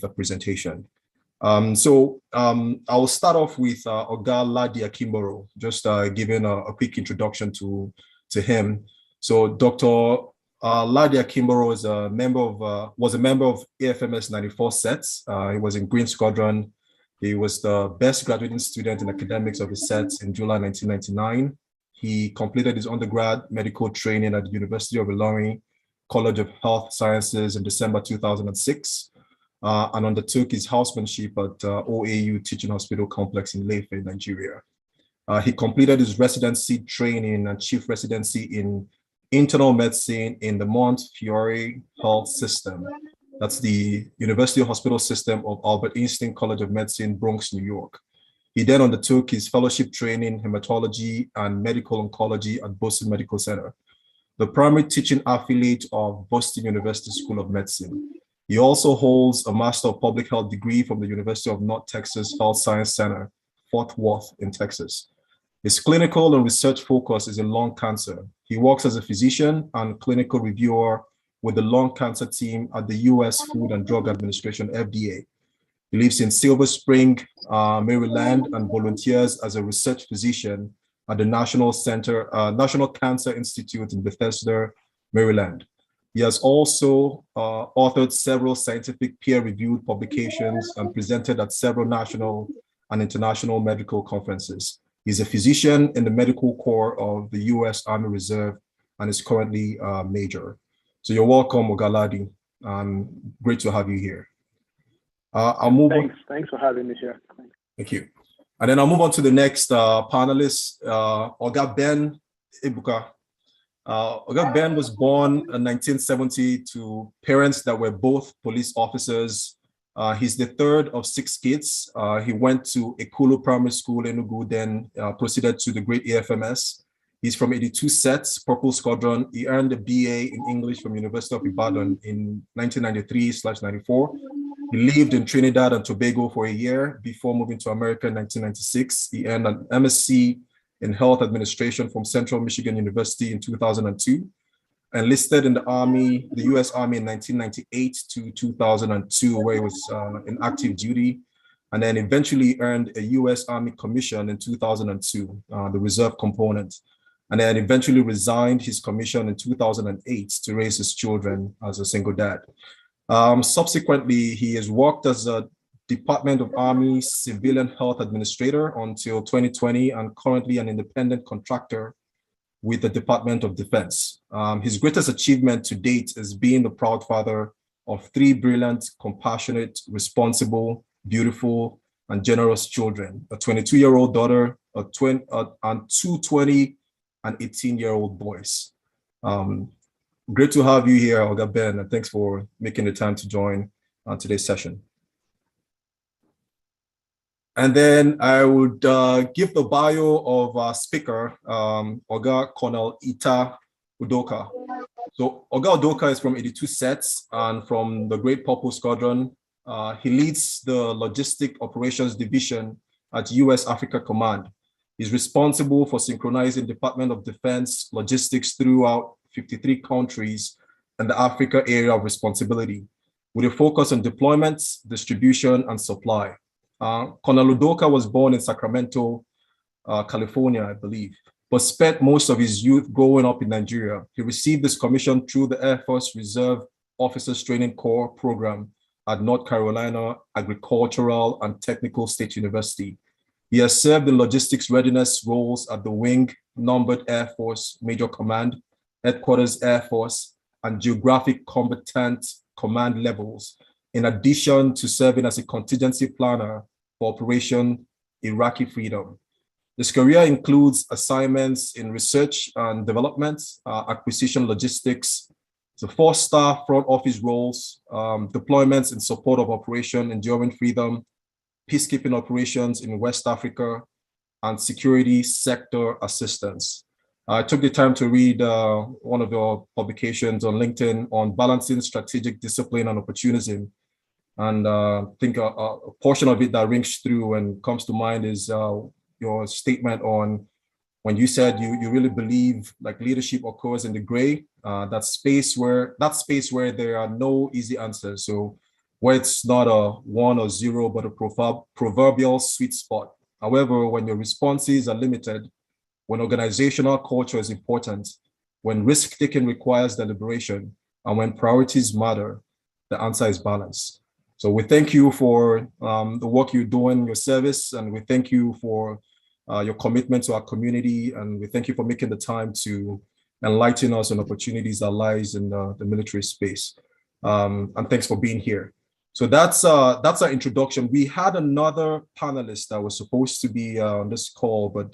the presentation. I'll start off with Oga Ladi Akinboro, just giving a quick introduction to him. So Dr. Ladi Akinboro is was a member of AFMS 94 sets. He was in Green Squadron. He was the best graduating student in academics of his sets in July 1999. He completed his undergrad medical training at the University of Ilorin College of Health Sciences in December 2006, and undertook his housemanship at OAU Teaching Hospital Complex in Ilefe, Nigeria. He completed his residency training and chief residency in internal medicine in the Montefiore Health System. That's the University Hospital System of Albert Einstein College of Medicine, Bronx, New York. He then undertook his fellowship training in hematology and medical oncology at Boston Medical Center, the primary teaching affiliate of Boston University School of Medicine. He also holds a Master of Public Health degree from the University of North Texas Health Science Center, Fort Worth in Texas. His clinical and research focus is in lung cancer. He works as a physician and clinical reviewer with the lung cancer team at the U.S. Food and Drug Administration, FDA. He lives in Silver Spring, Maryland, and volunteers as a research physician at the National Cancer Institute in Bethesda, Maryland. He has also authored several scientific peer-reviewed publications and presented at several national and international medical conferences. He's a physician in the Medical Corps of the U.S. Army Reserve and is currently a major. So you're welcome, Oga Ladi. Great to have you here. I'll move on. Thanks for having me here. Thank you. And then I'll move on to the next panelist, Oga Benn EGBUKA. Oga Benn was born in 1970 to parents that were both police officers. He's the third of 6 kids. He went to Ekulu Primary School in Enugu, then proceeded to the great AFMS. He's from 82 sets, Purple Squadron. He earned a BA in English from University of Ibadan in 1993/94. He lived in Trinidad and Tobago for a year before moving to America in 1996. He earned an MSc in Health Administration from Central Michigan University in 2002. Enlisted in the Army, the U.S. Army in 1998 to 2002, where he was in active duty, and then eventually earned a U.S. Army commission in 2002, the reserve component, and then eventually resigned his commission in 2008 to raise his children as a single dad. Subsequently, he has worked as a Department of Army Civilian Health Administrator until 2020 and currently an independent contractor with the Department of Defense. His greatest achievement to date is being the proud father of 3 brilliant, compassionate, responsible, beautiful, and generous children, a 22-year-old daughter, and 2 20 and 18-year-old boys. Great to have you here, Oga Benn, and thanks for making the time to join today's session. And then I would give the bio of our speaker, Oga Colonel Ita Udoaka. So Oga Udoaka is from 82 sets and from the Great Purple Squadron. He leads the Logistic Operations Division at U.S. Africa Command. He's responsible for synchronizing Department of Defense logistics throughout 53 countries and the Africa area of responsibility, with a focus on deployment, distribution, and supply. Colonel Udoaka was born in Sacramento, California, I believe, but spent most of his youth growing up in Nigeria. He received this commission through the Air Force Reserve Officers Training Corps program at North Carolina Agricultural and Technical State University. He has served in logistics readiness roles at the Wing Numbered Air Force Major Command, Headquarters Air Force, and Geographic Combatant Command levels, in addition to serving as a contingency planner for Operation Iraqi Freedom. His career includes assignments in research and development, acquisition logistics, so 4-star front office roles, deployments in support of Operation Enduring Freedom, peacekeeping operations in West Africa, and security sector assistance. I took the time to read one of your publications on LinkedIn on balancing strategic discipline and opportunism. And I think a portion of it that rings through and comes to mind is your statement on when you said you really believe like leadership occurs in the gray, that space where there are no easy answers. So where it's not a 1 or 0, but a proverbial sweet spot. However, when your responses are limited, when organizational culture is important, when risk-taking requires deliberation, and when priorities matter, the answer is balance. So we thank you for the work you do in your service, and we thank you for your commitment to our community, and we thank you for making the time to enlighten us on opportunities that lies in the military space. And thanks for being here. So that's our introduction. We had another panelist that was supposed to be on this call, but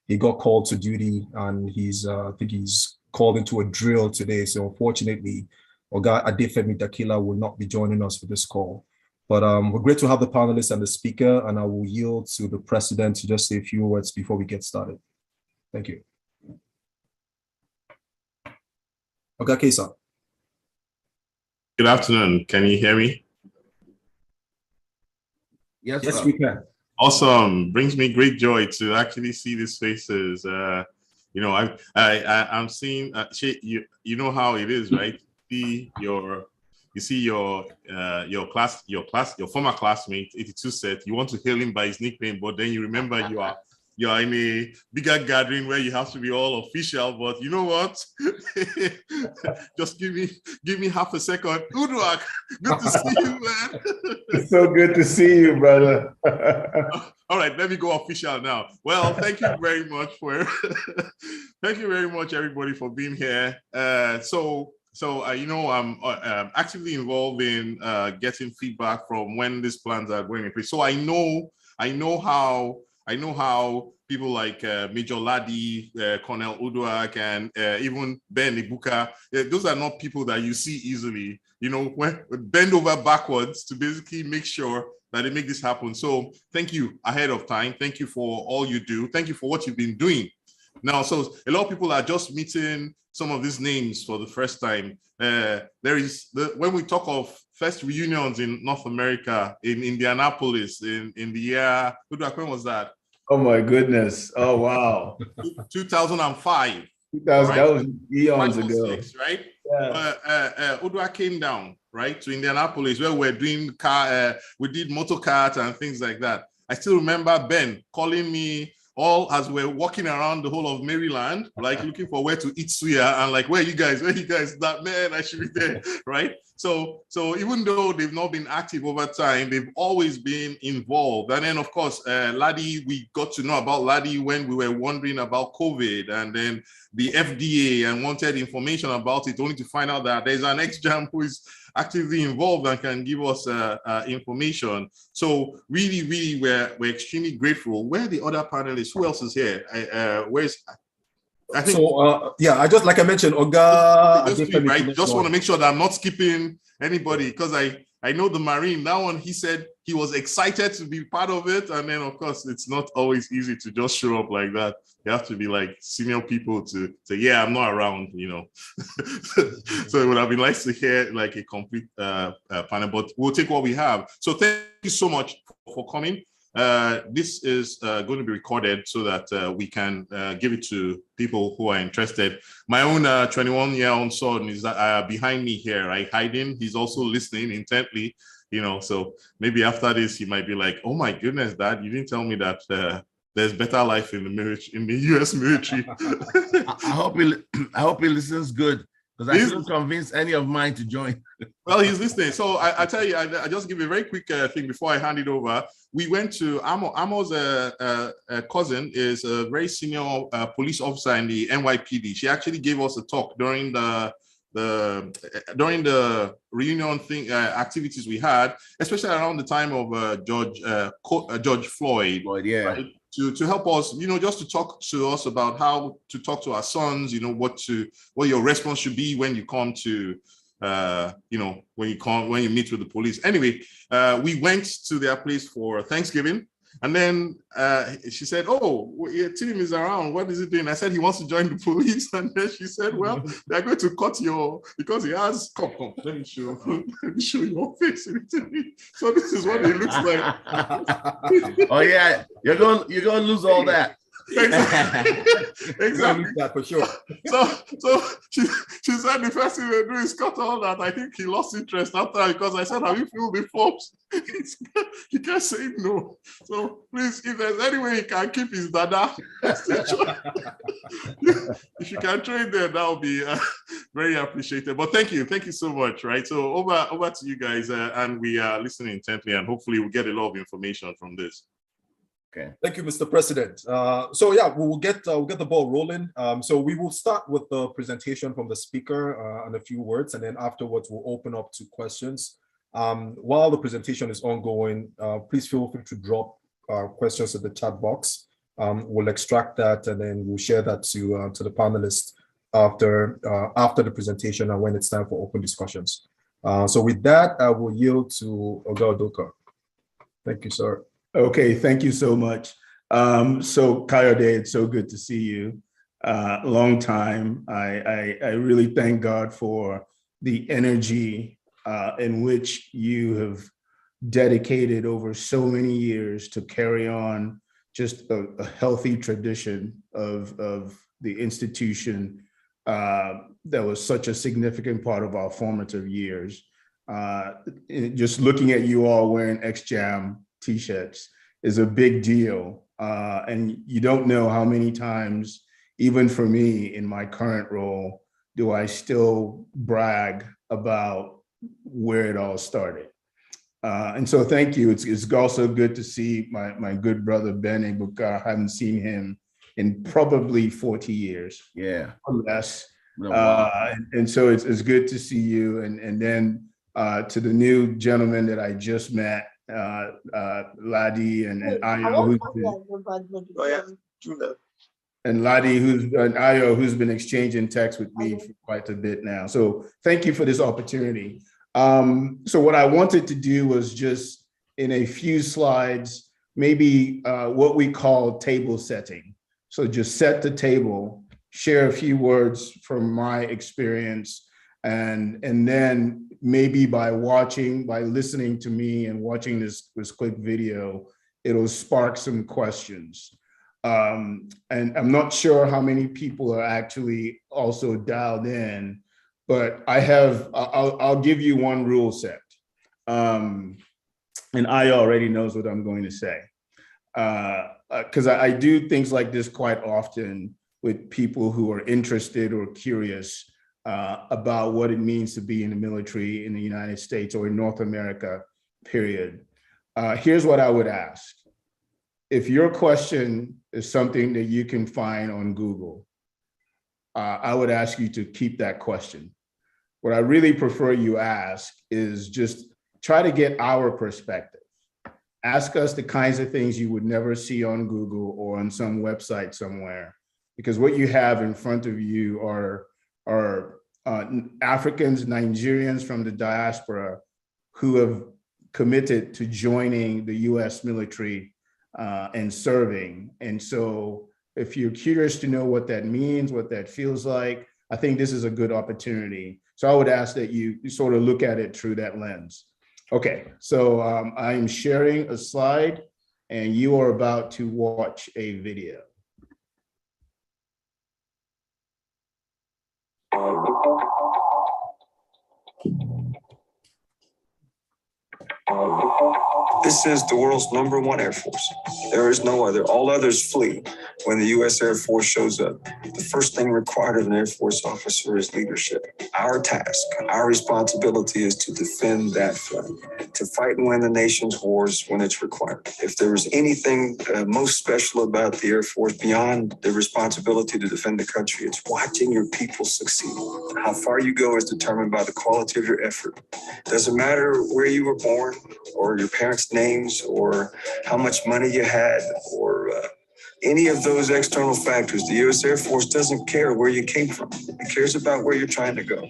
he got called to duty, and I think he's called into a drill today. So unfortunately, Oga Adefemi Dakilla will not be joining us for this call. But we're great to have the panelists and the speaker, and I will yield to the president to just say a few words before we get started. Thank you. Oga Kesa. Good afternoon. Can you hear me? Yes, we can. Awesome. Brings me great joy to actually see these faces. You know, I'm seeing you know how it is, right? You see your former classmate, 82 said, you want to hail him by his nickname, but then you remember you're in a bigger gathering where you have to be all official. But you know what? Just give me half a second. Udoaka, good to see you, man. It's so good to see you, brother. All right, let me go official now. Well, thank you very much thank you very much, everybody, for being here. You know, I'm actively involved in getting feedback from when these plans are going in place. So I know how people like Major Ladi, Colonel Udoaka, and even Benn, EGBUKA, those are not people that you see easily. You know, when bend over backwards to basically make sure that they make this happen. So thank you ahead of time. Thank you for all you do. Thank you for what you've been doing. Now, so a lot of people are just meeting some of these names for the first time. When we talk of first reunions in North America, in Indianapolis, in the year, when was that? Oh my goodness. Oh, wow. 2005. 2000, right? that was eons ago. 6, right? Yeah. Udoaka came down, right, to Indianapolis, where we're doing we did motor kart and things like that. I still remember Benn calling me all as we're walking around the whole of Maryland, like looking for where to eat suya, and like, where you guys? That, man, I should be there, right? So even though they've not been active over time, they've always been involved. And then, of course, Ladi, we got to know about Ladi when we were wondering about COVID, and then the FDA, and wanted information about it, only to find out that there's an EXJAM who is actively involved and can give us information. So really, we're extremely grateful. Where are the other panelists? Who else is here? I think so. I just, like I mentioned, Oga. Just want to make sure that I'm not skipping anybody, because I know the Marine. That one, he said he was excited to be part of it, and then of course it's not always easy to just show up like that. You have to be like senior people to say, yeah, I'm not around, you know. So it would have been nice to hear like a complete panel, but we'll take what we have. So thank you so much for coming. This is going to be recorded so that we can give it to people who are interested. My own 21-year-old son is behind me here, right, hiding. He's also listening intently, you know. So maybe after this, he might be like, "Oh my goodness, Dad, you didn't tell me that there's better life in the military, in the U.S. military." I hope he listens good, because I couldn't convince any of mine to join. Well, he's listening. So I tell you, I just give you a very quick thing before I hand it over. We went to Amo's cousin is a very senior police officer in the NYPD. She actually gave us a talk during the reunion thing activities we had, especially around the time of George Floyd. Yeah. Right? To help us, you know, just to talk to us about how to talk to our sons, you know, what your response should be when you come to, you know, when you meet with the police. Anyway, we went to their place for Thanksgiving, and then she said, "Oh, your team is around. What is he doing?" I said he wants to join the police, and then she said, "Well, they're going to cut because he has come. Let me show your face." So this is what it looks like. Oh yeah, you're going to lose all that. Exactly. That for sure. So she said the first thing they do is cut all that. I think he lost interest after, because I said, have you filled the forms? He can't say no. So please, if there's any way he can keep his dada, if you can trade there, that would be very appreciated. But thank you so much. Right. So over to you guys, and we are listening intently, and hopefully we'll get a lot of information from this. Okay. Thank you, Mr. President. So yeah, we'll get the ball rolling. So we will start with the presentation from the speaker and a few words, and then afterwards we'll open up to questions. While the presentation is ongoing, please feel free to drop questions in the chat box. We'll extract that and then we'll share that to the panelists after the presentation and when it's time for open discussions. So with that, I will yield to Oga Udoaka. Thank you, sir. Okay, thank you so much. So Kayode, it's so good to see you. Long time. I really thank God for the energy in which you have dedicated over so many years to carry on just a healthy tradition of the institution that was such a significant part of our formative years. Just looking at you all wearing EXJAM T-shirts is a big deal. And you don't know how many times, even for me in my current role, do I still brag about where it all started. And so thank you. It's also good to see my good brother, Benn EGBUKA. I haven't seen him in probably 40 years. Yeah. Or less. Wow. And so it's good to see you. And then to the new gentleman that I just met, Ladi and Ayo, and Ladi, Ayo, who's been exchanging texts with me for quite a bit now. So thank you for this opportunity. So what I wanted to do was just in a few slides, maybe what we call table setting. So just set the table, share a few words from my experience, and then maybe by listening to me and watching this quick video, it'll spark some questions. And I'm not sure how many people are actually also dialed in, but I'll give you one rule set. And I already knows what I'm going to say. Because I do things like this quite often with people who are interested or curious about what it means to be in the military in the United States or in North America, period. Here's what I would ask. If your question is something that you can find on Google, I would ask you to keep that question. What I really prefer you ask is just try to get our perspective. Ask us the kinds of things you would never see on Google or on some website somewhere, because what you have in front of you are Africans, Nigerians from the diaspora who have committed to joining the US military and serving. And so if you're curious to know what that means, what that feels like, I think this is a good opportunity. So I would ask that you sort of look at it through that lens. Okay, so I'm sharing a slide and you are about to watch a video. This is the world's #1 Air Force. There is no other. All others flee when the U.S. Air Force shows up. The first thing required of an Air Force officer is leadership. Our task, our responsibility is to defend that flag, to fight and win the nation's wars when it's required. If there is anything most special about the Air Force beyond the responsibility to defend the country, it's watching your people succeed. How far you go is determined by the quality of your effort. Doesn't matter where you were born or your parents' names or how much money you had or any of those external factors. The U.S. Air Force doesn't care where you came from. It cares about where you're trying to go.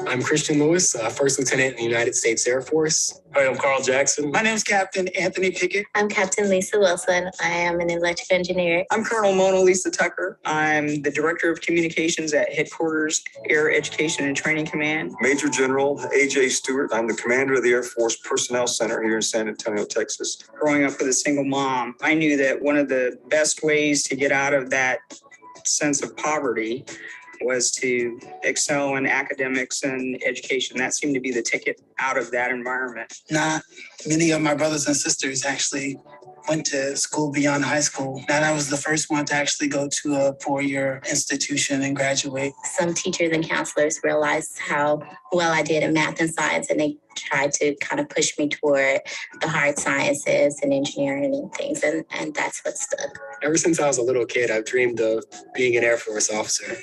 I'm Christian Lewis, First Lieutenant in the United States Air Force. Hi, I'm Carl Jackson. My name is Captain Anthony Pickett. I'm Captain Lisa Wilson. I am an electrical engineer. I'm Colonel Mona Lisa Tucker. I'm the Director of Communications at Headquarters Air Education and Training Command. Major General A.J. Stewart. I'm the commander of the Air Force Personnel Center here in San Antonio, Texas. Growing up with a single mom, I knew that one of the best ways to get out of that sense of poverty was to excel in academics and education. That seemed to be the ticket out of that environment. Not many of my brothers and sisters actually went to school beyond high school. And I was the first one to actually go to a four-year institution and graduate. Some teachers and counselors realized how well I did in math and science, and they tried to kind of push me toward the hard sciences and engineering and things, and that's what stuck. Ever since I was a little kid, I've dreamed of being an Air Force officer,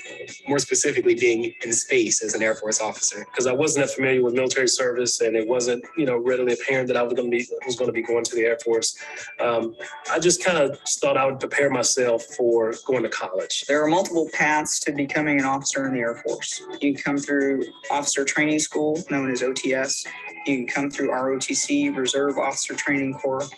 more specifically being in space as an Air Force officer. Because I wasn't that familiar with military service, and it wasn't, readily apparent that I was going to be going to the Air Force. I just kind of thought I would prepare myself for going to college. There are multiple paths to becoming an officer in the Air Force. You can come through Officer Training School, known as OTS. You can come through ROTC, Reserve Officer Training Corps,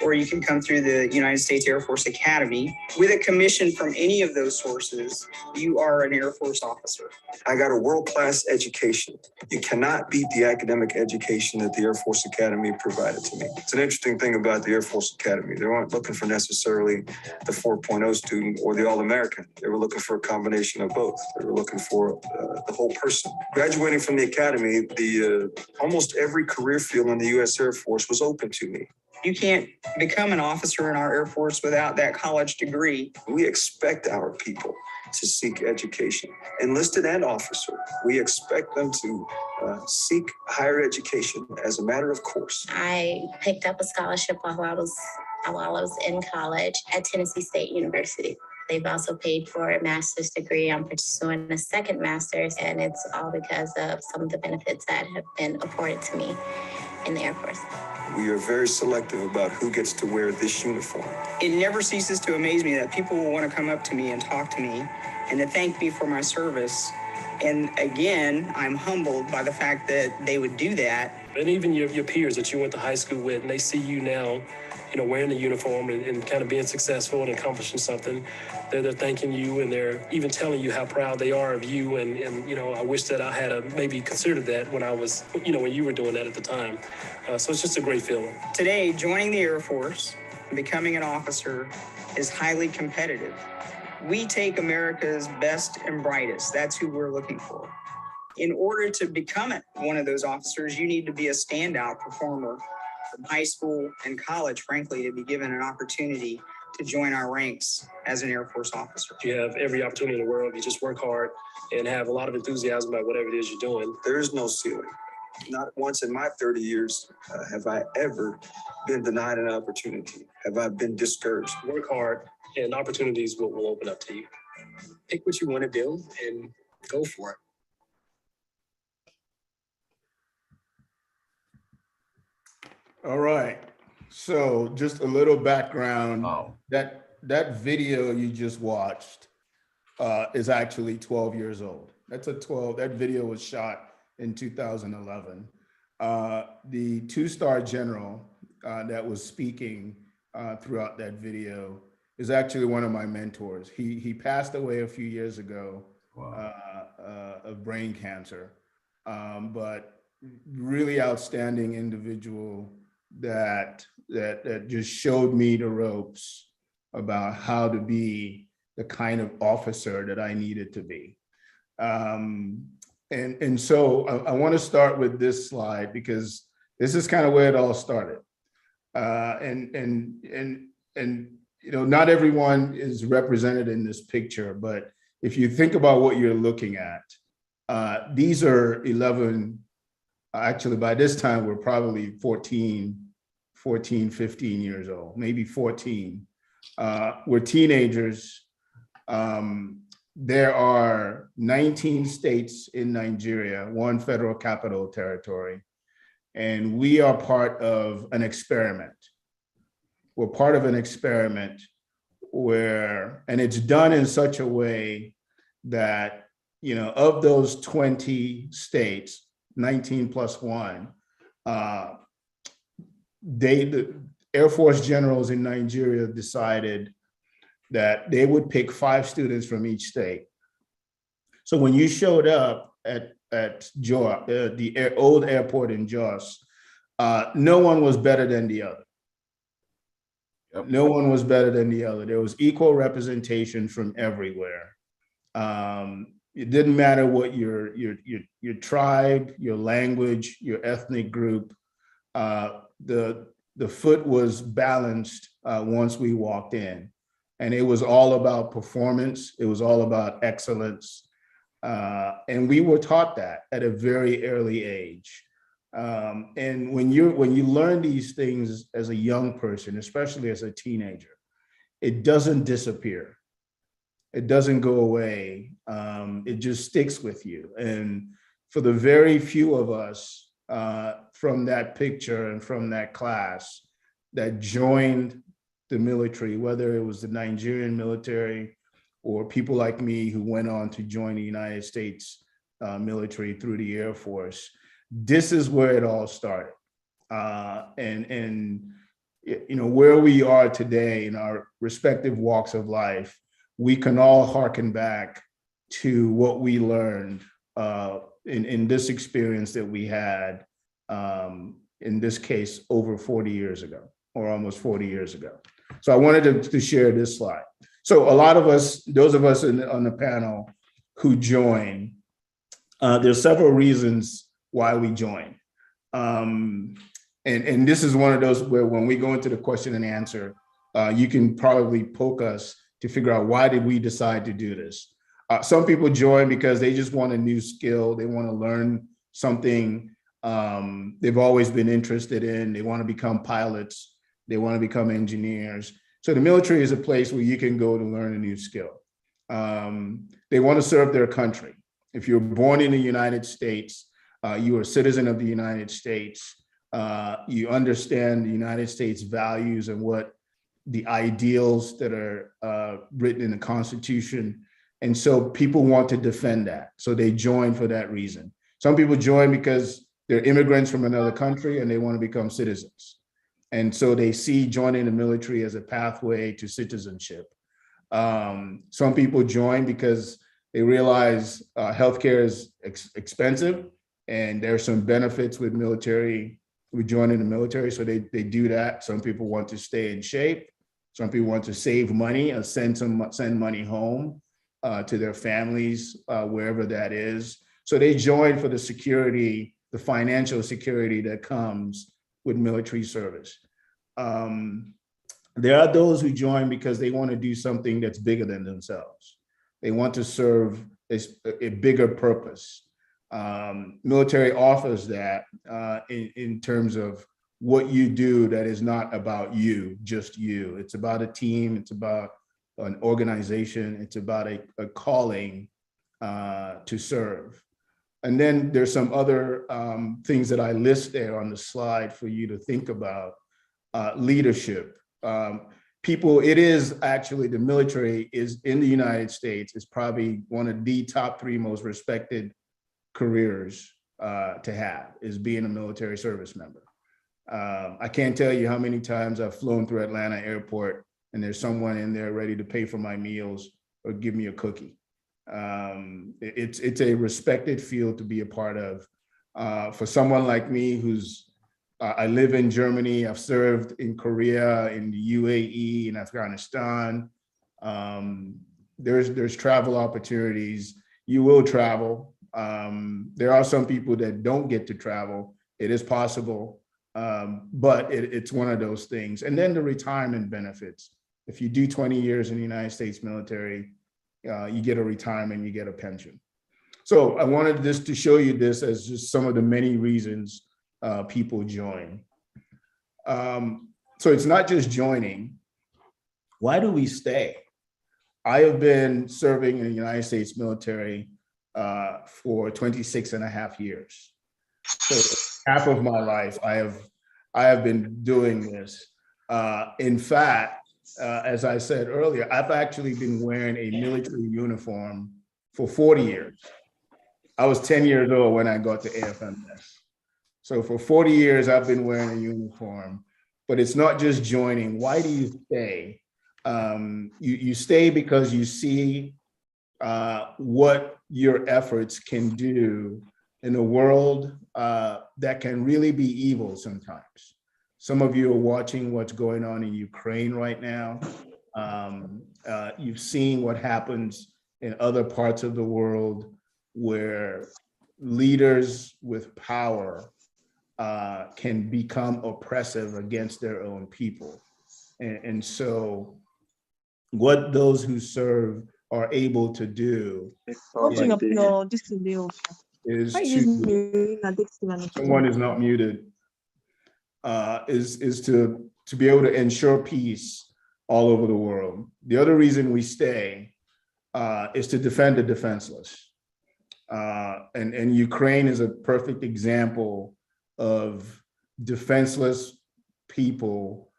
or you can come through the United States Air Force Academy. With a commission from any of those sources, you are an Air Force officer. I got a world-class education. You cannot beat the academic education that the Air Force Academy provided to me. It's an interesting thing about the Air Force Academy. They weren't looking for necessarily the 4.0 student or the All-American. They were looking for a combination of both. They were looking for the whole person. Graduating from the Academy, almost every career field in the U.S. Air Force was open to me. You can't become an officer in our Air Force without that college degree. We expect our people to seek education, enlisted and officer. We expect them to seek higher education as a matter of course. I picked up a scholarship while I was in college at Tennessee State University. They've also paid for a master's degree. I'm pursuing a second master's, and it's all because of some of the benefits that have been afforded to me in the Air Force. We are very selective about who gets to wear this uniform. It never ceases to amaze me that people will want to come up to me and talk to me and to thank me for my service. And again, I'm humbled by the fact that they would do that. And even your peers that you went to high school with, and they see you now, wearing the uniform and kind of being successful and accomplishing something, they're thanking you, and they're even telling you how proud they are of you. And I wish that I had maybe considered that when I was, when you were doing that at the time. So it's just a great feeling. Today, joining the Air Force and becoming an officer is highly competitive. We take America's best and brightest. That's who we're looking for. In order to become one of those officers, you need to be a standout performer from high school and college, frankly, to be given an opportunity to join our ranks as an Air Force officer. You have every opportunity in the world. You just work hard and have a lot of enthusiasm about whatever it is you're doing. There is no ceiling. Not once in my 30 years have I ever been denied an opportunity. Have I been discouraged? Work hard and opportunities will open up to you. Pick what you want to do and go for it. All right. So just a little background. Wow. That video you just watched is actually 12 years old. That video was shot in 2011. The two-star general that was speaking throughout that video is actually one of my mentors. He passed away a few years ago. Wow. Of brain cancer, but really outstanding individual that just showed me the ropes about how to be the kind of officer that I needed to be. And so I want to start with this slide because this is kind of where it all started. And not everyone is represented in this picture, but if you think about what you're looking at, these are 11, actually by this time we're probably 14, 15 years old, maybe 14. We're teenagers. There are 19 states in Nigeria, one federal capital territory, and we are part of an experiment. We're part of an experiment and it's done in such a way that of those 20 states, 19 plus one, the Air Force generals in Nigeria decided that they would pick 5 students from each state. So when you showed up at Jos, the old airport in Jos, no one was better than the other. Yep. No one was better than the other. There was equal representation from everywhere. It didn't matter what your tribe, your language, your ethnic group. The foot was balanced once we walked in, and it was all about performance. It was all about excellence, and we were taught that at a very early age. And when you learn these things as a young person, especially as a teenager, it doesn't disappear. It doesn't go away. It just sticks with you. And for the very few of us from that picture and from that class that joined the military, whether it was the Nigerian military or people like me who went on to join the United States military through the Air Force, this is where it all started. And where we are today in our respective walks of life, we can all hearken back to what we learned in this experience that we had, in this case, over 40 years ago, or almost 40 years ago. So I wanted to share this slide. So a lot of us, those of us on the panel who join, there's several reasons why we join. And this is one of those where when we go into the question and answer, you can probably poke us to figure out, why did we decide to do this? Some people join because they just want a new skill. They want to learn something they've always been interested in. They want to become pilots. They want to become engineers. So the military is a place where you can go to learn a new skill. They want to serve their country. If you're born in the United States, you are a citizen of the United States. You understand the United States values and what the ideals that are written in the Constitution. And so people want to defend that. So they join for that reason. Some people join because they're immigrants from another country and they want to become citizens. And so they see joining the military as a pathway to citizenship. Some people join because they realize healthcare is expensive, and there's some benefits with joining the military. So they do that. Some people want to stay in shape. Some people want to save money and send money home to their families, wherever that is. So they join for the security, the financial security that comes with military service. There are those who join because they want to do something that's bigger than themselves. They want to serve a bigger purpose. Military offers that in terms of what you do that is not about you, just you. It's about a team, it's about an organization, it's about a calling to serve. And then there's some other things that I list there on the slide for you to think about. Leadership. It is actually, the military is in the United States, is probably one of the top 3 most respected careers to have, is being a military service member. I can't tell you how many times I've flown through Atlanta airport and there's someone in there ready to pay for my meals or give me a cookie. It's a respected field to be a part of. For someone like me I live in Germany, I've served in Korea, in the UAE, in Afghanistan. There's travel opportunities. You will travel. There are some people that don't get to travel. It is possible, but it's one of those things. And then the retirement benefits. If you do 20 years in the United States military, you get a retirement, you get a pension. So I wanted to show you this as just some of the many reasons people join. So it's not just joining. Why do we stay? I have been serving in the United States military for 26 and a half years. So half of my life, I have been doing this. In fact, as I said earlier, I've actually been wearing a military uniform for 40 years. I was 10 years old when I got to AFMS. So for 40 years, I've been wearing a uniform, but it's not just joining. Why do you stay? You stay because you see what your efforts can do in a world that can really be evil sometimes. Some of you are watching what's going on in Ukraine right now. You've seen what happens in other parts of the world where leaders with power can become oppressive against their own people. And so what those who serve are able to do Open up your display. is to, someone is not muted, is to be able to ensure peace all over the world. The other reason we stay is to defend the defenseless. And Ukraine is a perfect example of defenseless people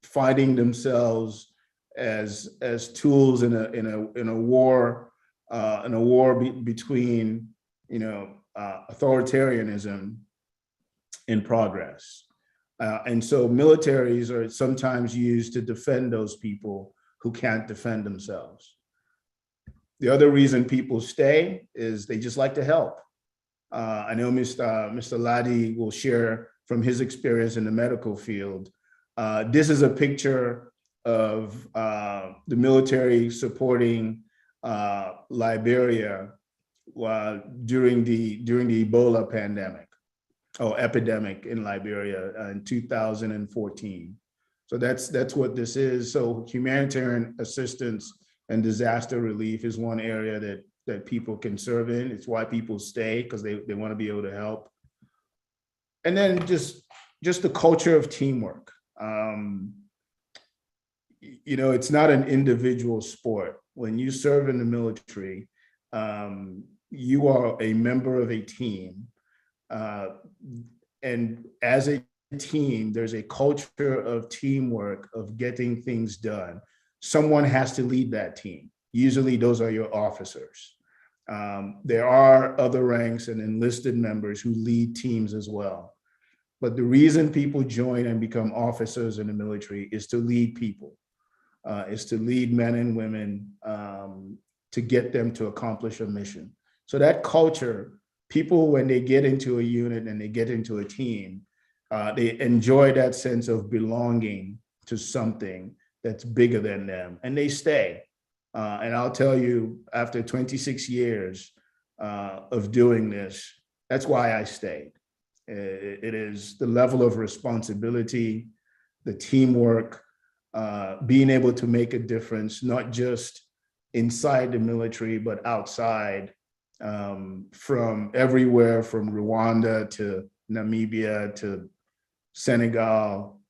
finding themselves as tools in a war between authoritarianism in progress. And so militaries are sometimes used to defend those people who can't defend themselves. The other reason people stay is they just like to help. I know Mr. Ladi will share from his experience in the medical field. This is a picture of the military supporting Liberia during the Ebola pandemic or epidemic in Liberia in 2014. So that's what this is. So humanitarian assistance and disaster relief is one area that people can serve in. It's why people stay, because they want to be able to help. And then just the culture of teamwork. It's not an individual sport. When you serve in the military, you are a member of a team. And as a team, there's a culture of teamwork, of getting things done. Someone has to lead that team. Usually those are your officers. There are other ranks and enlisted members who lead teams as well. But the reason people join and become officers in the military is to lead people, is to lead men and women to get them to accomplish a mission. So that culture, people, when they get into a unit and they get into a team, they enjoy that sense of belonging to something that's bigger than them, and they stay. And I'll tell you, after 26 years of doing this, that's why I stayed. It is the level of responsibility, the teamwork, being able to make a difference, not just inside the military, but outside, from everywhere, from Rwanda to Namibia to Senegal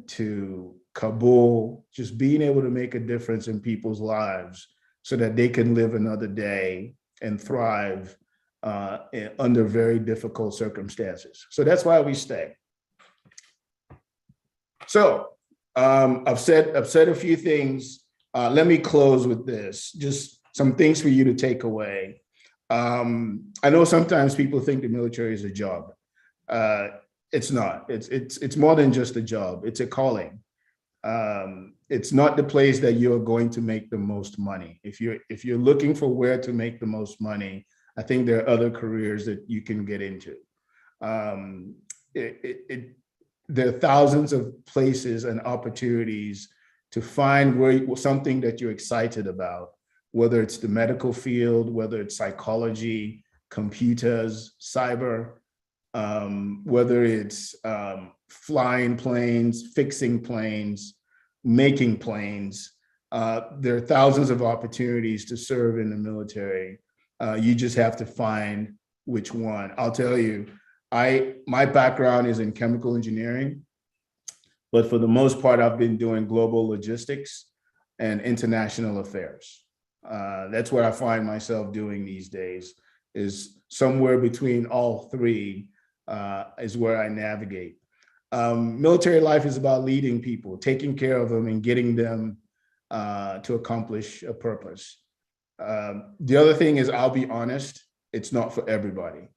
to Kabul, just being able to make a difference in people's lives so that they can live another day and thrive under very difficult circumstances. So that's why we stay. So I've said a few things. Let me close with this, just some things for you to take away. I know sometimes people think the military is a job. It's not. It's more than just a job. It's a calling. It's not the place that you're going to make the most money. If you're looking for where to make the most money, I think there are other careers that you can get into. There are thousands of places and opportunities to find something that you're excited about, whether it's the medical field, whether it's psychology, computers, cyber, whether it's flying planes, fixing planes, making planes. There are thousands of opportunities to serve in the military. You just have to find which one. I'll tell you, my background is in chemical engineering, but for the most part, I've been doing global logistics and international affairs. That's what I find myself doing these days, is somewhere between all three is where I navigate. Military life is about leading people, taking care of them and getting them to accomplish a purpose. The other thing is, I'll be honest, it's not for everybody.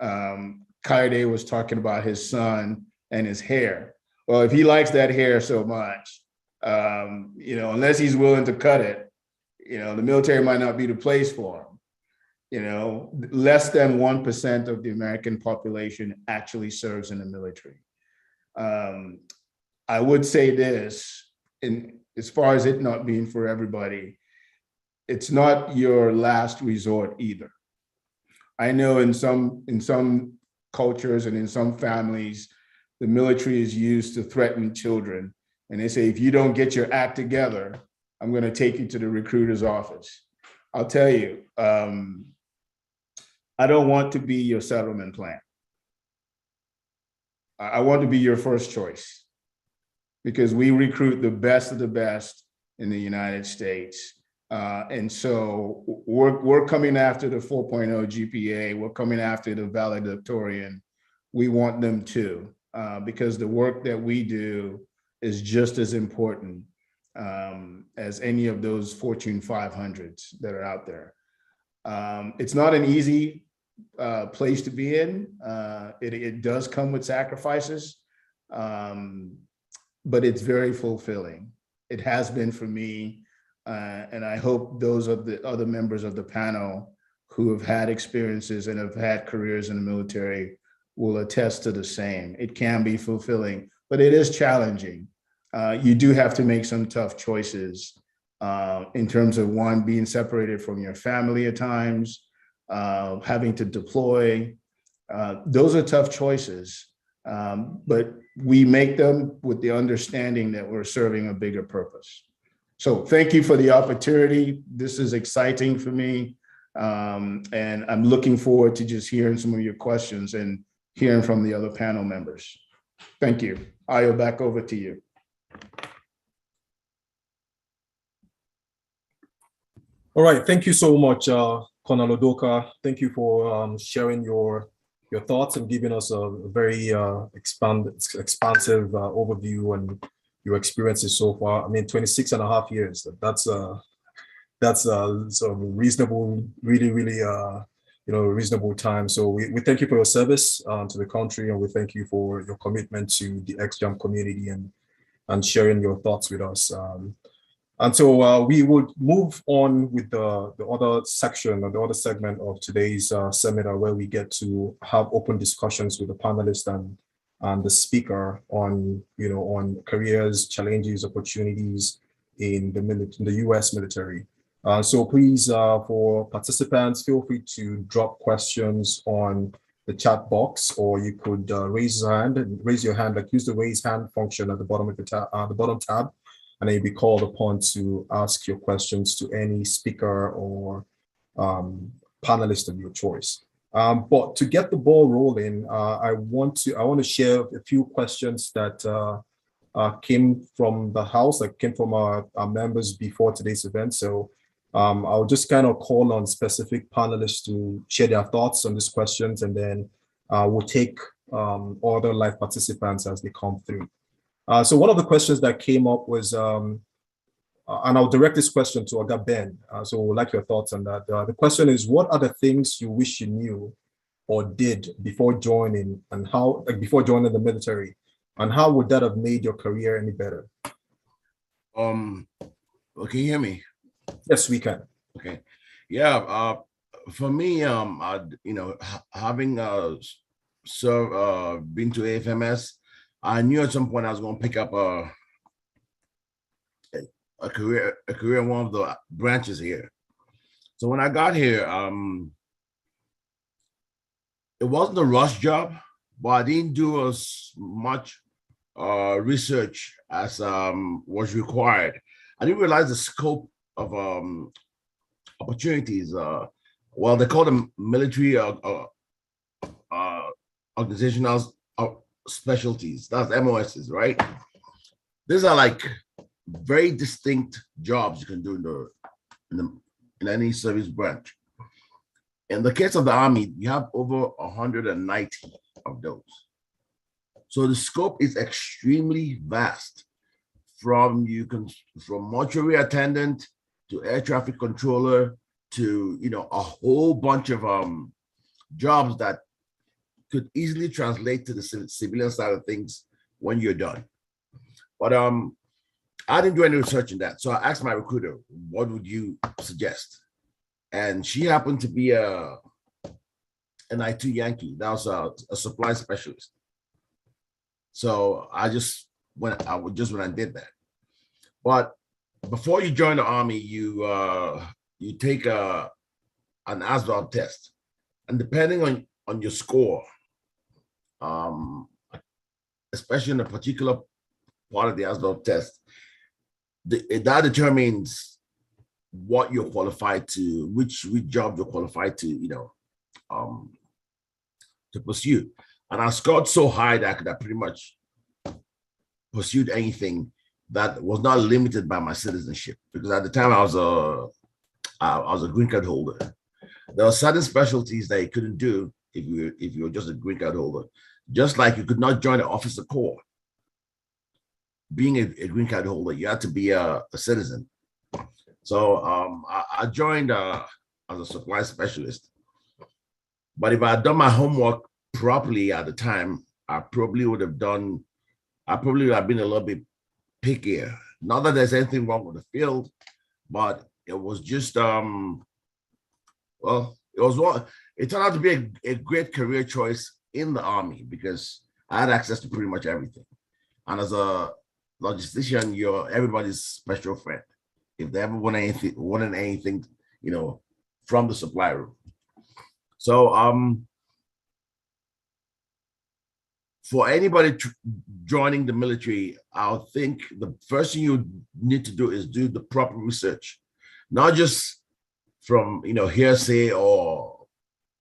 Kaide was talking about his son and his hair. Well, if he likes that hair so much, unless he's willing to cut it, the military might not be the place for him. Less than 1% of the American population actually serves in the military. I would say this, as far as it not being for everybody, it's not your last resort either. I know in some cultures and in some families, the military is used to threaten children. And they say, if you don't get your act together, I'm going to take you to the recruiter's office. I'll tell you, I don't want to be your settlement plan. I want to be your first choice, because we recruit the best of the best in the United States. And so we're coming after the 4.0 GPA. We're coming after the valedictorian. We want them too, because the work that we do is just as important as any of those Fortune 500s that are out there. It's not an easy place to be in. It does come with sacrifices, but it's very fulfilling. It has been for me. And I hope those of the other members of the panel who have had experiences and have had careers in the military will attest to the same. It can be fulfilling, but it is challenging. You do have to make some tough choices in terms of, one, being separated from your family at times, having to deploy. Those are tough choices, but we make them with the understanding that we're serving a bigger purpose. So thank you for the opportunity. This is exciting for me. And I'm looking forward to just hearing some of your questions and hearing from the other panel members. Thank you. Ayo, back over to you. All right, thank you so much, Colonel Udoaka. Thank you for sharing your thoughts and giving us a very expansive overview and your experiences so far. I mean, 26 and a half years, that's some reasonable, really, reasonable time. So we thank you for your service to the country, and we thank you for your commitment to the EXJAM community and sharing your thoughts with us. And so we would move on with the other section or the other segment of today's seminar, where we get to have open discussions with the panelists and the speaker on, on careers, challenges, opportunities in the U.S. military. So please, for participants, feel free to drop questions on the chat box, or you could raise your hand, like use the raise hand function at the bottom of the bottom tab, and then you'll be called upon to ask your questions to any speaker or panelist of your choice. But to get the ball rolling, I want to share a few questions that came from the house, that came from our members before today's event. So I'll just kind of call on specific panelists to share their thoughts on these questions, and then we'll take other live participants as they come through. So one of the questions that came up was, and I'll direct this question to Oga Benn. So we'd like your thoughts on that. The question is, what are the things you wish you knew or did before joining, and how, before joining the military, and how would that have made your career any better? Can you hear me? Yes, we can. Okay. Yeah. For me, having been to AFMS, I knew at some point I was going to pick up a career in one of the branches here. So when I got here, it wasn't a rush job, but I didn't do as much research as was required. I didn't realize the scope of opportunities. Well, they call them military organizational specialties. That's MOSs, right? These are like very distinct jobs you can do in any service branch. In the case of the Army, you have over 190 of those. So the scope is extremely vast. From mortuary attendant to air traffic controller to, a whole bunch of jobs that could easily translate to the civilian side of things when you're done. But I didn't do any research in that. So I asked my recruiter, what would you suggest? And she happened to be an I2 Yankee. That was a supply specialist. So I just went and did that. But before you join the Army, you take an ASVAB test. And depending on your score, especially in a particular part of the ASVAB test, that determines what you're qualified to, which job you're qualified to, to pursue. And I scored so high that I could have pretty much pursued anything that was not limited by my citizenship. Because at the time I was a green card holder. There were certain specialties that you couldn't do if you were just a green card holder. Just like you could not join the officer corps. Being a green card holder, you had to be a citizen. So I joined as a supply specialist. But if I had done my homework properly at the time, I probably would have been a little bit pickier. Not that there's anything wrong with the field, but it was just, it turned out to be a great career choice in the Army because I had access to pretty much everything. And as a logistician, you're everybody's special friend. If they ever wanted anything, from the supply room. So for anybody joining the military, I think the first thing you need to do is do the proper research, not just from hearsay or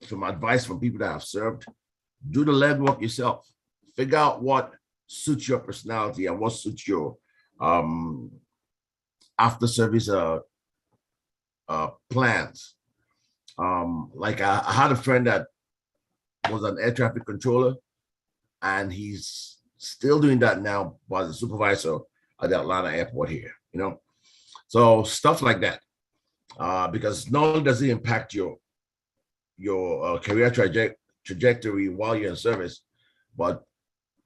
from advice from people that have served. Do the legwork yourself. Figure out what suits your personality and what suits your after service plans. Like I had a friend that was an air traffic controller, and he's still doing that now as a supervisor at the Atlanta airport here, So stuff like that, because not only does it impact your career trajectory while you're in service, but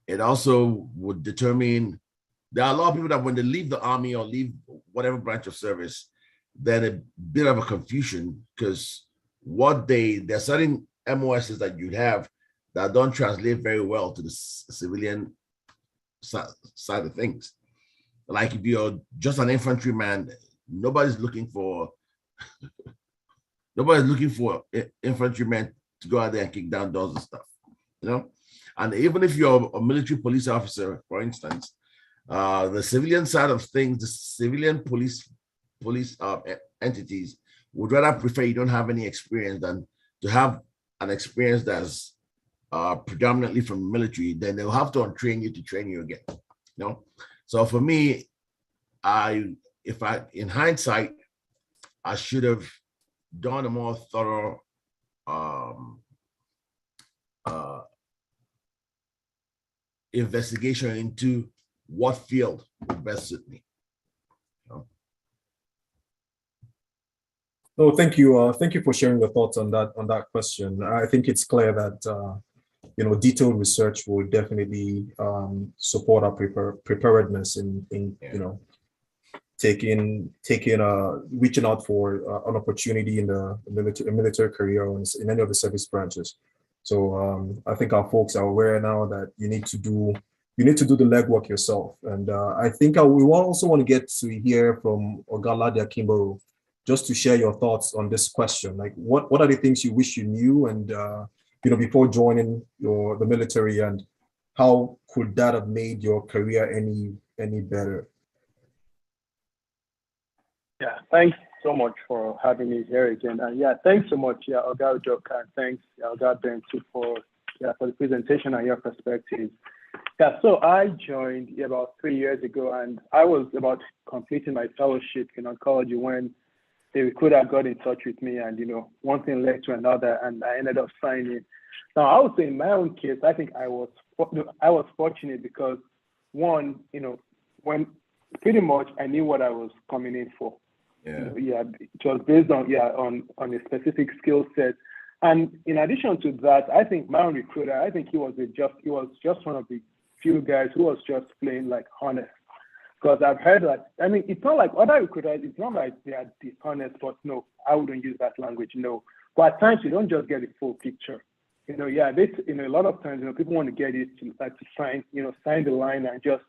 it also would determine. There are a lot of people that when they leave the Army or leave whatever branch of service, then a bit of a confusion because there are certain MOSs that you have that don't translate very well to the civilian side of things. Like if you're just an infantryman, nobody's looking for infantrymen to go out there and kick down doors and stuff, And even if you're a military police officer, for instance, the civilian side of things, the civilian police entities would rather prefer you don't have any experience than to have an experience that's predominantly from the military. Then they'll have to untrain you to train you again. So for me, in hindsight, I should have done a more thorough investigation into what field would best suit me. No, thank you. Thank you for sharing your thoughts on that question. I think it's clear that detailed research will definitely support our preparedness in reaching out for an opportunity in the military career or in any of the service branches. So I think our folks are aware now that you need to do the legwork yourself. And I think we also want to get to hear from Oga Ladi Akinboro, just to share your thoughts on this question. Like, what are the things you wish you knew and before joining the military, and how could that have made your career any better? Yeah, thanks so much for having me here again. And thanks so much, Oga Udoaka, and thanks, Oga Benn, for the presentation and your perspective. So I joined about 3 years ago, and I was about completing my fellowship in oncology when the recruiter got in touch with me, and one thing led to another, and I ended up signing. Now, I would say in my own case, I think I was fortunate because when pretty much I knew what I was coming in for. You know, yeah, it was based on a specific skill set. And in addition to that, I think my recruiter, I think he was just one of the few guys who was just plain like honest. Because I've heard that, I mean, it's not like other recruiters, it's not like they are dishonest, but no, I wouldn't use that language, no. But at times you don't just get the full picture. You know, yeah, this, you know, a lot of times, you know, people want to get it to like to sign the line and just,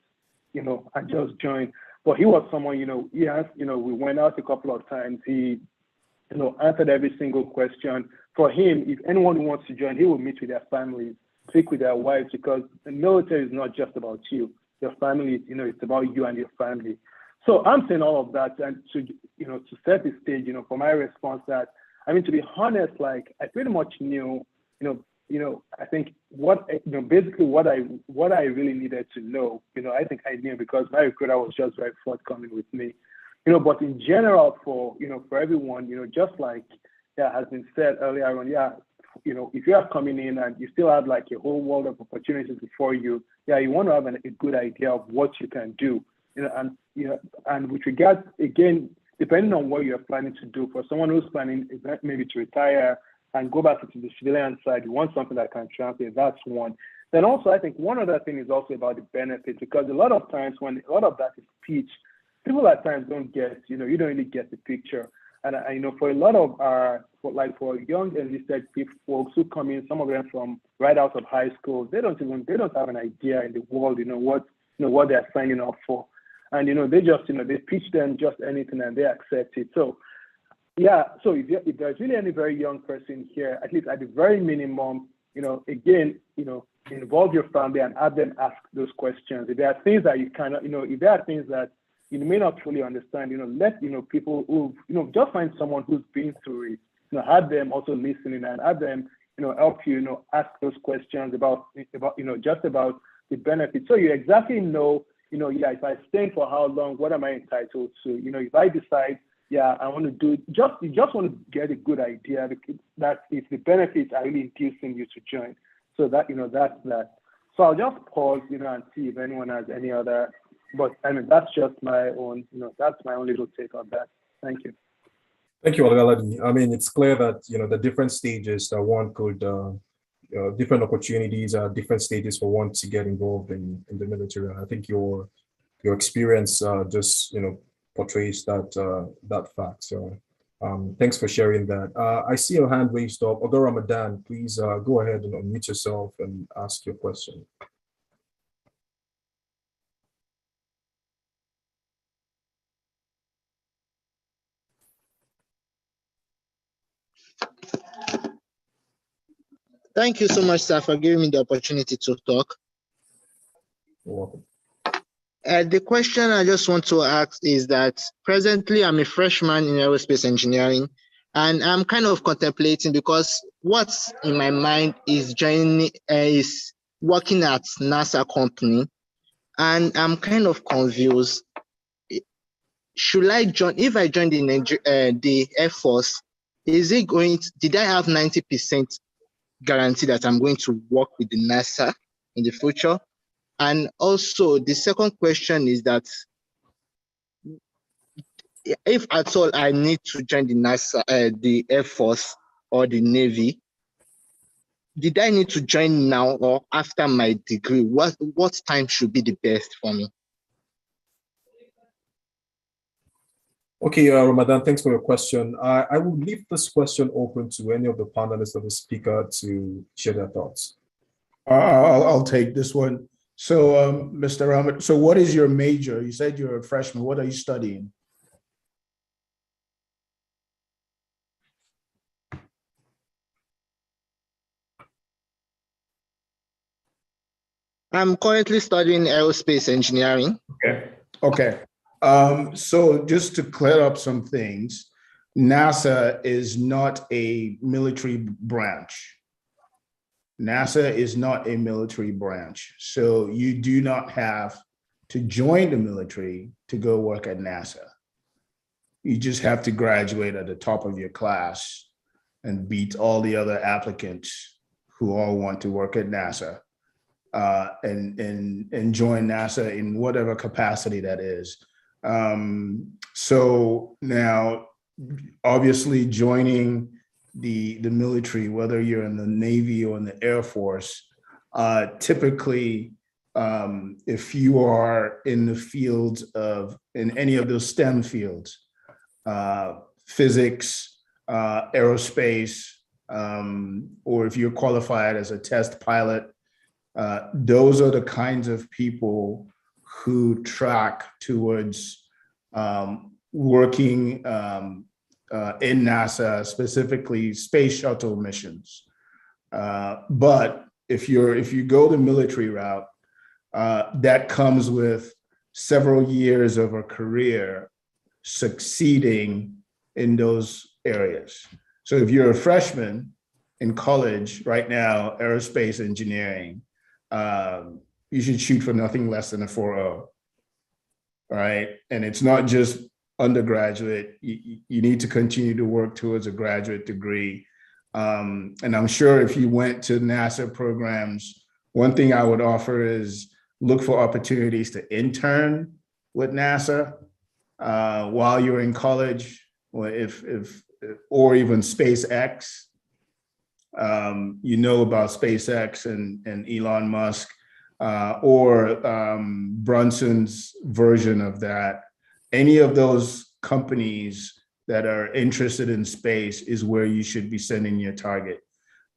you know, and just join. But he was someone, you know, he has, you know, we went out a couple of times. He, you know, answered every single question. For him, if anyone wants to join, he will meet with their families, speak with their wives, because the military is not just about you. Your family, you know, it's about you and your family. So I'm saying all of that and to, you know, to set the stage, you know, for my response that, I mean, to be honest, like I pretty much knew, you know, I think what, you know, basically what I really needed to know, you know, I think I knew because my recruiter was just very forthcoming with me, you know, but in general for, you know, for everyone, you know, just like, yeah, has been said earlier on, yeah, you know, if you are coming in and you still have like a whole world of opportunities before you, yeah, you want to have a good idea of what you can do, you know, and with regards, again, depending on what you're planning to do, for someone who's planning maybe to retire and go back to the civilian side, you want something that can translate, that's one. Then also, I think one other thing is also about the benefits, because a lot of times when a lot of that is pitched, people at times don't get, you know, you don't really get the picture. And you know, for a lot of for young enlisted folks who come in, some of them from right out of high school, they don't have an idea in the world, you know, what they're signing up for. And, you know, they just, you know, they pitch them just anything and they accept it. So, yeah, so if there's really any very young person here, at least at the very minimum, you know, again, you know, involve your family and have them ask those questions. If there are things that you cannot, you know, if there are things that you may not fully understand, you know, let, you know, people who, you know, just find someone who's been through it, you know, have them also listening and have them, you know, help you, you know, ask those questions about, you know, just about the benefits. So you exactly know, you know, yeah, if I stay for how long, what am I entitled to? You know, if I decide, yeah, I want to do, you just want to get a good idea that if the benefits are really inducing you to join. So that, you know, that's that. So I'll just pause, you know, and see if anyone has any other, but I mean, that's just my own, you know, that's my own little take on that. Thank you. Thank you, Ladi. I mean, it's clear that, you know, the different stages that one could, different opportunities are different stages for one to get involved in the military. And I think your experience just, you know, portrays that fact. So thanks for sharing that. I see your hand raised up. Oga Ramadan, please go ahead and unmute yourself and ask your question. Thank you so much, sir, for giving me the opportunity to talk. You're welcome. The question I just want to ask is that presently I'm a freshman in aerospace engineering, and I'm kind of contemplating because what's in my mind is is working at NASA company, and I'm kind of confused. Should I join? If I join the Air Force, did I have 90% guarantee that I'm going to work with the NASA in the future? And also the second question is that if at all I need to join the NASA, the Air Force or the Navy, did I need to join now or after my degree? What time should be the best for me? Okay, Ramadan, thanks for your question. I will leave this question open to any of the panelists or the speaker to share their thoughts. I'll take this one. So, Mr. Ramadan, so what is your major? You said you're a freshman. What are you studying? I'm currently studying aerospace engineering. Okay. So just to clear up some things, NASA is not a military branch. NASA is not a military branch. So you do not have to join the military to go work at NASA. You just have to graduate at the top of your class and beat all the other applicants who all want to work at NASA and join NASA in whatever capacity that is. So now, obviously, joining the military, whether you're in the Navy or in the Air Force, typically, if you are in the fields in any of those STEM fields, physics, aerospace, or if you're qualified as a test pilot, those are the kinds of people who track towards working in NASA, specifically space shuttle missions. But if you go the military route, that comes with several years of a career succeeding in those areas. So if you're a freshman in college right now, aerospace engineering, you should shoot for nothing less than a 4.0, right? And it's not just undergraduate. You need to continue to work towards a graduate degree. And I'm sure if you went to NASA programs, one thing I would offer is look for opportunities to intern with NASA while you're in college, or or even SpaceX. You know about SpaceX and Elon Musk, or Brunson's version of that. Any of those companies that are interested in space is where you should be sending your target.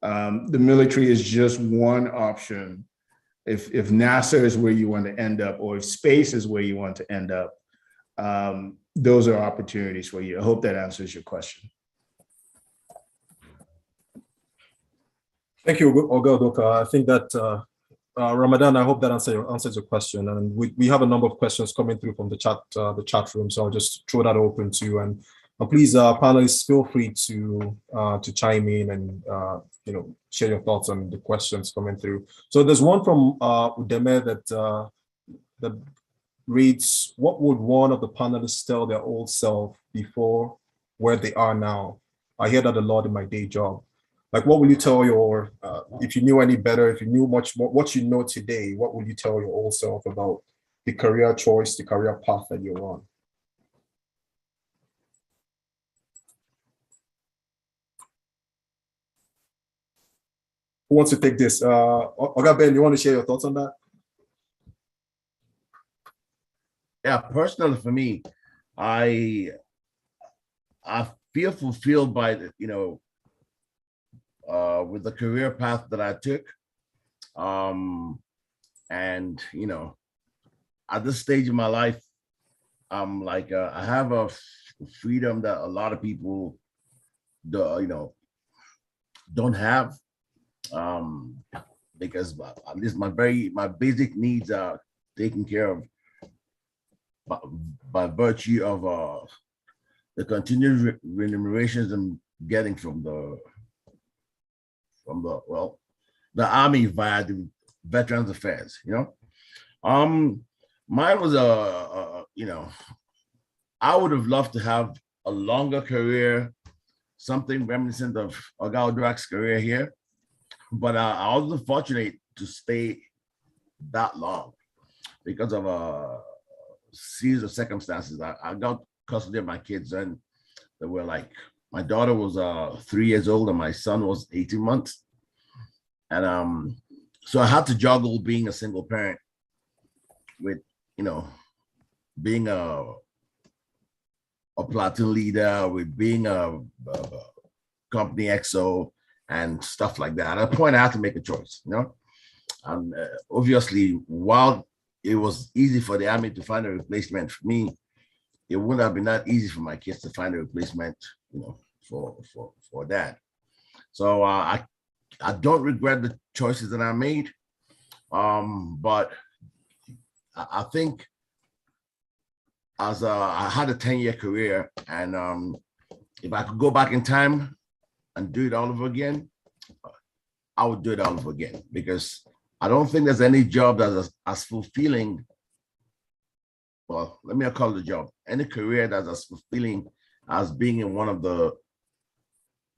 The military is just one option. If NASA is where you want to end up, or if space is where you want to end up, those are opportunities for you. I hope that answers your question. Thank you, Oga Udoaka. I think that Ramadan, I hope that answers your question. And we have a number of questions coming through from the chat room, so I'll just throw that open to you. And please, panelists, feel free to chime in and share your thoughts on the questions coming through. So there's one from Udeme that reads, "What would one of the panelists tell their old self before where they are now? I hear that a lot in my day job." Like, what will you tell your, if you knew any better, if you knew much more, what you know today, what would you tell your old self about the career choice, the career path that you're on? Who wants to take this? Oga Ben, you want to share your thoughts on that? Yeah, personally for me, I feel fulfilled by the, with the career path that I took. And, at this stage in my life, I'm like, I have a freedom that a lot of people, don't have, because at least my basic needs are taken care of by virtue of the continued remunerations I'm getting from the Army via the Veterans Affairs. Mine was I would have loved to have a longer career, something reminiscent of Oga Udoaka's career here, but I wasn't fortunate to stay that long because of a series of circumstances. I got custody of my kids, and they were like, my daughter was 3 years old and my son was 18 months. And so I had to juggle being a single parent with, being a platoon leader, with being a company XO and stuff like that. At a point I had to make a choice, And obviously, while it was easy for the Army to find a replacement for me, it wouldn't have been that easy for my kids to find a replacement, for that. So I don't regret the choices that I made, but I think as I had a 10-year career, and if I could go back in time and do it all over again, I would do it all over again, because I don't think there's any job that's as fulfilling. Well, let me call it a job. Any career that's as fulfilling as being in one of the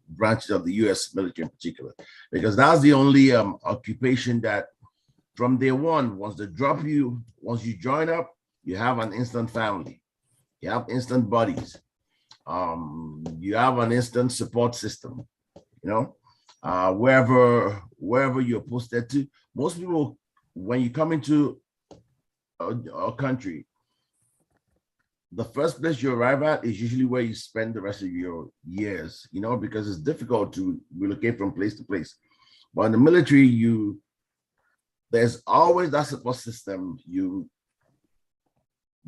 branches of the U.S. military in particular, because that's the only occupation that from day one, once you join up, you have an instant family. You have instant buddies. You have an instant support system. You know, wherever you're posted to. Most people, when you come into a country, the first place you arrive at is usually where you spend the rest of your years, you know, because it's difficult to relocate from place to place. But in the military, there's always that support system. You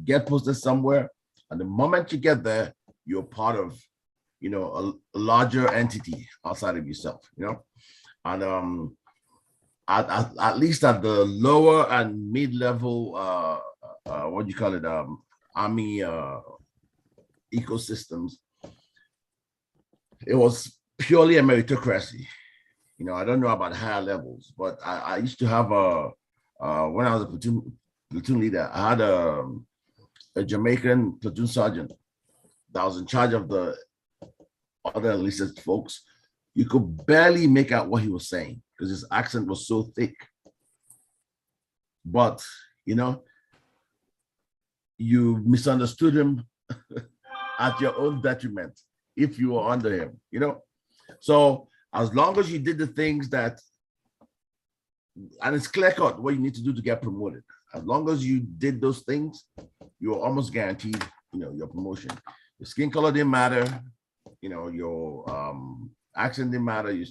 get posted somewhere, and the moment you get there, you're part of, you know, a larger entity outside of yourself, you know. And at least at the lower and mid-level, what do you call it, army ecosystems, it was purely a meritocracy. You know, I don't know about higher levels, but I used to have when I was a platoon leader, I had a Jamaican platoon sergeant that was in charge of the other enlisted folks. You could barely make out what he was saying because his accent was so thick. But, you know, you misunderstood him at your own detriment if you were under him, you know? So as long as you did the things that, and it's clear cut what you need to do to get promoted. As long as you did those things, you're almost guaranteed, you know, your promotion. Your skin color didn't matter, you know, your accent didn't matter, your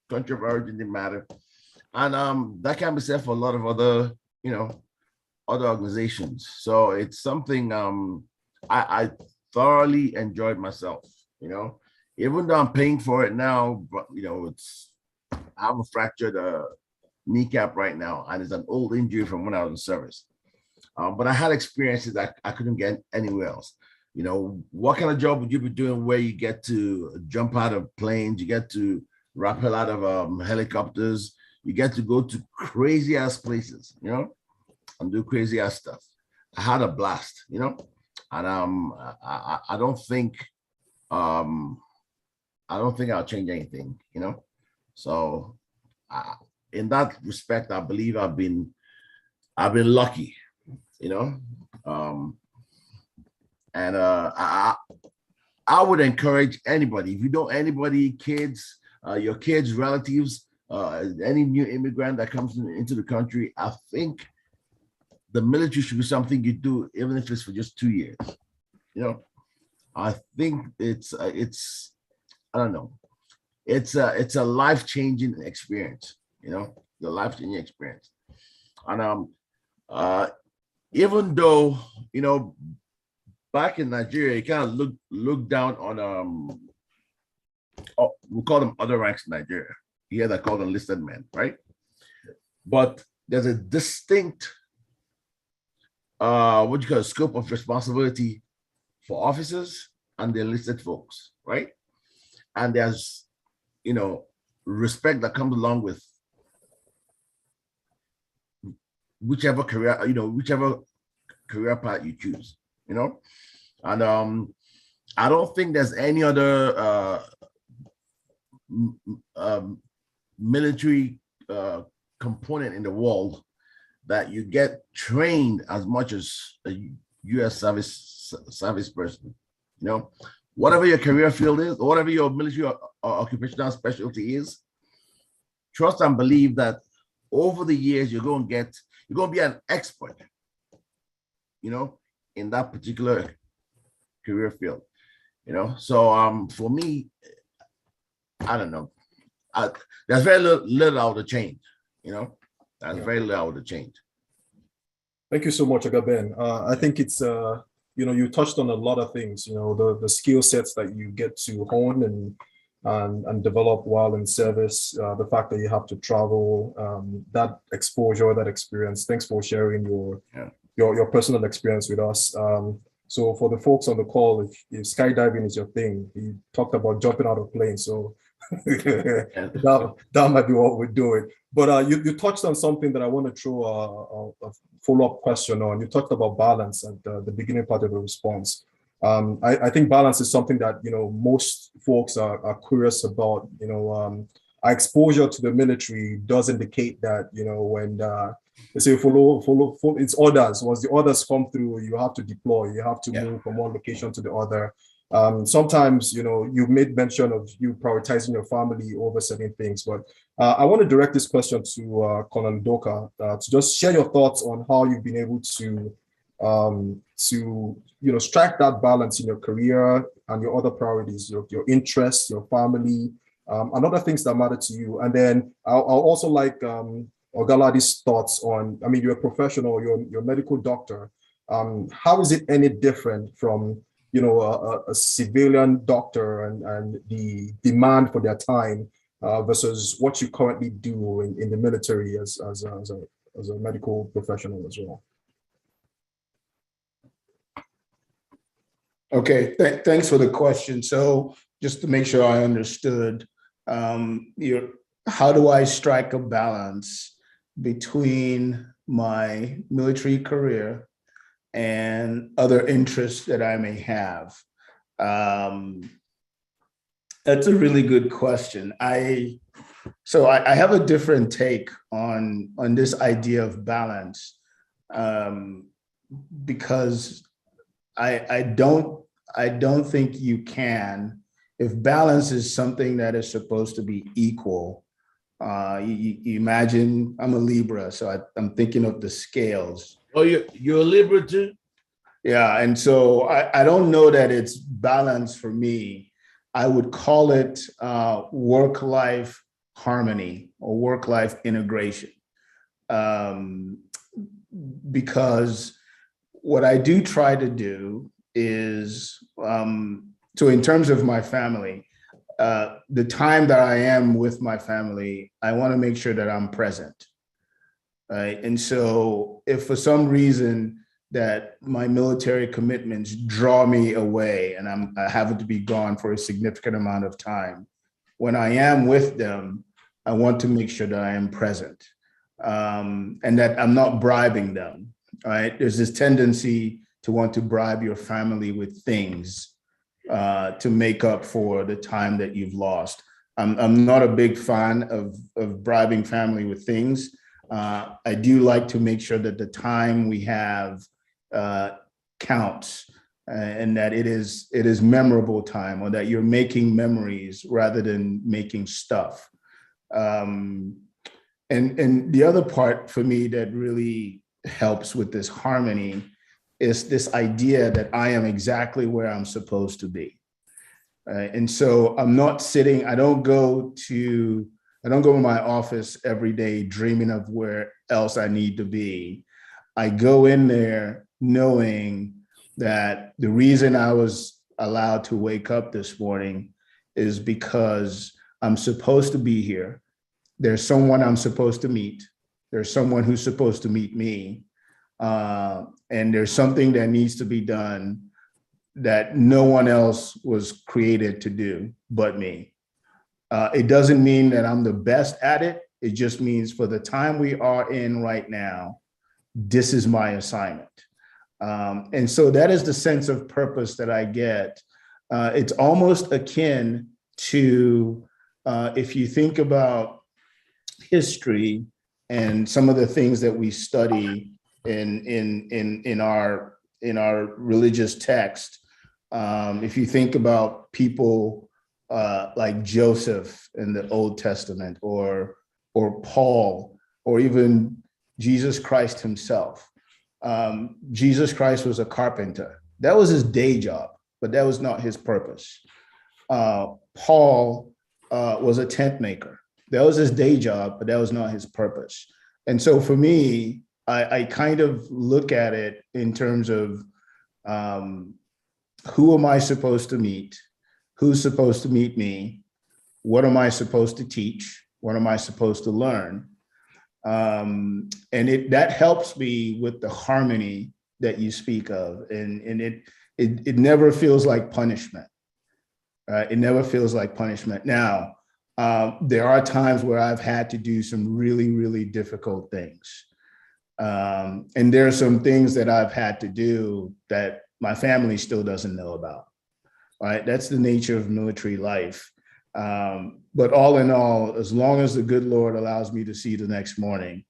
country of origin didn't matter. And that can be said for a lot of other, you know, other organizations. So it's something I thoroughly enjoyed myself, you know, even though I'm paying for it now, but you know, I have a fractured kneecap right now, and it's an old injury from when I was in service. But I had experiences that I couldn't get anywhere else. You know, what kind of job would you be doing where you get to jump out of planes, you get to rappel out of helicopters, you get to go to crazy ass places, you know, and do crazy ass stuff. I had a blast, you know, and I don't think I'll change anything, you know. So in that respect, I believe I've been lucky, you know. And I would encourage anybody, if you know anybody, kids, your kids, relatives, any new immigrant that comes into the country, I think the military should be something you do, even if it's for just 2 years. You know, I think it's I don't know, it's a life-changing experience. You know, the life-changing experience. And even though, you know, back in Nigeria, you kind of look down on we call them other ranks in Nigeria. Here they're called enlisted men, right? But there's a distinct what you call a scope of responsibility for officers and the enlisted folks, right? And there's, you know, respect that comes along with whichever career path you choose, you know. And I don't think there's any other military component in the world that you get trained as much as a U.S. service person. You know, whatever your career field is, or whatever your military or occupational specialty is, trust and believe that over the years you're going to be an expert, you know, in that particular career field, you know. So for me, I don't know, there's very little out of change, you know. There's very little out of change. Thank you so much, Benn. I think it's you know, you touched on a lot of things, you know, the skill sets that you get to hone and develop while in service, the fact that you have to travel, that exposure, that experience. Thanks for sharing your personal experience with us. So for the folks on the call, if skydiving is your thing, you talked about jumping out of planes, so that might be what we're doing. But you touched on something that I want to throw a follow-up question on. You talked about balance at the beginning part of the response. I think balance is something that, you know, most folks are curious about. You know, our exposure to the military does indicate that, you know, when they say follow, it's orders. Once the orders come through, you have to deploy, you have to move from one location to the other. Sometimes, you made mention of you prioritizing your family over certain things, but I want to direct this question to Colonel Udoaka to just share your thoughts on how you've been able to strike that balance in your career and your other priorities, your interests, your family, and other things that matter to you. And then I'll also like Oga Ladi's thoughts on, you're a professional, you're a medical doctor. How is it any different from a civilian doctor and the demand for their time versus what you currently do in the military as a medical professional as well? Okay, thanks for the question. So just to make sure I understood, how do I strike a balance between my military career and other interests that I may have? That's a really good question. I have a different take on this idea of balance, because I don't think you can. If balance is something that is supposed to be equal, you imagine, I'm a Libra, so I'm thinking of the scales. Oh, you're a Libra too? Yeah, and so I don't know that it's balance for me. I would call it work-life harmony or work-life integration, because what I do try to do is, so in terms of my family, the time that I am with my family, I want to make sure that I'm present, right? And so if for some reason that my military commitments draw me away and I have to be gone for a significant amount of time, when I am with them, I want to make sure that I am present, and that I'm not bribing them, right? There's this tendency to want to bribe your family with things to make up for the time that you've lost. I'm not a big fan of bribing family with things. I do like to make sure that the time we have counts, and that it is memorable time, or that you're making memories rather than making stuff. And the other part for me that really helps with this harmony is this idea that I am exactly where I'm supposed to be. And so I'm not sitting, I don't go to my office every day dreaming of where else I need to be. I go in there knowing that the reason I was allowed to wake up this morning is because I'm supposed to be here. There's someone I'm supposed to meet. There's someone who's supposed to meet me. And there's something that needs to be done that no one else was created to do but me. It doesn't mean that I'm the best at it. It just means for the time we are in right now, this is my assignment. And so that is the sense of purpose that I get. It's almost akin to, if you think about history and some of the things that we study in our religious text. If you think about people like Joseph in the Old Testament, or Paul, or even Jesus Christ himself. Jesus Christ was a carpenter. That was his day job, but that was not his purpose. Paul was a tent maker. That was his day job, but that was not his purpose. And so for me, I kind of look at it in terms of who am I supposed to meet? Who's supposed to meet me? What am I supposed to teach? What am I supposed to learn? And that helps me with the harmony that you speak of. And it never feels like punishment. It never feels like punishment. Now, there are times where I've had to do some really, really difficult things. And there are some things that I've had to do that my family still doesn't know about. Right? That's the nature of military life. But all in all, as long as the good Lord allows me to see the next morning,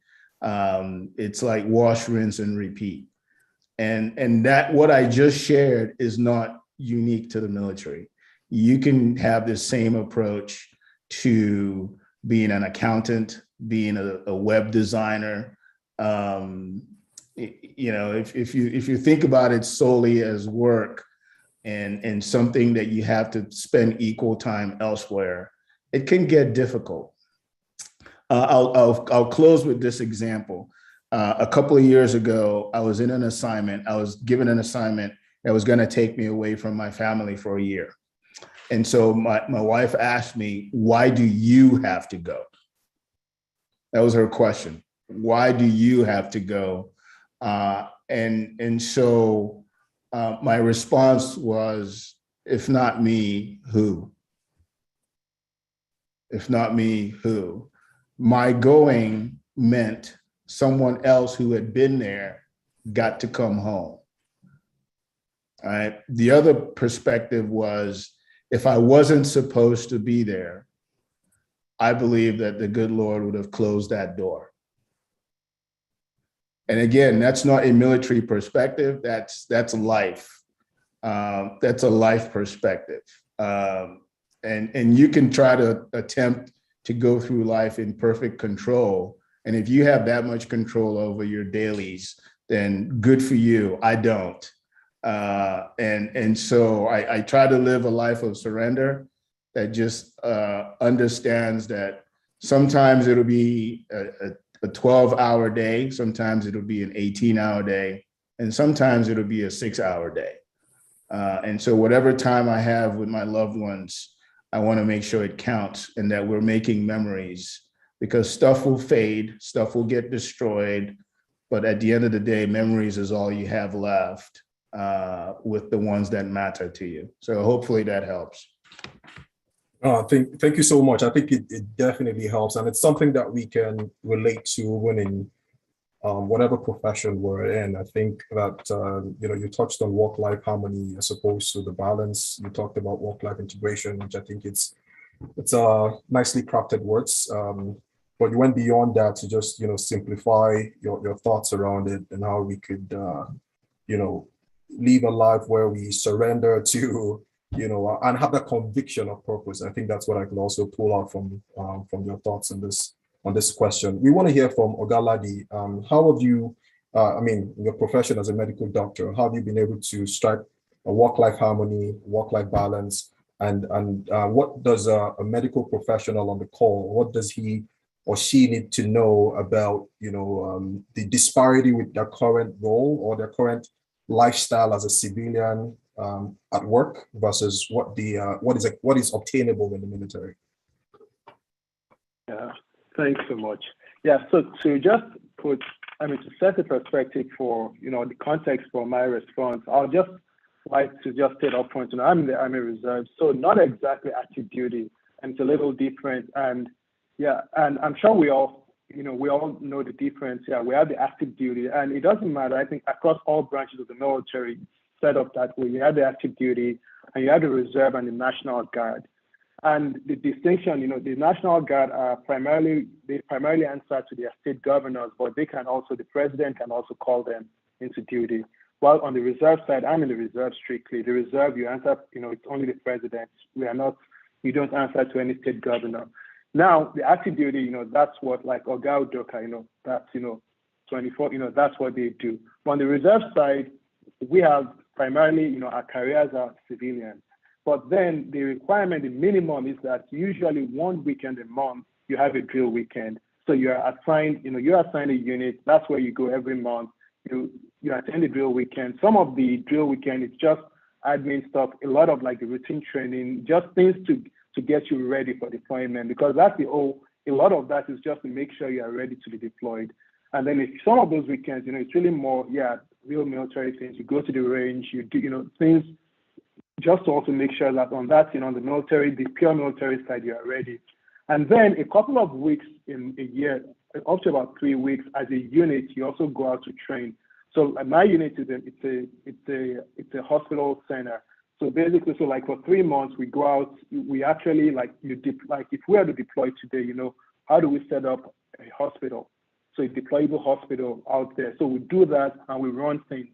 It's like wash, rinse, and repeat. And that what I just shared is not unique to the military. You can have the same approach to being an accountant, being a web designer. If you think about it solely as work and something that you have to spend equal time elsewhere, it can get difficult. I'll close with this example. A couple of years ago, I was in an assignment. I was given an assignment that was going to take me away from my family for a year. And so my wife asked me, why do you have to go? That was her question. Why do you have to go? And so my response was, if not me, who? If not me, who? My going meant someone else who had been there got to come home. All right. The other perspective was, if I wasn't supposed to be there, I believe that the good Lord would have closed that door. And again, that's not a military perspective. That's life. That's a life perspective. And you can try to attempt to go through life in perfect control. And if you have that much control over your dailies, then good for you. I don't. And so I try to live a life of surrender that just understands that sometimes it'll be a 12-hour day, sometimes it'll be an 18-hour day, and sometimes it'll be a 6-hour day. And so whatever time I have with my loved ones, I want to make sure it counts and that we're making memories, because stuff will fade, stuff will get destroyed, but at the end of the day, memories is all you have left with the ones that matter to you. So hopefully that helps. Thank you so much. I think it definitely helps, and it's something that we can relate to when in whatever profession we're in. I think that you touched on work-life harmony as opposed to the balance. You talked about work-life integration, which I think it's nicely crafted words. But you went beyond that to just simplify your thoughts around it and how we could live a life where we surrender to and have that conviction of purpose. I think that's what I can also pull out from your thoughts on this question. We want to hear from Oga Ladi. How have you, your profession as a medical doctor, how have you been able to strike a work-life harmony, work-life balance, and what does a medical professional on the call, what does he or she need to know about, the disparity with their current role or their current lifestyle as a civilian at work versus what is obtainable in the military? Yeah, thanks so much. Yeah, so to just to set the perspective for, the context for my response, I'll just like to just state up front, I'm in the Army Reserve, so not exactly active duty, and it's a little different. And yeah, and I'm sure we all know the difference. Yeah, we have the active duty, and it doesn't matter. I think across all branches of the military, set up that way. You have the active duty, and you have the reserve and the National Guard. And the distinction, the National Guard primarily answer to their state governors, but the president can also call them into duty. While on the reserve side, I'm in the reserve strictly. The reserve, you answer, it's only the president. You don't answer to any state governor. Now, the active duty, that's what like Oga Udoaka, that's, 24, that's what they do. But on the reserve side, we have primarily, our careers are civilian. But then the requirement, the minimum is that usually one weekend a month, you have a drill weekend. So you're assigned, you're assigned a unit. That's where you go every month. You attend the drill weekend. Some of the drill weekend is just admin stuff, a lot of like the routine training, just things to get you ready for deployment, because a lot of that is just to make sure you are ready to be deployed. And then if some of those weekends, it's really more, real military things. You go to the range, you do, things just to also make sure that on that, the pure military side, you are ready. And then a couple of weeks in a year, up to about 3 weeks as a unit, you also go out to train. So my unit it's a hospital center. So basically, like for 3 months, we go out, we actually if we are to deploy today, how do we set up a hospital? so a deployable hospital out there. So we do that and we run things.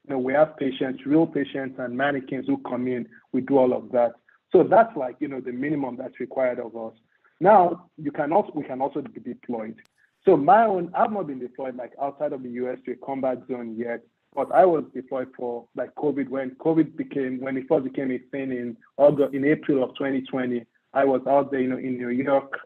We have patients, real patients and mannequins who come in. We do all of that. So that's like, the minimum that's required of us. Now, we can also be deployed. So I've not been deployed like outside of the US to a combat zone yet, but I was deployed for like COVID, when it first became a thing in April of 2020. I was out there, in New York.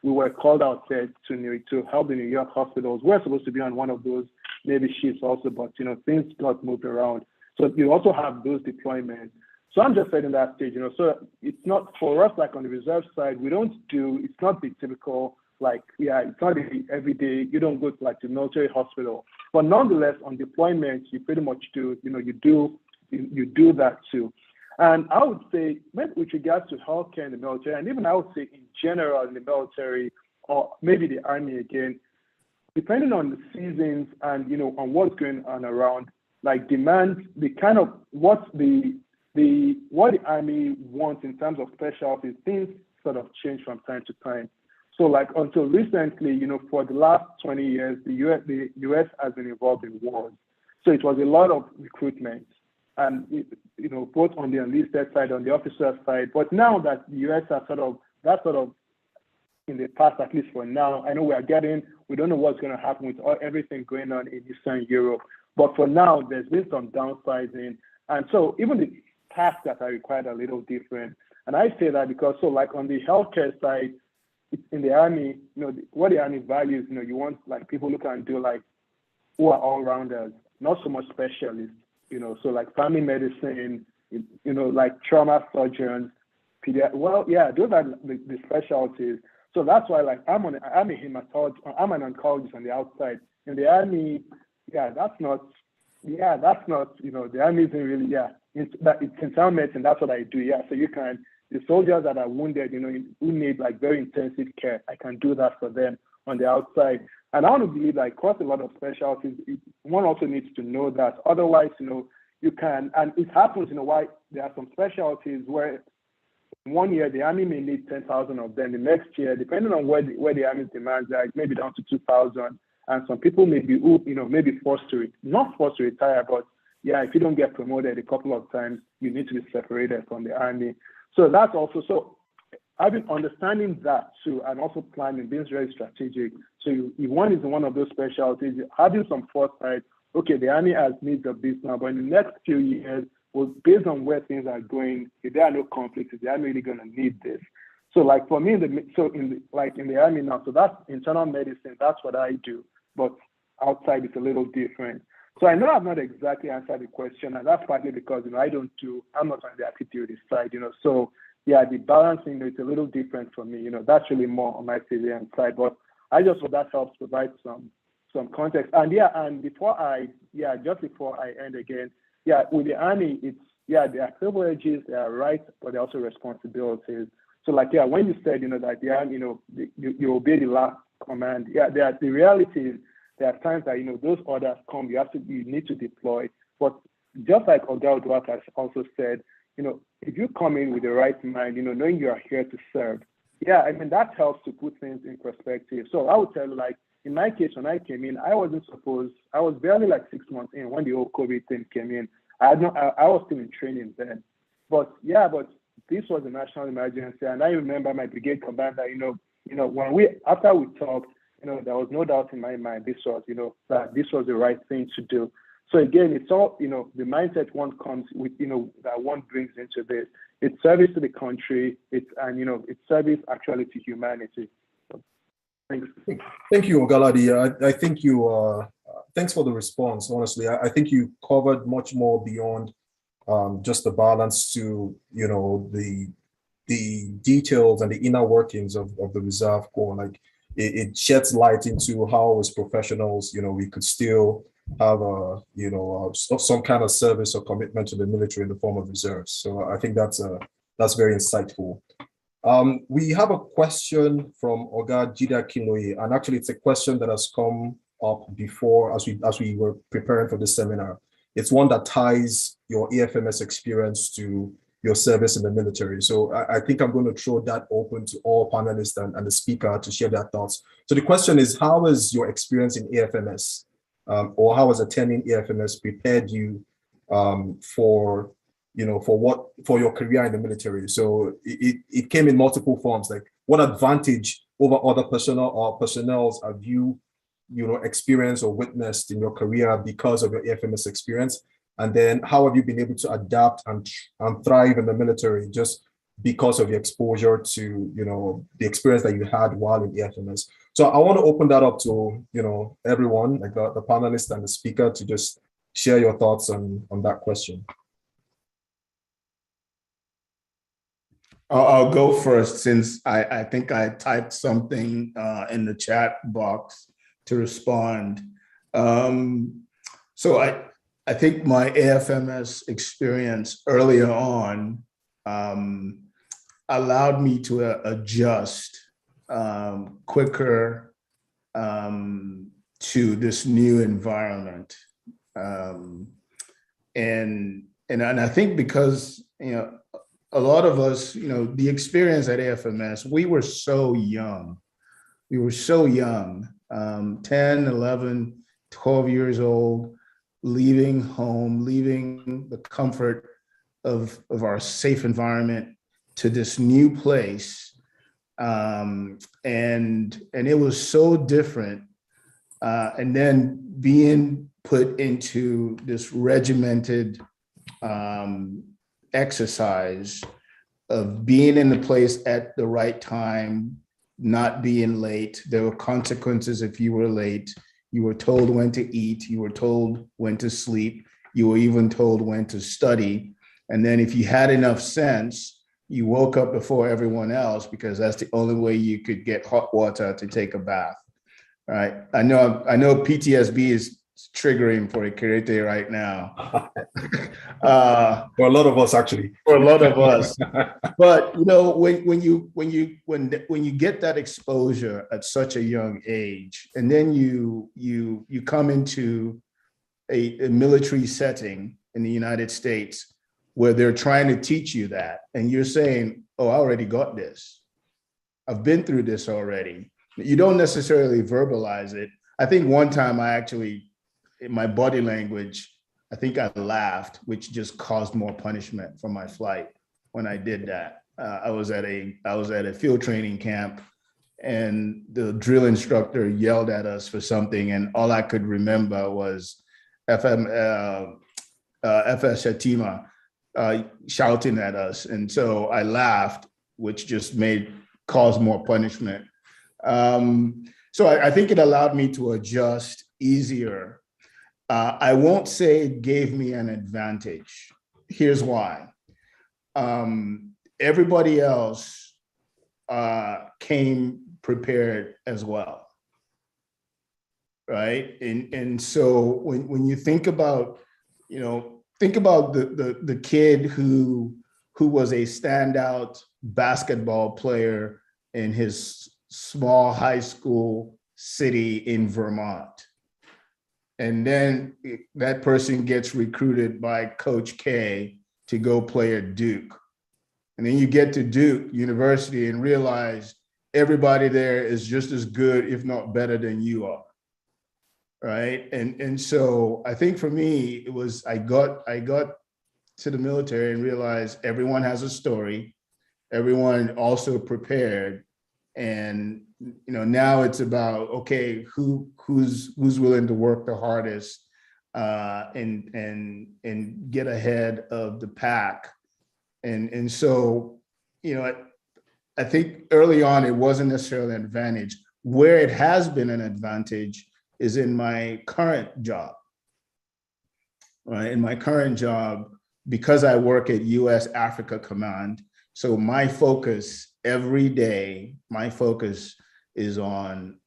We were called out there to help the New York hospitals. We're supposed to be on one of those Navy ships also, but things got moved around. So you also have those deployments. So I'm just setting that stage, So it's not for us like on the reserve side. It's not the typical it's not every day. You don't go to like the military hospital, but nonetheless on deployment you pretty much do. You do that too. And I would say, with regards to healthcare in the military, and even I would say in general in the military, or maybe the Army again, depending on the seasons and on what's going on around, like demand, the kind of what the Army wants in terms of specialties, things sort of change from time to time. So like until recently, for the last 20 years, the US has been involved in wars. So it was a lot of recruitment. And both on the enlisted side, on the officer side, but now that the US has sort of in the past, at least for now, I know we don't know what's going to happen with everything going on in Eastern Europe, but for now, there's been some downsizing, and so even the tasks that are required are a little different. And I say that because, so like on the healthcare side, in the Army, what the Army values, you want like people who can do like who are all rounders, not so much specialists. So like family medicine, like trauma surgeons, those are the specialties. So that's why like I'm a hematologist, I'm an oncologist on the outside. In the Army, that's not, the Army isn't really, it's internal medicine, that's what I do, So the soldiers that are wounded, who need like very intensive care, I can do that for them on the outside. And I want to believe like across a lot of specialties, one also needs to know that. Otherwise, you can, and it happens, why there are some specialties where 1 year the Army may need 10,000 of them. The next year, depending on where the Army's demands are, it may be down to 2,000. And some people may be, maybe not forced to retire, but if you don't get promoted a couple of times, you need to be separated from the Army. So that's also, so I've been understanding that too, and also planning, being very strategic. So if one is in one of those specialties, having some foresight, okay, the Army has needs of this now, but in the next few years, well, based on where things are going, if there are no conflicts, is the Army really going to need this? So like for me, in the Army now, so that's internal medicine, that's what I do, but outside it's a little different. So I know I've not exactly answered the question, and that's partly because, I'm not on the activity side, so the balancing is a little different for me, that's really more on my civilian side, but I just hope that helps provide some context. And and before I end again, with the Army, it's, there are privileges, there are rights, but there are also responsibilities. So like, when you said, that the Army, you obey the last command, the reality is, there are times that, those orders come, you need to deploy. But just like Oga Udoaka also said, if you come in with the right mind, knowing you are here to serve, that helps to put things in perspective. So I would tell you, like, in my case, when I came in, I was barely like 6 months in when the whole COVID thing came in. I was still in training then. But this was a national emergency. And I remember my brigade commander, after we talked, there was no doubt in my mind that this was the right thing to do. So again, it's all, the mindset one comes with, that one brings into this. It's service to the country, it's service actually to humanity. So, thanks. Thank you, Ladi. I think thanks for the response, honestly. I think you covered much more beyond just the balance to, the details and the inner workings of the Reserve Corps. Like, it sheds light into how as professionals, we could still have some kind of service or commitment to the military in the form of reserves. So I think that's very insightful. We have a question from Oga Jide Akinloye, and actually it's a question that has come up before as we were preparing for this seminar. It's one that ties your EFMS experience to your service in the military. So I think I'm going to throw that open to all panelists and the speaker to share their thoughts. So the question is, how has your experience in AFMS or how has attending AFMS prepared you for your career in the military? So it came in multiple forms. Like, what advantage over other personnel have you experienced or witnessed in your career because of your AFMS experience? And then how have you been able to adapt and thrive in the military just because of your exposure to, the experience that you had while in AFMS? So I want to open that up to, everyone, like the panelists and the speaker, to just share your thoughts on that question. I'll go first, since I think I typed something in the chat box to respond. So I think my AFMS experience earlier on allowed me to adjust quicker to this new environment. And I think because, a lot of us, the experience at AFMS, we were so young. 10, 11, 12 years old, leaving home, leaving the comfort of our safe environment to this new place. And it was so different. And then being put into this regimented exercise of being in the place at the right time, not being late. There were consequences if you were late. You were told when to eat. You were told when to sleep. You were even told when to study. And then if you had enough sense, you woke up before everyone else, because that's the only way you could get hot water to take a bath. Right? I know PTSD is triggering for Ikirite right now. For a lot of us, actually. For a lot of us. But when you get that exposure at such a young age, and then you come into a military setting in the United States where they're trying to teach you that, and you're saying, "Oh, I already got this. I've been through this already." You don't necessarily verbalize it. I think one time in my body language, I think I laughed, which just caused more punishment for my flight when I did that. I was at a field training camp, and the drill instructor yelled at us for something, and all I could remember was FS Shatima shouting at us, and so I laughed, which just caused more punishment. So I think it allowed me to adjust easier. I won't say it gave me an advantage. Here's why. Everybody else came prepared as well, right? And so when you think about, the kid who was a standout basketball player in his small high school city in Vermont. And then that person gets recruited by Coach K to go play at Duke. And then you get to Duke University and realize everybody there is just as good, if not better than you are, right? And so I think for me, it was, I got to the military and realized everyone has a story, everyone also prepared. And now it's about, okay, who's willing to work the hardest and get ahead of the pack. And so, I think early on it wasn't necessarily an advantage. Where it has been an advantage is in my current job. Right? In my current job, because I work at US Africa Command, so my focus every day, is on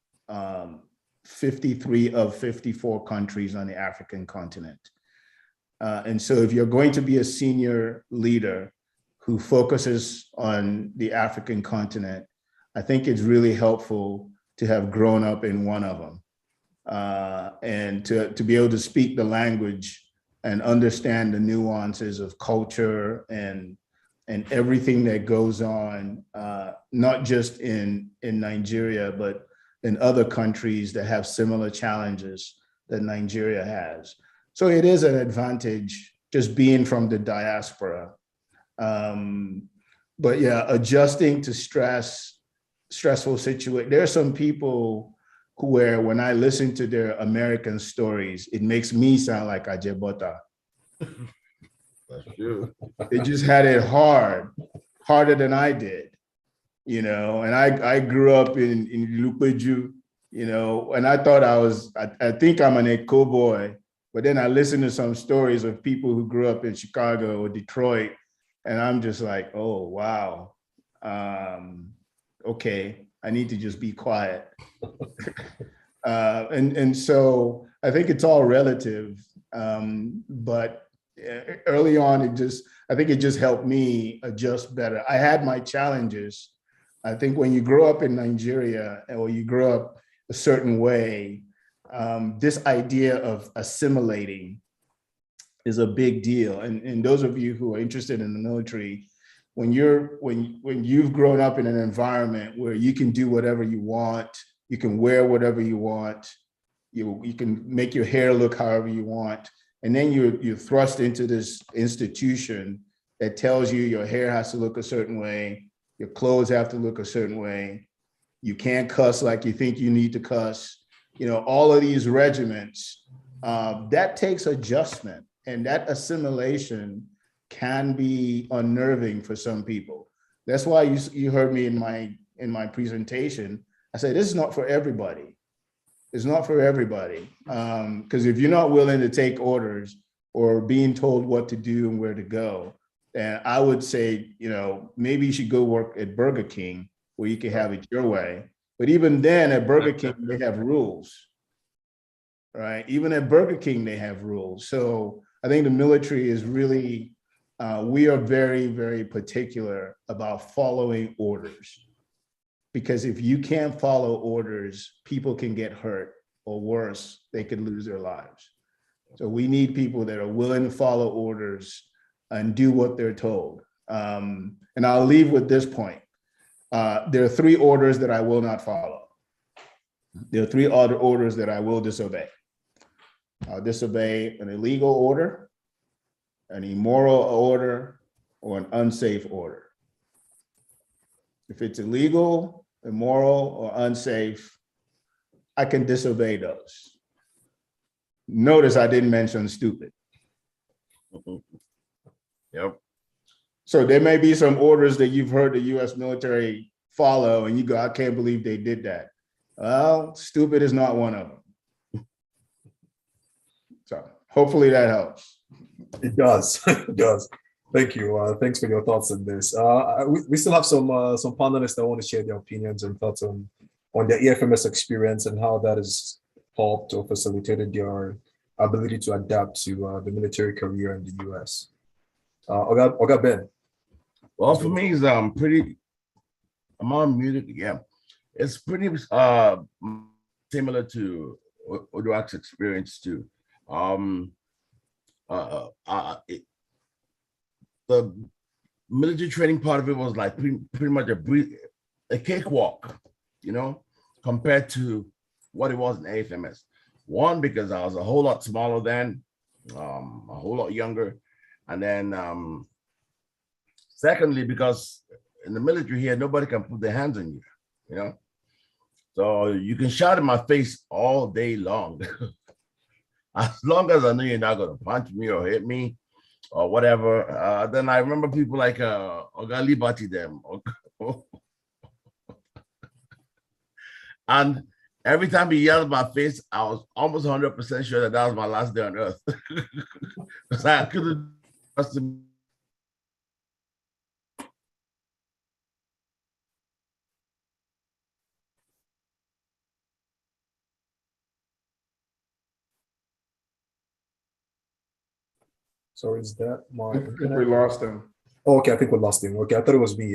53 of 54 countries on the African continent. And so if you're going to be a senior leader who focuses on the African continent, I think it's really helpful to have grown up in one of them and to be able to speak the language and understand the nuances of culture and and everything that goes on, not just in Nigeria, but in other countries that have similar challenges that Nigeria has. So it is an advantage just being from the diaspora. But yeah, adjusting to stressful situations. There are some people where when I listen to their American stories, it makes me sound like Ajebota. That's true. They just had it harder than I did, you know. And I grew up in Lupeju, you know, and I thought I think I'm an Eko boy, but then I listened to some stories of people who grew up in Chicago or Detroit, and I'm just like, oh, wow. Okay, I need to just be quiet. And so I think it's all relative, but early on, I think it just helped me adjust better. I had my challenges. I think when you grow up in Nigeria or you grow up a certain way, this idea of assimilating is a big deal. And those of you who are interested in the military, when you've grown up in an environment where you can do whatever you want, you can wear whatever you want, you can make your hair look however you want, and then you're thrust into this institution that tells you your hair has to look a certain way, your clothes have to look a certain way, you can't cuss like you think you need to cuss, you know, all of these regiments, that takes adjustment, and that assimilation can be unnerving for some people. That's why you heard me in my presentation. I said, this is not for everybody. It's not for everybody. Because if you're not willing to take orders or being told what to do and where to go, then I would say, you know, maybe you should go work at Burger King where you can have it your way. But even then at Burger King, they have rules, right? Even at Burger King, they have rules. So I think the military is really, we are very, very particular about following orders. Because if you can't follow orders, people can get hurt, or worse, they could lose their lives. So we need people that are willing to follow orders and do what they're told. And I'll leave with this point. There are 3 orders that I will not follow. There are 3 other orders that I will disobey. I'll disobey an illegal order, an immoral order, or an unsafe order. If it's illegal, immoral, or unsafe, I can disobey those. Notice I didn't mention stupid. Yep. So there may be some orders that you've heard the US military follow and you go, I can't believe they did that. Well, stupid is not one of them. So hopefully that helps. It does. It does. Thank you. Thanks for your thoughts on this. We still have some panelists that want to share their opinions and thoughts on their EFMS experience and how that has helped or facilitated their ability to adapt to the military career in the US. Oga Ben. Well, for me, it's I'm on music. Yeah, it's pretty similar to Udoaka's experience too. The military training part of it was like pretty much a cakewalk, you know, compared to what it was in AFMS. One, because I was a whole lot smaller then, a whole lot younger. And then secondly, because in the military here, nobody can put their hands on you, you know? So you can shout in my face all day long. As long as I know you're not gonna punch me or hit me or whatever. Then I remember people like Oga Liberty them. And every time he yelled in my face, I was almost 100% sure that was my last day on earth. Because I couldn't trust him. So is that my? I think we lost him. Oh, okay, I think we lost him. Okay, I thought it was me.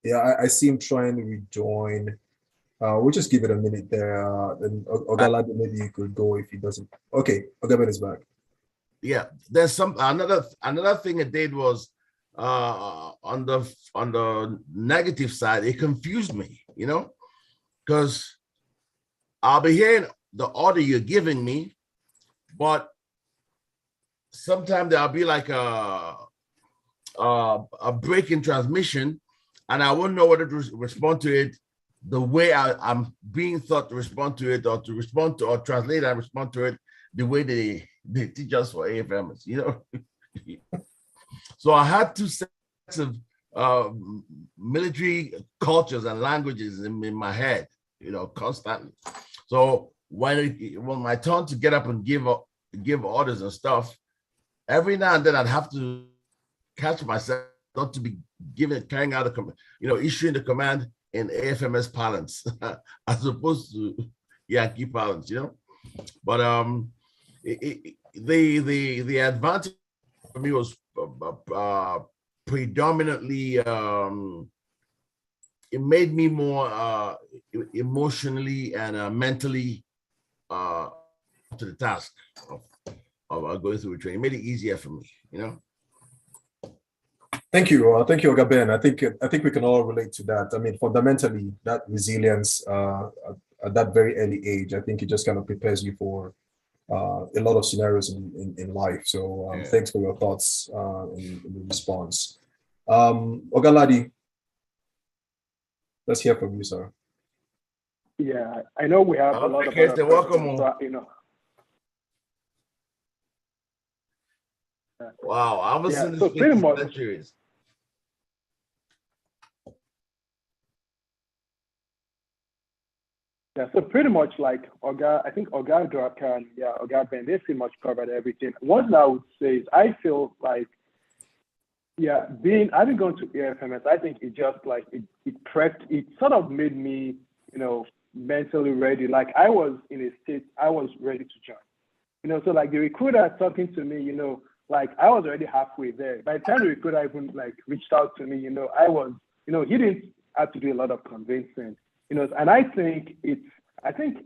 Yeah, I see him trying to rejoin. We'll just give it a minute there. And Ogalade, maybe you could go if he doesn't. Okay, Ogaben is back. yeah, there's some another thing it did was on the negative side, it confused me, you know, because I'll be hearing the order you're giving me, but sometimes there'll be like a break in transmission, and I won't know whether to respond to it the way I'm being thought to respond to it, or to respond to or translate and respond to it the way they teach us for AFMs, you know. So I had two sets of military cultures and languages in my head, you know, constantly. So when my turn to get up and give orders and stuff, every now and then I'd have to catch myself not to be carrying out issuing the command in AFMS parlance as opposed to Yankee parlance, you know. But the advantage for me was predominantly it made me more emotionally and mentally to the task of going through a training. It made it easier for me, you know. Thank you, Oga Ben. I think we can all relate to that. I mean, fundamentally, that resilience at that very early age, I think it just kind of prepares you for a lot of scenarios in life. So thanks for your thoughts in the response. Oga Ladi, let's hear from you, sir. Yeah, I know we have a lot of other welcome. so, you know. Wow, I was in so pretty much. Centuries. Yeah, so pretty much like I think Oga Udoaka and Oga Ben, they pretty much covered everything. One thing I would say is I feel like, having gone to AFMS, I think it just like it sort of made me, you know, mentally ready. Like I was in a state, I was ready to join. You know, so like the recruiter talking to me, you know, like I was already halfway there. By the time the recruiter even like reached out to me, you know, I was, you know, he didn't have to do a lot of convincing. You know, and I think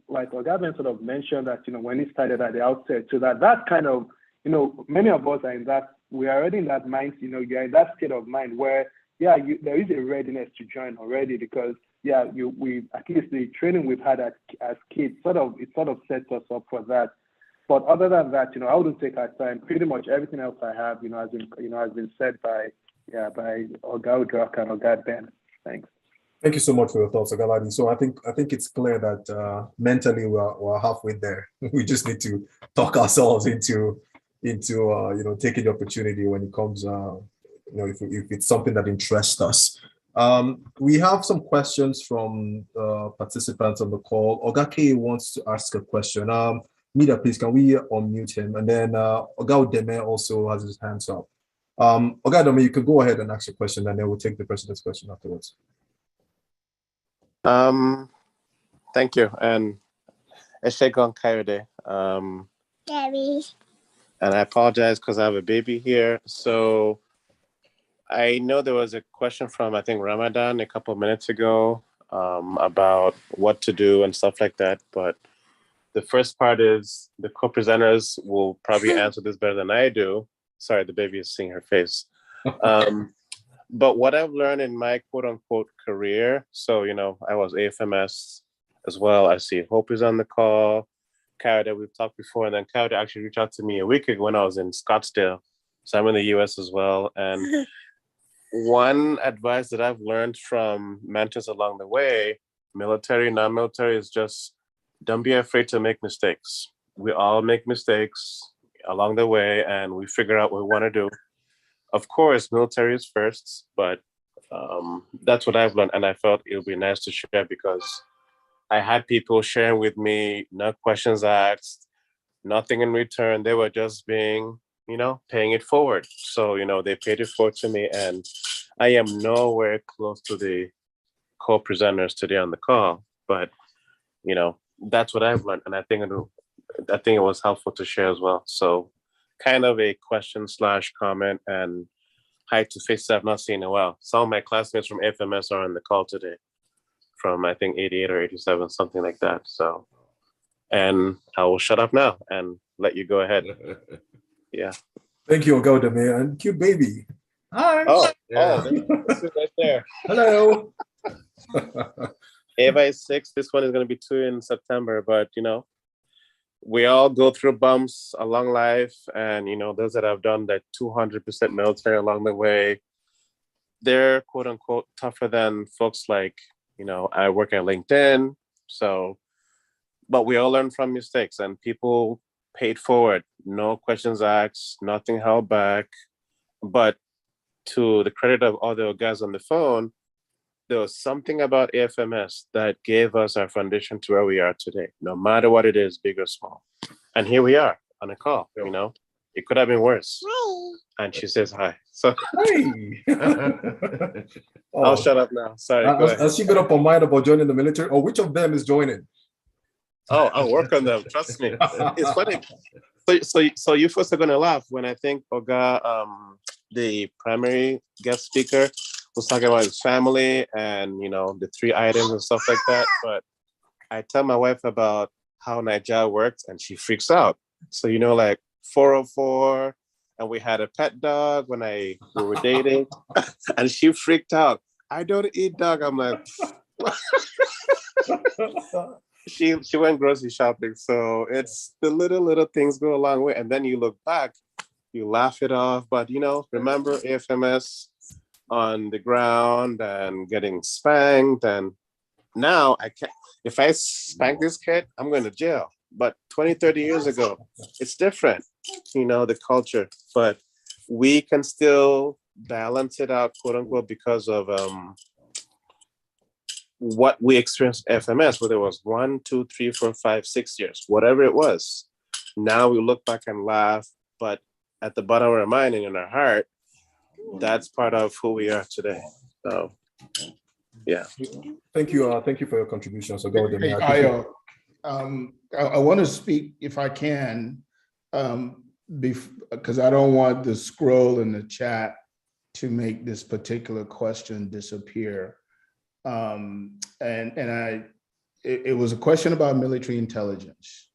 like Oga Ben sort of mentioned that, you know, when he started at the outset, so that kind of, you know, many of us are in that, we are already in that mind, you know, you're in that state of mind where, there is a readiness to join already because, we at least the training we've had as kids sort of sets us up for that. But other than that, you know, I wouldn't take our time. Pretty much everything else I have, you know, has been said by Oga Udoaka and Oga Ben. Thanks. Thank you so much for your thoughts, Oga Ladi. So I think it's clear that mentally we're halfway there. We just need to talk ourselves into you know, taking the opportunity when it comes you know, if it's something that interests us. We have some questions from participants on the call. Oga K wants to ask a question. Mida, please, can we unmute him? And then Oga Udeme also has his hands up. Oga Udeme, you can go ahead and ask your question, and then we'll take the president's question afterwards. Thank you, and Eshegon Kayode. Daddy. And I apologize because I have a baby here. So I know there was a question from, I think, Ramadan a couple of minutes ago about what to do and stuff like that. But the first part is the co-presenters will probably answer this better than I do. Sorry, the baby is seeing her face. But what I've learned in my quote unquote career, so, you know, I was AFMS as well. I see Hope is on the call. Kayode, we've talked before, and then Kayode actually reached out to me a week ago when I was in Scottsdale. So I'm in the US as well. And one advice that I've learned from mentors along the way, military, non-military, is just don't be afraid to make mistakes. We all make mistakes along the way and we figure out what we want to do. Of course, military is first, but that's what I've learned. And I felt it would be nice to share because I had people sharing with me, no questions asked, nothing in return. They were just being, you know, paying it forward. So, you know, they paid it forward to me, and I am nowhere close to the co-presenters today on the call. But, you know, that's what I've learned. And I think it was helpful to share as well. So kind of a question / comment, and hi to faces I've not seen in a while. Some of my classmates from FMS are on the call today from, I think, 88 or 87, something like that. So, and I will shut up now and let you go ahead. Yeah. Thank you, Oga Udeme, and cute baby. Hi. This is right there. Hello. Ava is 6. This one is going to be 2 in September. But, we all go through bumps along life. And, those that have done that 200% military along the way, they're quote unquote tougher than folks like, I work at LinkedIn. So, but we all learn from mistakes, and people paid forward. No questions asked, nothing held back. But to the credit of all the guys on the phone, there was something about AFMS that gave us our foundation to where we are today, no matter what it is, big or small. And here we are on a call, It could have been worse. Hi. And she says hi. So Hey. I'll shut up now. Sorry. Has she got up on mind about joining the military? Or which of them is joining? Oh, I'll work on them. Trust me. It's funny. So you folks are gonna laugh when I think Oga, the primary guest speaker, was talking about his family and the 3 items and stuff like that. But I tell my wife about how Nigeria works, and she freaks out. So like 404, and we had a pet dog when we were dating, and she freaked out. I don't eat dog. I'm like. She went grocery shopping. So it's the little things go a long way. And then you look back, you laugh it off. But, remember AFMS on the ground and getting spanked. And now I can't, if I spank this kid, I'm going to jail. But 20, 30 years ago, it's different, the culture. But we can still balance it out, quote unquote, because of what we experienced at FMS, whether it was 1, 2, 3, 4, 5, 6 years, whatever it was. Now we look back and laugh, but at the bottom of our mind and in our heart, that's part of who we are today. So, yeah. Thank you for your contribution. So go ahead. I want to speak, if I can, because I don't want the scroll in the chat to make this particular question disappear. It was a question about military intelligence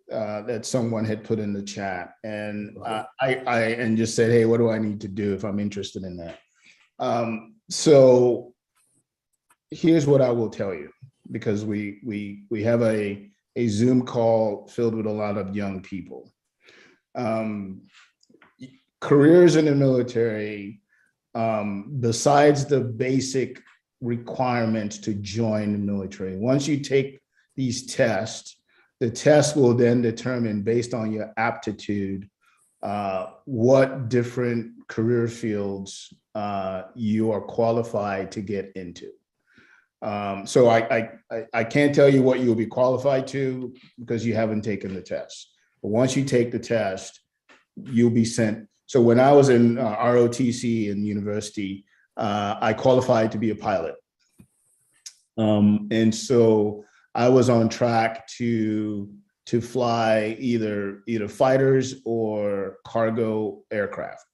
that someone had put in the chat, and I just said, hey, what do I need to do if I'm interested in that? So here's what I will tell you, because we have a Zoom call filled with a lot of young people. Careers in the military, besides the basic requirements to join the military. Once you take these tests, the test will then determine, based on your aptitude, what different career fields you are qualified to get into. So I can't tell you what you'll be qualified to because you haven't taken the test. But once you take the test, you'll be sent. So when I was in ROTC in university, I qualified to be a pilot. And so I was on track to fly either fighters or cargo aircraft,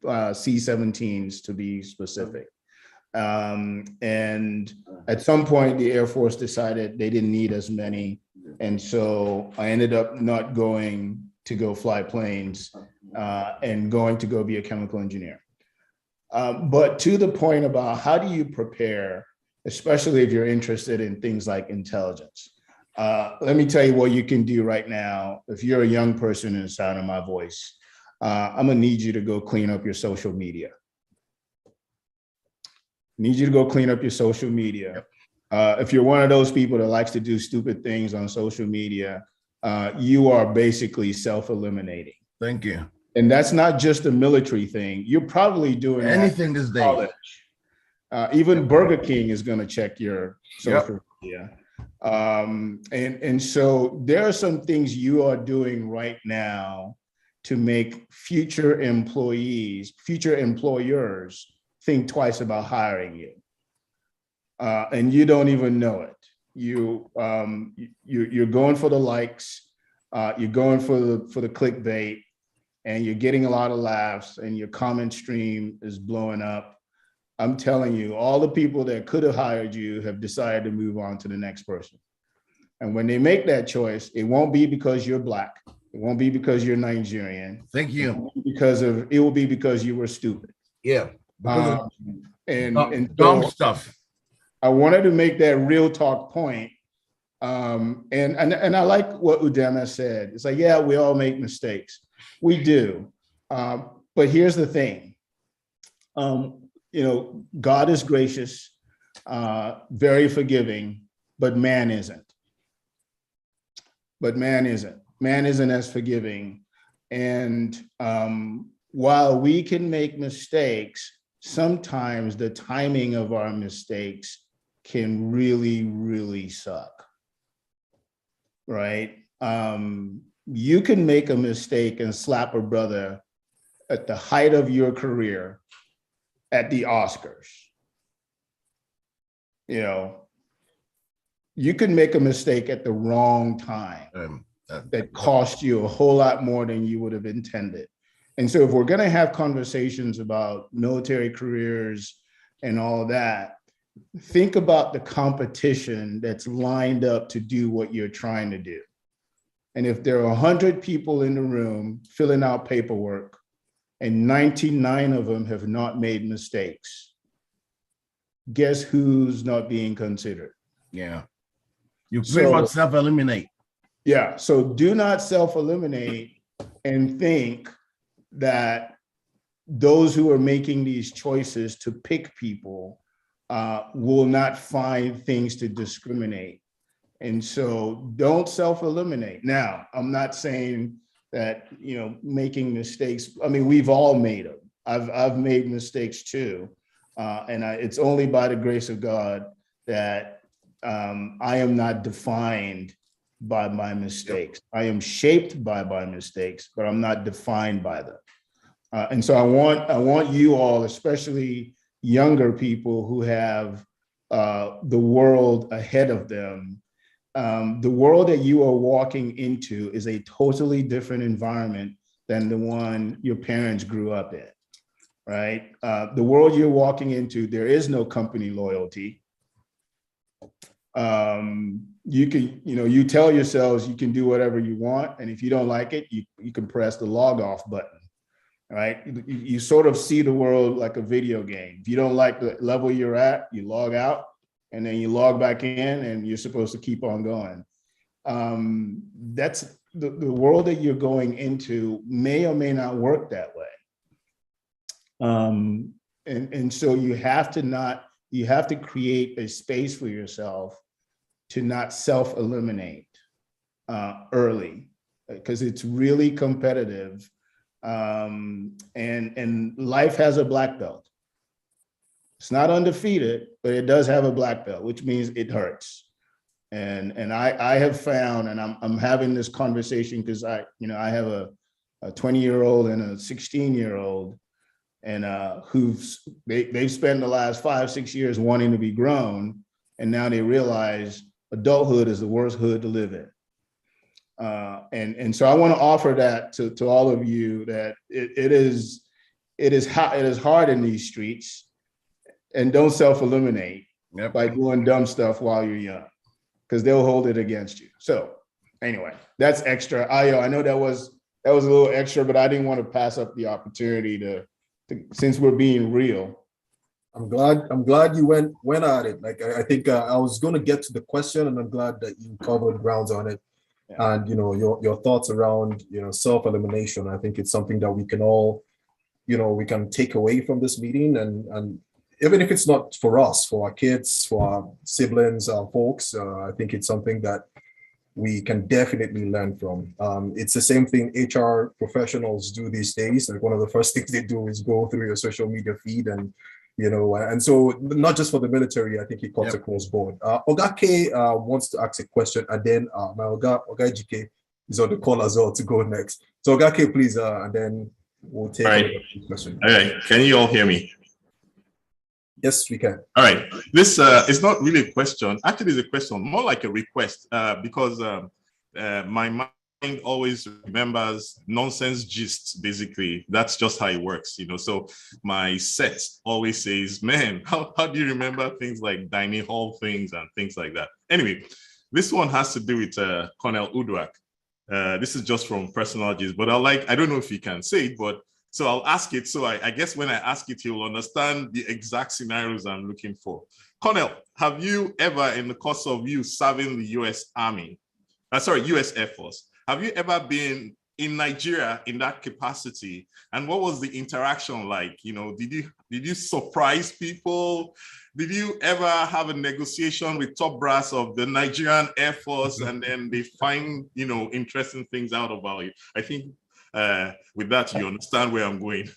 C-17s to be specific. And at some point, the Air Force decided they didn't need as many. And so I ended up not going to go fly planes and going to go be a chemical engineer. But to the point about how do you prepare, especially if you're interested in things like intelligence. Let me tell you what you can do right now. If you're a young person in the sound of my voice, I'm gonna need you to go clean up your social media. Need you to go clean up your social media. If you're one of those people that likes to do stupid things on social media, you are basically self-eliminating. Thank you. And that's not just a military thing. You're probably doing anything this day. Even Burger King is going to check your social media. And so there are some things you are doing right now to make future employees, future employers think twice about hiring you. And you don't even know it. You're going for the likes, you're going for the clickbait, and you're getting a lot of laughs, and your comment stream is blowing up. I'm telling you, all the people that could have hired you have decided to move on to the next person. And when they make that choice, it won't be because you're Black. It won't be because you're Nigerian. Thank you. It will be because you were stupid. Yeah. And dumb so stuff. I wanted to make that real talk point. And I like what Udema said. It's like, yeah, we all make mistakes. We do. But here's the thing. God is gracious, very forgiving, but man isn't. Man isn't as forgiving. And while we can make mistakes, sometimes the timing of our mistakes can really, really suck, right? You can make a mistake and slap a brother at the height of your career at the Oscars. You can make a mistake at the wrong time that cost you a whole lot more than you would have intended. And so if we're going to have conversations about military careers and all that, think about the competition that's lined up to do what you're trying to do. And if there are 100 people in the room filling out paperwork and 99 of them have not made mistakes, guess who's not being considered? Yeah. You pretty much self-eliminate. Yeah. So do not self-eliminate and think that those who are making these choices to pick people will not find things to discriminate. And so don't self-eliminate. Now, I'm not saying that, making mistakes, I mean, we've all made them. I've made mistakes too. It's only by the grace of God that I am not defined by my mistakes. I am shaped by my mistakes, but I'm not defined by them. And so I want you all, especially younger people who have the world ahead of them. The world that you are walking into is a totally different environment than the one your parents grew up in, right? The world you're walking into, there is no company loyalty. You can, you tell yourselves you can do whatever you want, and if you don't like it, you can press the log off button, right? You sort of see the world like a video game. If you don't like the level you're at, you log out, and then you log back in, and you're supposed to keep on going. That's the world that you're going into may or may not work that way. And so you have to create a space for yourself to not self-eliminate early, because it's really competitive. And life has a black belt. It's not undefeated, but it does have a black belt, which means it hurts. And I have found, and I'm having this conversation because I have a 20-year-old and a 16-year-old, and they've spent the last 5-6 years wanting to be grown, and now they realize adulthood is the worst hood to live in. And so I want to offer that to all of you, that it is hard in these streets. And don't self-eliminate by doing dumb stuff while you're young, because they'll hold it against you. So anyway, that's extra. I know that was a little extra, but I didn't want to pass up the opportunity to since we're being real. I'm glad you went at it. Like I think I was going to get to the question, and I'm glad that you covered grounds on it. Yeah. And your thoughts around self-elimination. I think it's something that we can all we can take away from this meeting, and even if it's not for us, for our kids, for our siblings, our folks, I think it's something that we can definitely learn from. It's the same thing HR professionals do these days. Like one of the first things they do is go through your social media feed, and and so not just for the military, I think it cuts across board. Oga K wants to ask a question, and then my Oga GK is on the call as well to go next. So Oga K, please, and then we'll take the question. All right, can you all hear me? Yes, we can. All right. This is not really a question. Actually, it's a question, more like a request, because my mind always remembers nonsense gists, basically. That's just how it works, So my set always says, man, how do you remember things like dining hall things and things like that? Anyway, this one has to do with Colonel Udoaka. This is just from personal gist, but I don't know if you can say it, but so I'll ask it. So I guess when I ask it, you'll understand the exact scenarios I'm looking for. Colonel, have you ever, in the course of you serving the US Army, US Air Force, have you ever been in Nigeria in that capacity? And what was the interaction like? You know, did you surprise people? Did you ever have a negotiation with top brass of the Nigerian Air Force and then they find, you know, interesting things out about you? I think with that, you understand where I'm going.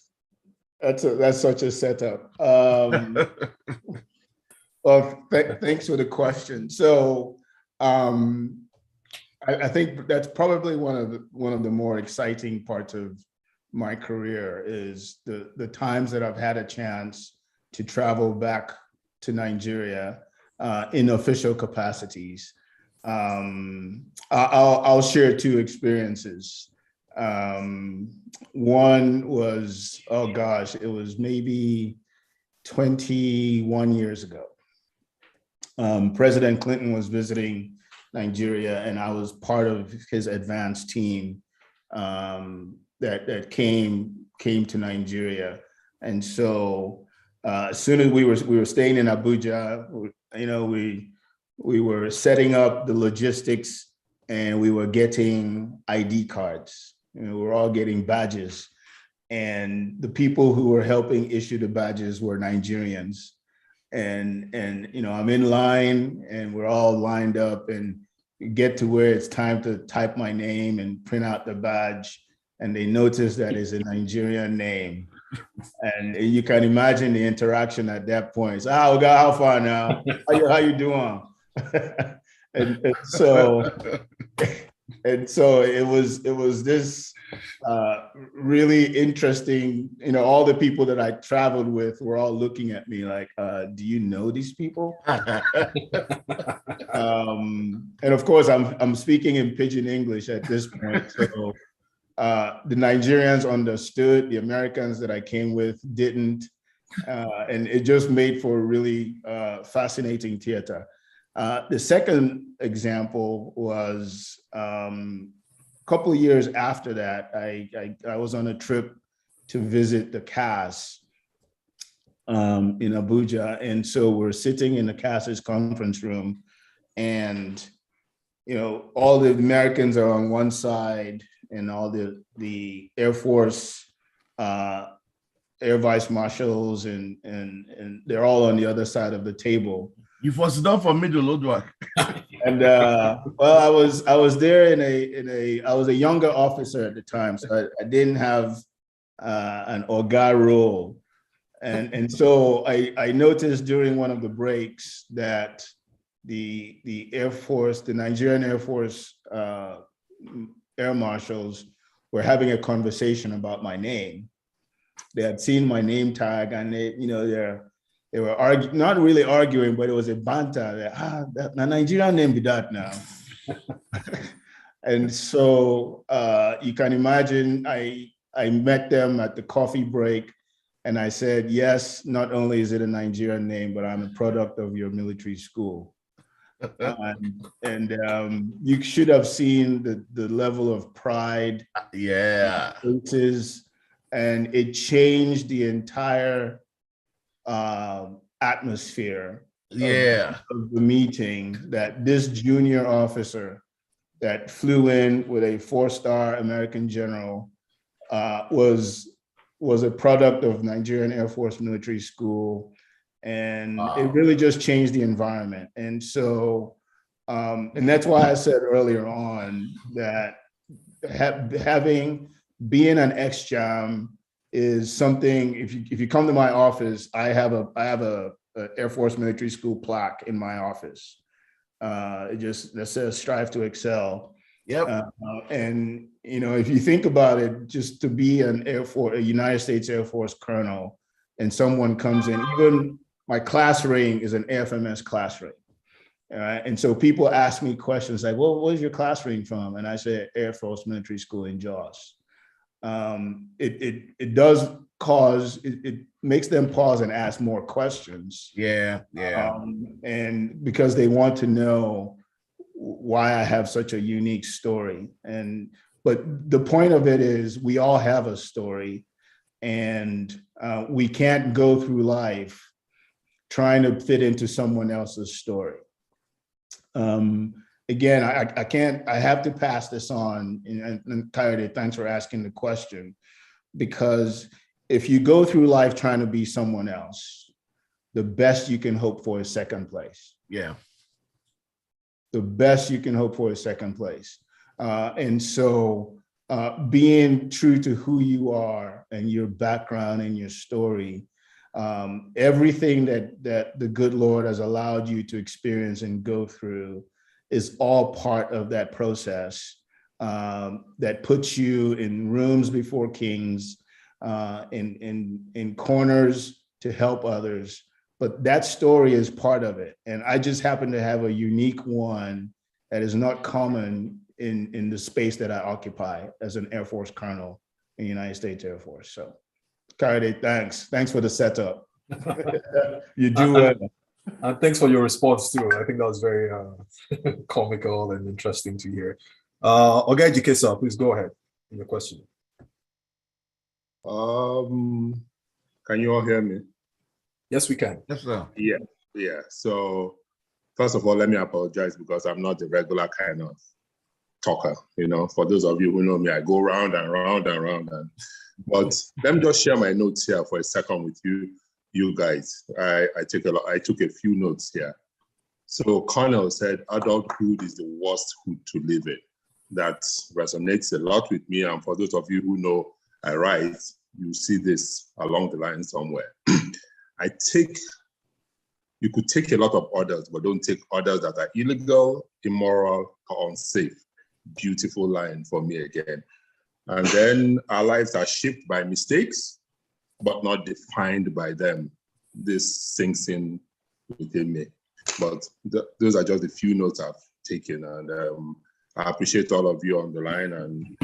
That's such a setup. Well, thanks for the question. So I think that's probably one of the more exciting parts of my career is the times that I've had a chance to travel back to Nigeria in official capacities. I'll share two experiences. One was, oh gosh, it was maybe 21 years ago. President Clinton was visiting Nigeria, and I was part of his advance team that came to Nigeria. And so as soon as we were staying in Abuja, you know, we were setting up the logistics, and we were getting ID cards. You know, we were all getting badges, and the people who were helping issue the badges were Nigerians. And you know, I'm in line, and we're all lined up, and get to where it's time to type my name and print out the badge, and they notice that it's a Nigerian name. And you can imagine the interaction at that point. So, oh God, how far now? How you doing? and so it was this really interesting, you know, all the people that I traveled with were all looking at me like, do you know these people? And of course, I'm speaking in pidgin English at this point. So the Nigerians understood, the Americans that I came with didn't. And it just made for a really fascinating theater. The second example was a couple of years after that, I was on a trip to visit the CAS in Abuja. And so we're sitting in the CAS's conference room, and, you know, all the Americans are on one side, and all the Air Force Air Vice Marshals and they're all on the other side of the table. You forced it down for middle, Odwak. And well, I was there I was a younger officer at the time, so I didn't have an Oga role. And so I noticed during one of the breaks that the Air Force, the Nigerian Air Force Air Marshals were having a conversation about my name. They had seen my name tag, and they were not really arguing, but it was a banter. That Nigerian name be that now. And so you can imagine, I met them at the coffee break, and I said, yes, not only is it a Nigerian name, but I'm a product of your military school. And you should have seen the level of pride. Yeah. And it changed the entire atmosphere of the meeting, that this junior officer that flew in with a 4-star American general was a product of Nigerian Air Force Military School. And it really just changed the environment. And so, and that's why I said earlier on that being an EXJAM is something. If you come to my office, I have a Air Force Military School plaque in my office. That says "Strive to Excel." Yep. And you know, if you think about it, just to be a United States Air Force colonel, and someone comes in, even my class rating is an AFMS class rating. And so people ask me questions like, well, where's your class rating from? And I say Air Force Military School in Jos. It does cause, it makes them pause and ask more questions. Yeah. And because they want to know why I have such a unique story. But the point of it is we all have a story, and we can't go through life trying to fit into someone else's story. Again, I have to pass this on, and Coyote, thanks for asking the question, because if you go through life trying to be someone else, the best you can hope for is second place. Yeah. The best you can hope for is second place. And so being true to who you are and your background and your story, everything that the good Lord has allowed you to experience and go through is all part of that process that puts you in rooms before kings, in corners to help others. But that story is part of it. And I just happen to have a unique one that is not common in the space that I occupy as an Air Force colonel in the United States Air Force. So, Kayode, thanks. Thanks for the setup. You do well. And thanks for your response too. I think that was very comical and interesting to hear. Okay, Jikesa, please go ahead with your question. Can you all hear me? Yes, we can. Yes, sir. Yeah. So first of all, let me apologize because I'm not the regular kind of talker. For those of you who know me, I go round and round and round. But let me just share my notes here for a second with you guys. I took a few notes here. So Colonel said adulthood is the worst hood to live in. That resonates a lot with me. And for those of you who know I write, you see this along the line somewhere. You could take a lot of orders, but don't take orders that are illegal, immoral, or unsafe. Beautiful line for me again. And then our lives are shaped by mistakes, but not defined by them. This sinks in within me. But those are just a few notes I've taken. And I appreciate all of you on the line. And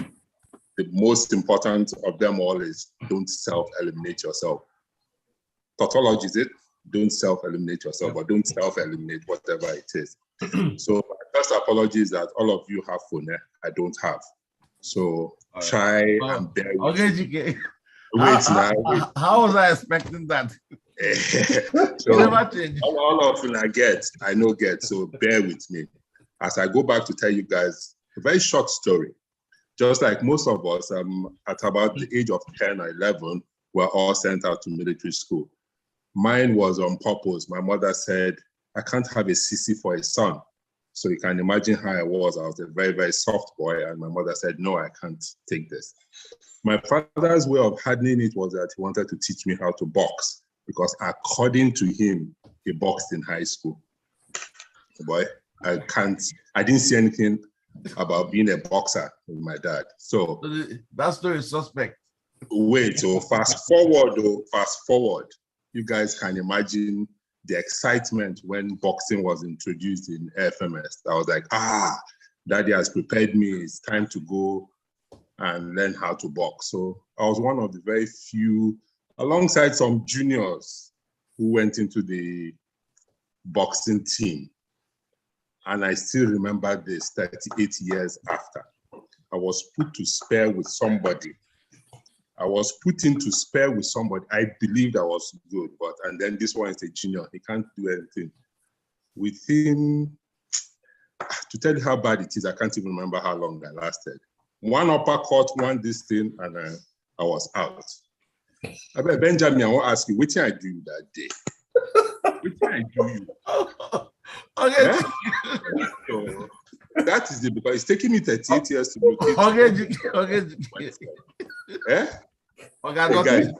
the most important of them all is don't self-eliminate yourself. Tautology is it? Don't self-eliminate yourself, but don't self-eliminate whatever it is. So my first apology is that all of you have phone. I don't have. So try and bear with me. Okay. Wait. How was I expecting that? So all of you I know get. So bear with me as I go back to tell you guys a very short story. Just like most of us, at about the age of 10 or 11, we're all sent out to military school. Mine was on purpose. My mother said, I can't have a CC for a son. So you can imagine how I was. I was a very, very soft boy. And my mother said, no, I can't take this. My father's way of handling it was that he wanted to teach me how to box because according to him, he boxed in high school. Boy, I didn't see anything about being a boxer with my dad. So that story is suspect. Wait, so fast forward. You guys can imagine the excitement when boxing was introduced in FMS. I was like, Daddy has prepared me. It's time to go and learn how to box. So I was one of the very few, alongside some juniors, who went into the boxing team. And I still remember this 38 years after. I was put to spar with somebody. I believed I was good, and then this one is a junior. He can't do anything. Within, to tell you how bad it is, I can't even remember how long I lasted. One uppercut, one this thing, and I was out. I bet Benjamin, I want to ask you, what did I do that day? What did I do? Okay. So that is it, because it's taking me 38 years to locate. Okay, guys,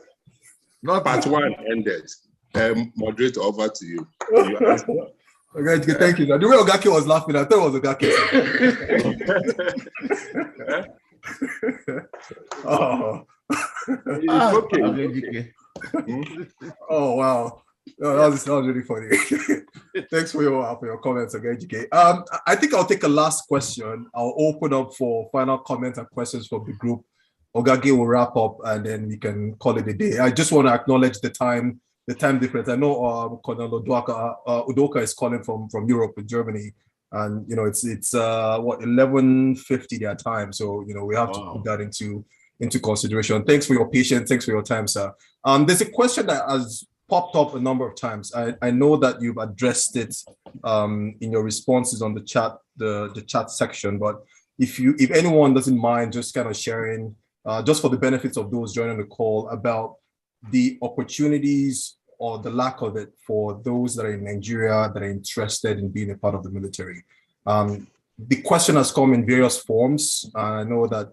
part one ended. Moderator, over to you. Okay, thank you. The way Ogaki was laughing, I thought it was Ogaki. It's okay. Oh wow. No, that was really funny. Thanks for your comments again, GK. I think I'll take a last question. I'll open up for final comments and questions from the group. Ogaki will wrap up and then we can call it a day. I just want to acknowledge the time difference. I know Colonel Udoaka is calling from Europe in Germany. And it's what 11:50 their time, so we have to put that into consideration. Thanks for your patience. Thanks for your time, sir. There's a question that has popped up a number of times. I know that you've addressed it in your responses on the chat section, but if anyone doesn't mind just kind of sharing, just for the benefits of those joining the call, about the opportunities or the lack of it for those that are in Nigeria that are interested in being a part of the military. The question has come in various forms. I know that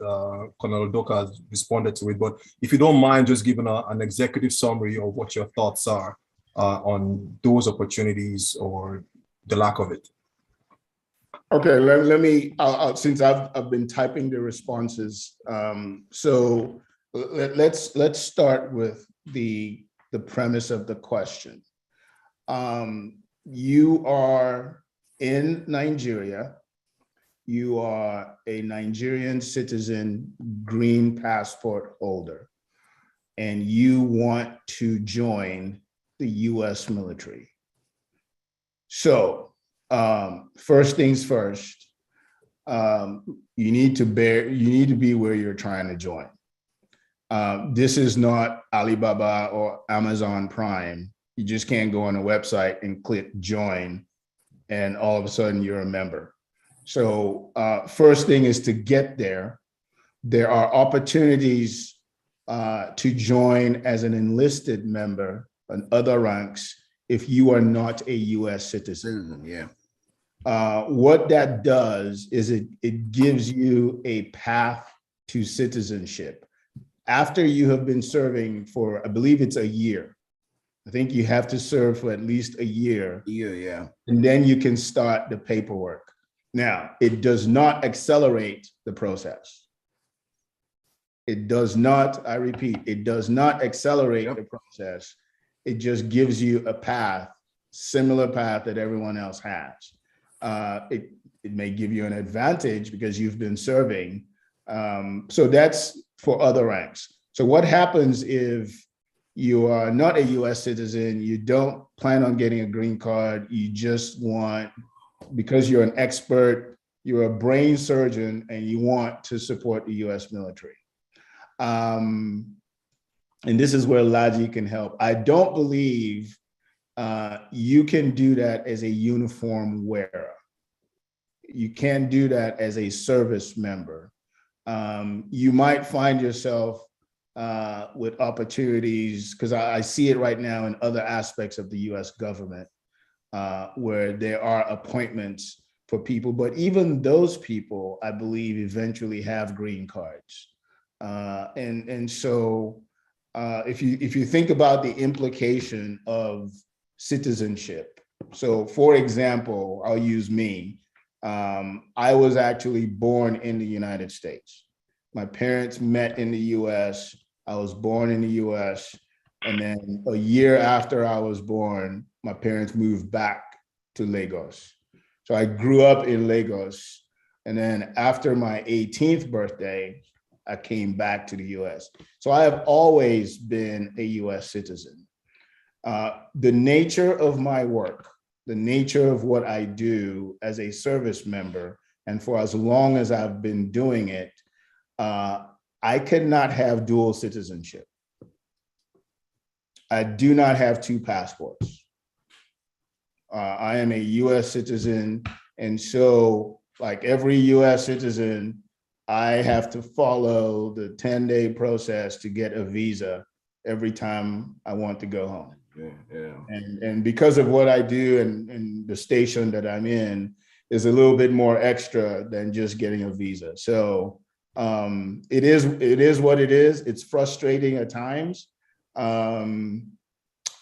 Colonel Udoaka has responded to it, but if you don't mind just giving an executive summary of what your thoughts are on those opportunities or the lack of it. Okay, let me, since I've been typing the responses, so let's start with the premise of the question. You are in Nigeria. You are a Nigerian citizen, green passport holder, and you want to join the US military. So, first things first, you need to be where you're trying to join. This is not Alibaba or Amazon Prime. You just can't go on a website and click join and all of a sudden you're a member. So first thing is to get there. There are opportunities to join as an enlisted member and other ranks if you are not a US citizen. Yeah. What that does is it gives you a path to citizenship. After you have been serving for, I believe it's a year. I think you have to serve for at least a year. Yeah. And then you can start the paperwork. Now, it does not accelerate the process. It does not, I repeat, it does not accelerate the process. It just gives you a path, similar path that everyone else has. It may give you an advantage because you've been serving. So that's for other ranks. So what happens if you are not a US citizen, you don't plan on getting a green card, you just want, because you're an expert, you're a brain surgeon, and you want to support the US military. And this is where Ladi can help. I don't believe you can do that as a uniform wearer. You can't do that as a service member. You might find yourself with opportunities, because I see it right now in other aspects of the US government, where there are appointments for people, but even those people, I believe, eventually have green cards. And so if you think about the implication of citizenship, so for example, I'll use me. I was actually born in the United States. My parents met in the US. I was born in the US. And then a year after I was born, my parents moved back to Lagos. So I grew up in Lagos. And then after my 18th birthday, I came back to the US. So I have always been a US citizen. The nature of my work, the nature of what I do as a service member, and for as long as I've been doing it, I cannot have dual citizenship. I do not have two passports. I am a US citizen, and so like every US citizen, I have to follow the 10-day process to get a visa every time I want to go home. Yeah. And because of what I do and the station that I'm in is a little bit more extra than just getting a visa. So it is what it is. It's frustrating at times. I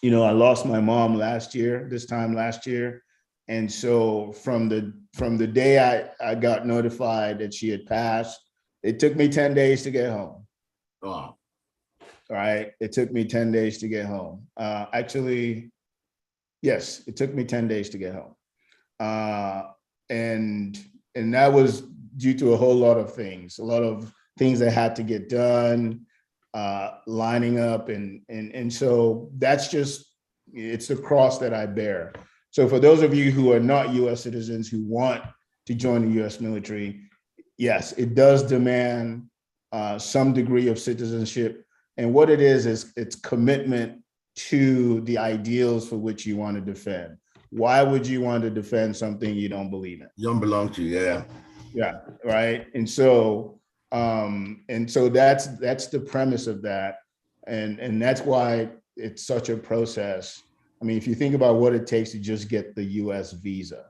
lost my mom this time last year. And so from the day I got notified that she had passed, it took me 10 days to get home. Oh. Right? It took me 10 days to get home. Actually, yes, it took me 10 days to get home. And that was due to a whole lot of things that had to get done, lining up. And so that's just, it's the cross that I bear. So for those of you who are not US citizens who want to join the US military, yes, it does demand some degree of citizenship. And what it is it's commitment to the ideals for which you want to defend. Why would you want to defend something you don't believe in? You don't belong to, yeah. Yeah, right. And so that's the premise of that. And that's why it's such a process. I mean, if you think about what it takes to just get the US visa,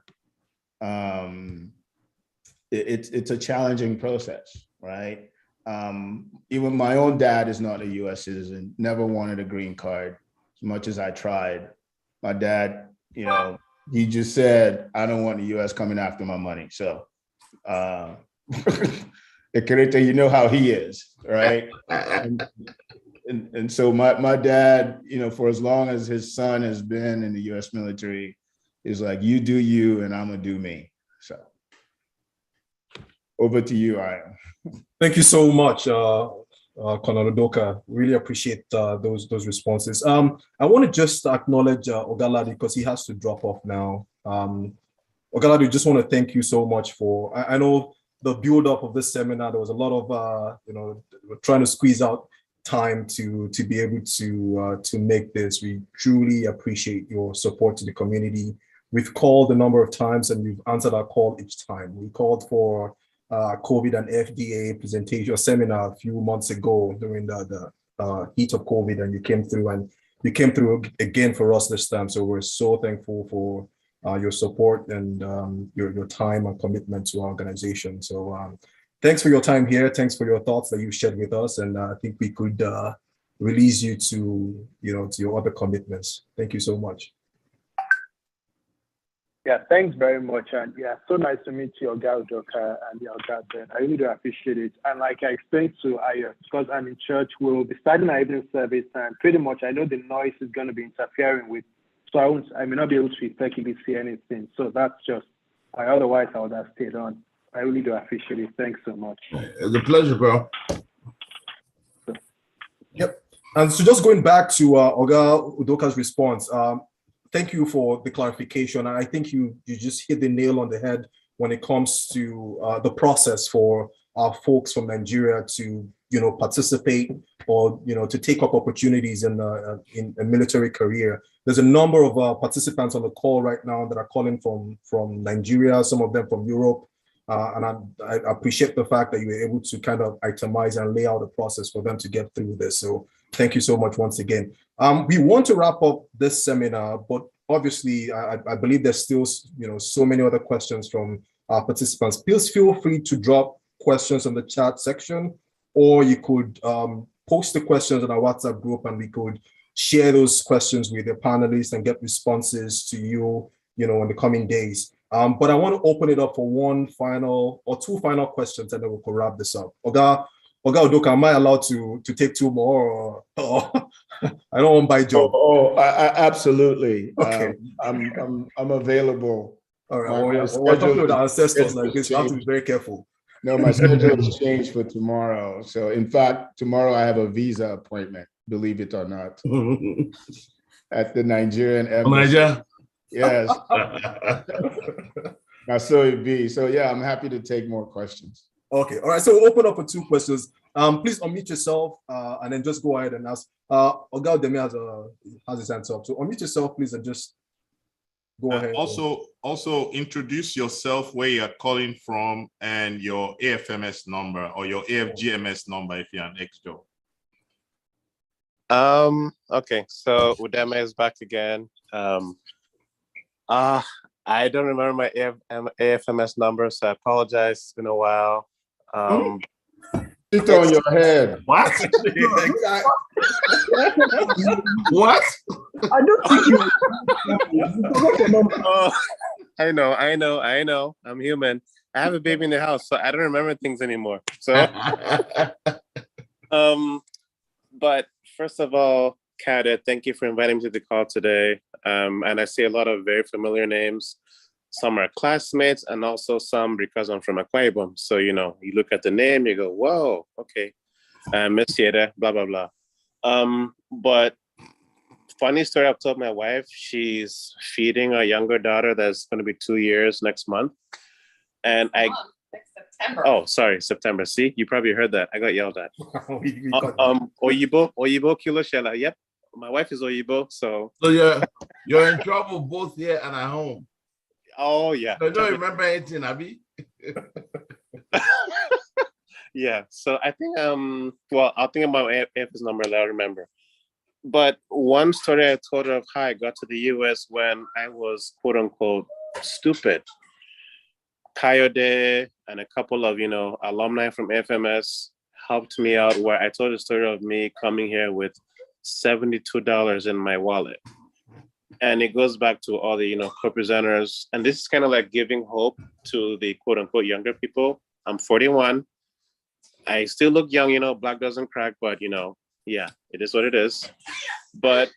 it's a challenging process, right? Even my own dad is not a US citizen, never wanted a green card as much as I tried. My dad, he just said, I don't want the US coming after my money. So, you know how he is, right? And so my dad, for as long as his son has been in the US military, is like, you do you and I'm gonna do me. So over to you, Aya. Thank you so much, Colonel Udoaka. Really appreciate those responses. I want to just acknowledge Oga Ladi because he has to drop off now. Oga Ladi, just want to thank you so much for, I know the build up of this seminar, there was a lot of, we're trying to squeeze out time to be able to make this. We truly appreciate your support to the community. We've called a number of times and you've answered our call each time. We called for COVID and FDA presentation seminar a few months ago during the heat of COVID, and you came through again for us this time. So we're so thankful for your support and your time and commitment to our organization. So thanks for your time here. Thanks for your thoughts that you shared with us. And I think we could release you to your other commitments. Thank you so much. Yeah, thanks very much. And yeah, so nice to meet you, Oga Udoaka and Oga Benn. I really do appreciate it. And like I explained to Aya, because I'm in church, we'll be starting our evening service, and pretty much I know the noise is going to be interfering with, so I may not be able to effectively see anything. So that's just, otherwise I would have stayed on. I really do appreciate it. Thanks so much. It's a pleasure, bro. Yep. And so just going back to Oga Udoaka's response, thank you for the clarification. I think you just hit the nail on the head when it comes to the process for our folks from Nigeria to participate or to take up opportunities in a military career. There's a number of participants on the call right now that are calling from Nigeria, some of them from Europe. And I appreciate the fact that you were able to kind of itemize and lay out a process for them to get through this. So thank you so much once again. We want to wrap up this seminar, but obviously I believe there's still so many other questions from our participants. Please feel free to drop questions on the chat section, or you could post the questions on our WhatsApp group and we could share those questions with the panelists and get responses to you, in the coming days. But I want to open it up for one final or two final questions, and then we could wrap this up. Oga Udoaka, am I allowed to take two more? Or I don't want to buy job. I absolutely. Okay. I'm available. All right. We're talking with our ancestors like this. You have to be very careful. No, my schedule has changed for tomorrow. So in fact, tomorrow I have a visa appointment, believe it or not, at the Nigerian embassy. Nigeria? Yes. Now, so it be. So yeah, I'm happy to take more questions. Okay. All right. So we'll open up for two questions. Please unmute yourself and then just go ahead and ask. Oga Adefemi has his hands up. So unmute yourself, please, and just go ahead. Also introduce yourself, where you're calling from, and your AFMS number or your AFGMS number if you're an EXJAM. Okay, so Udeme is back again. I don't remember my AFMS number, so I apologize. It's been a while. Sit on your head. What? What? I don't think you. I know. I'm human. I have a baby in the house, so I don't remember things anymore. So, but first of all, Cadet, thank you for inviting me to the call today. And I see a lot of very familiar names. Some are classmates, and also some because I'm from Akwa Ibom. So, you look at the name, you go, whoa, okay. Miss Yeda, blah, blah, blah. But funny story I've told my wife. She's feeding a younger daughter that's going to be 2 years next month. And September. Oh, sorry, September. See, you probably heard that. I got yelled at. Oyibo Kilo Shella. Yep, my wife is Oyibo, so. So you're in trouble both here and at home. Oh yeah. I don't remember anything, Abi. Yeah. So I think well, I'll think about AF's number that I remember. But one story I told her of how I got to the US when I was quote unquote stupid. Coyote and a couple of, alumni from FMS helped me out, where I told the story of me coming here with $72 in my wallet. And it goes back to all the, co-presenters. And this is kind of like giving hope to the quote unquote younger people. I'm 41. I still look young, black doesn't crack, but yeah, it is what it is. But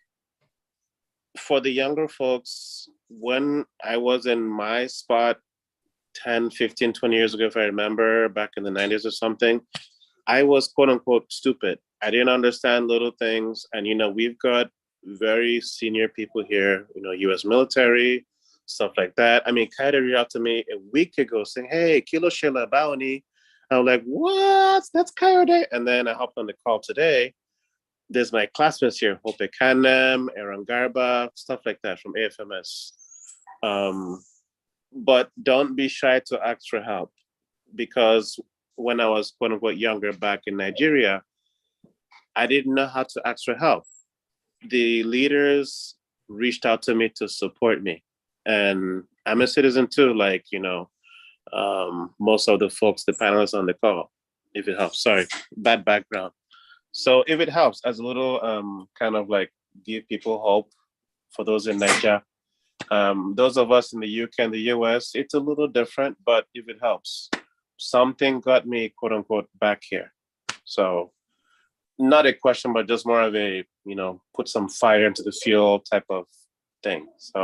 for the younger folks, when I was in my spot 10, 15, 20 years ago, if I remember, back in the 90s or something, I was quote unquote stupid. I didn't understand little things. And, we've got very senior people here, US military, stuff like that. I mean, Kaida reached out to me a week ago saying, hey, Kilo Shela Baoni. I'm like, what? That's Coyote. And then I hopped on the call today. There's my classmates here, Hope Kanem, Aaron Garba, stuff like that from AFMS. But don't be shy to ask for help, because when I was quote unquote younger back in Nigeria, I didn't know how to ask for help. The leaders reached out to me to support me. And I'm a citizen too, like, most of the folks, the panelists on the call, if it helps. Sorry, bad background. So if it helps, as a little kind of like give people hope for those in Nigeria. Those of us in the UK and the US, it's a little different, but if it helps, something got me, quote unquote, back here. So not a question, but just more of a, put some fire into the fuel type of thing. So,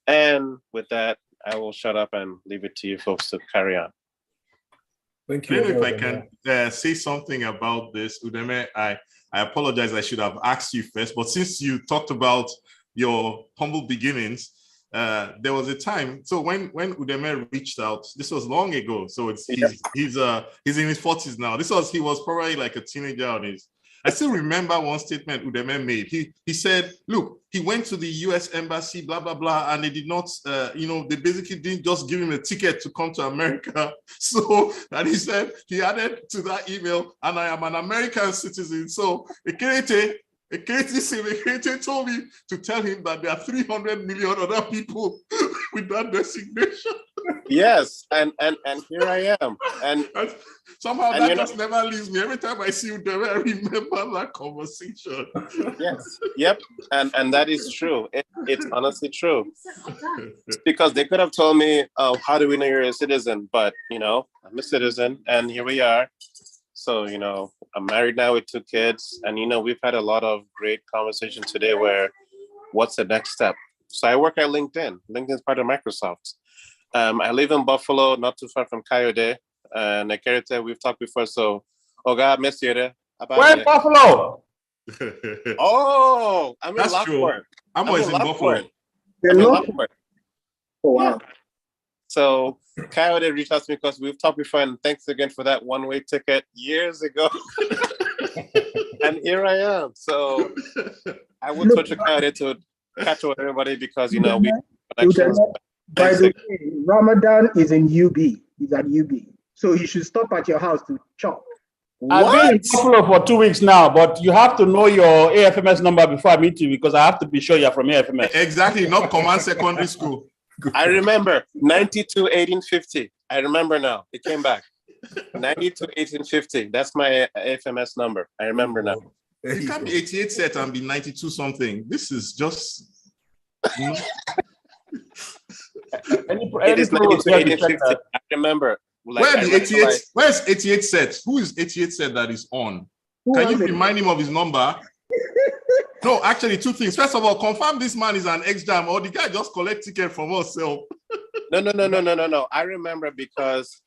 and with that, I will shut up and leave it to you folks to carry on. Thank you. If I can say something about this, Udeme, I apologize. I should have asked you first, but since you talked about your humble beginnings, there was a time. So when Udeme reached out, this was long ago. So he's in his 40s now. He was probably like a teenager on his. I still remember one statement Udeme made. He said, look, he went to the US embassy, blah, blah, blah, and they did not, they basically didn't just give him a ticket to come to America. So, and he said, he added to that email, and I am an American citizen. So, Ekerete told me to tell him that there are 300 million other people with that designation. Yes, and here I am. And somehow that just never leaves me. Every time I see you there, I remember that conversation. Yes, yep, and that is true. It's honestly true. Because they could have told me, oh, how do we know you're a citizen? But, I'm a citizen, and here we are. So, I'm married now with 2 kids, and, we've had a lot of great conversation today where what's the next step? So I work at LinkedIn. LinkedIn is part of Microsoft. I live in Buffalo, not too far from Coyote. And we've talked before, so, God, miss you there. Where in Buffalo? Oh, I'm That's in Lockport. True. I'm always in Buffalo. I'm in Lockport. Oh, wow. So Coyote reached out to me because we've talked before, and thanks again for that one-way ticket years ago. And here I am. So I will touch a Coyote to catch up with everybody because, we connections. By the way, Ramadan is in UB. He's at UB. So he should stop at your house to chop. I've been in Buffalo for 2 weeks now, but you have to know your AFMS number before I meet you because I have to be sure you're from AFMS. Exactly, not Command Secondary School. I remember 92 1850. I remember now. It came back. 92 1850. That's my AFMS number. I remember now. It can't be 88 set and be 92 something. This is just. It is 92 1850. I remember. Where's 88 set? Who is 88 set that is on? Can you remind him of his number? No, actually, 2 things. First of all, confirm this man is an EXJAM or the guy just collect ticket from us. So. No. I remember because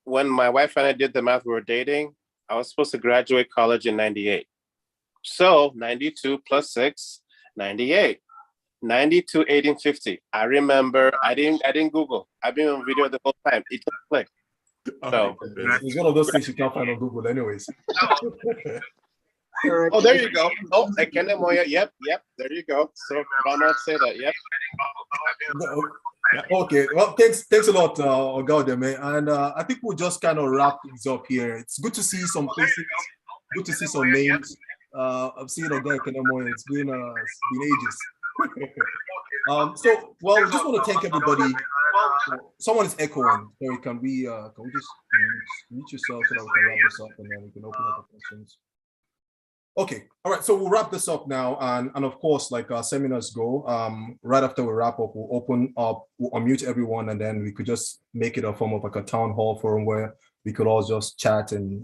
when my wife and I did the math, we were dating. I was supposed to graduate college in 98. So 92 plus 6, 98. 90 to 1850. I remember. I didn't Google. I've been on video the whole time. It took click. So it's one of those things you can't find on Google, anyways. Oh, there you go. Oh, Ekene Moya. Yep. There you go. So why not say that? Yep. Okay. Well, thanks a lot, Oga Odeme. And I think we'll just kind of wrap things up here. It's good to see some places. Good to see some names. I've seen Oga Ekene Moya. It's been ages. So, well, we just want to thank everybody. Someone is echoing. Sorry, can we just mute yourself so that we can wrap this up and then we can open up the questions? Okay, all right, so we'll wrap this up now. And of course, like our seminars go, right after we wrap up, we'll open up, we'll unmute everyone, and then we could just make it a form of like a town hall forum where we could all just chat and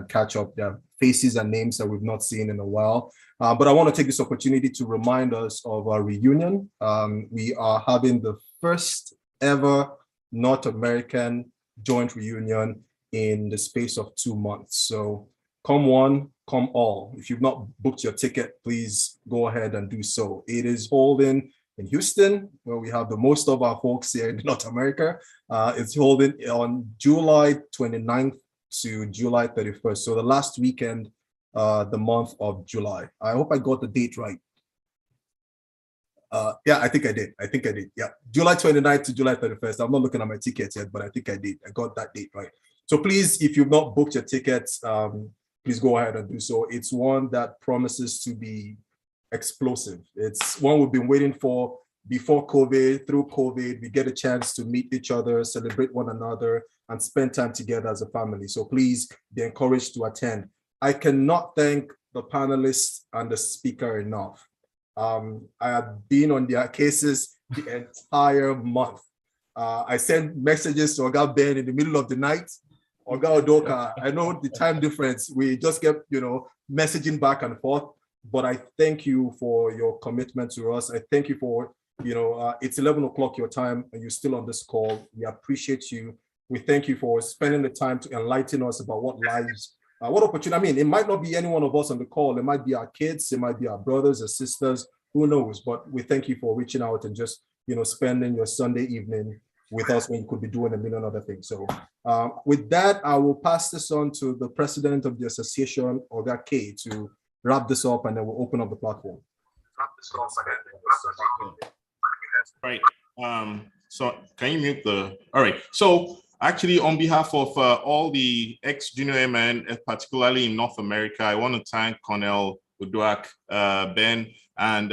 catch up their faces and names that we've not seen in a while. But I want to take this opportunity to remind us of our reunion. We are having the first ever North American joint reunion in the space of 2 months. So come one, come all. If you've not booked your ticket, please go ahead and do so. It is holding in Houston, where we have the most of our folks here in North America. It's holding on July 29th to July 31st. So the last weekend, the month of July. I hope I got the date right. Yeah, I think I did. Yeah, July 29th to July 31st. I'm not looking at my tickets yet, but I think I did. I got that date right. So please, if you've not booked your tickets, please go ahead and do so. It's one that promises to be explosive. It's one we've been waiting for before COVID, through COVID. We get a chance to meet each other, celebrate one another, and spend time together as a family. So please be encouraged to attend. I cannot thank the panelists and the speaker enough. I have been on their cases the entire month. I sent messages to Oga Benn in the middle of the night. Oga Udoaka, I know the time difference. We just kept, messaging back and forth. But I thank you for your commitment to us. I thank you for, it's 11 o'clock your time and you're still on this call. We appreciate you. We thank you for spending the time to enlighten us about what lives, what opportunity. I mean, it might not be any one of us on the call. It might be our kids. It might be our brothers or sisters. Who knows? But we thank you for reaching out and just, spending your Sunday evening with us when you could be doing a million other things. So with that, I will pass this on to the president of the association, Oga K, to wrap this up, and then we'll open up the platform. Right. So can you mute the, all right. So actually, on behalf of all the ex-junior airmen, particularly in North America, I want to thank Colonel Udoaka, Benn, and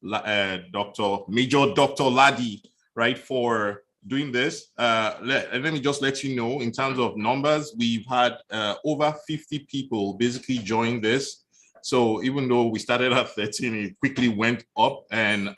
Major Dr. Ladi, right, for doing this. Let me just let you know, in terms of numbers, we've had over 50 people basically join this. So even though we started at 13, it quickly went up, and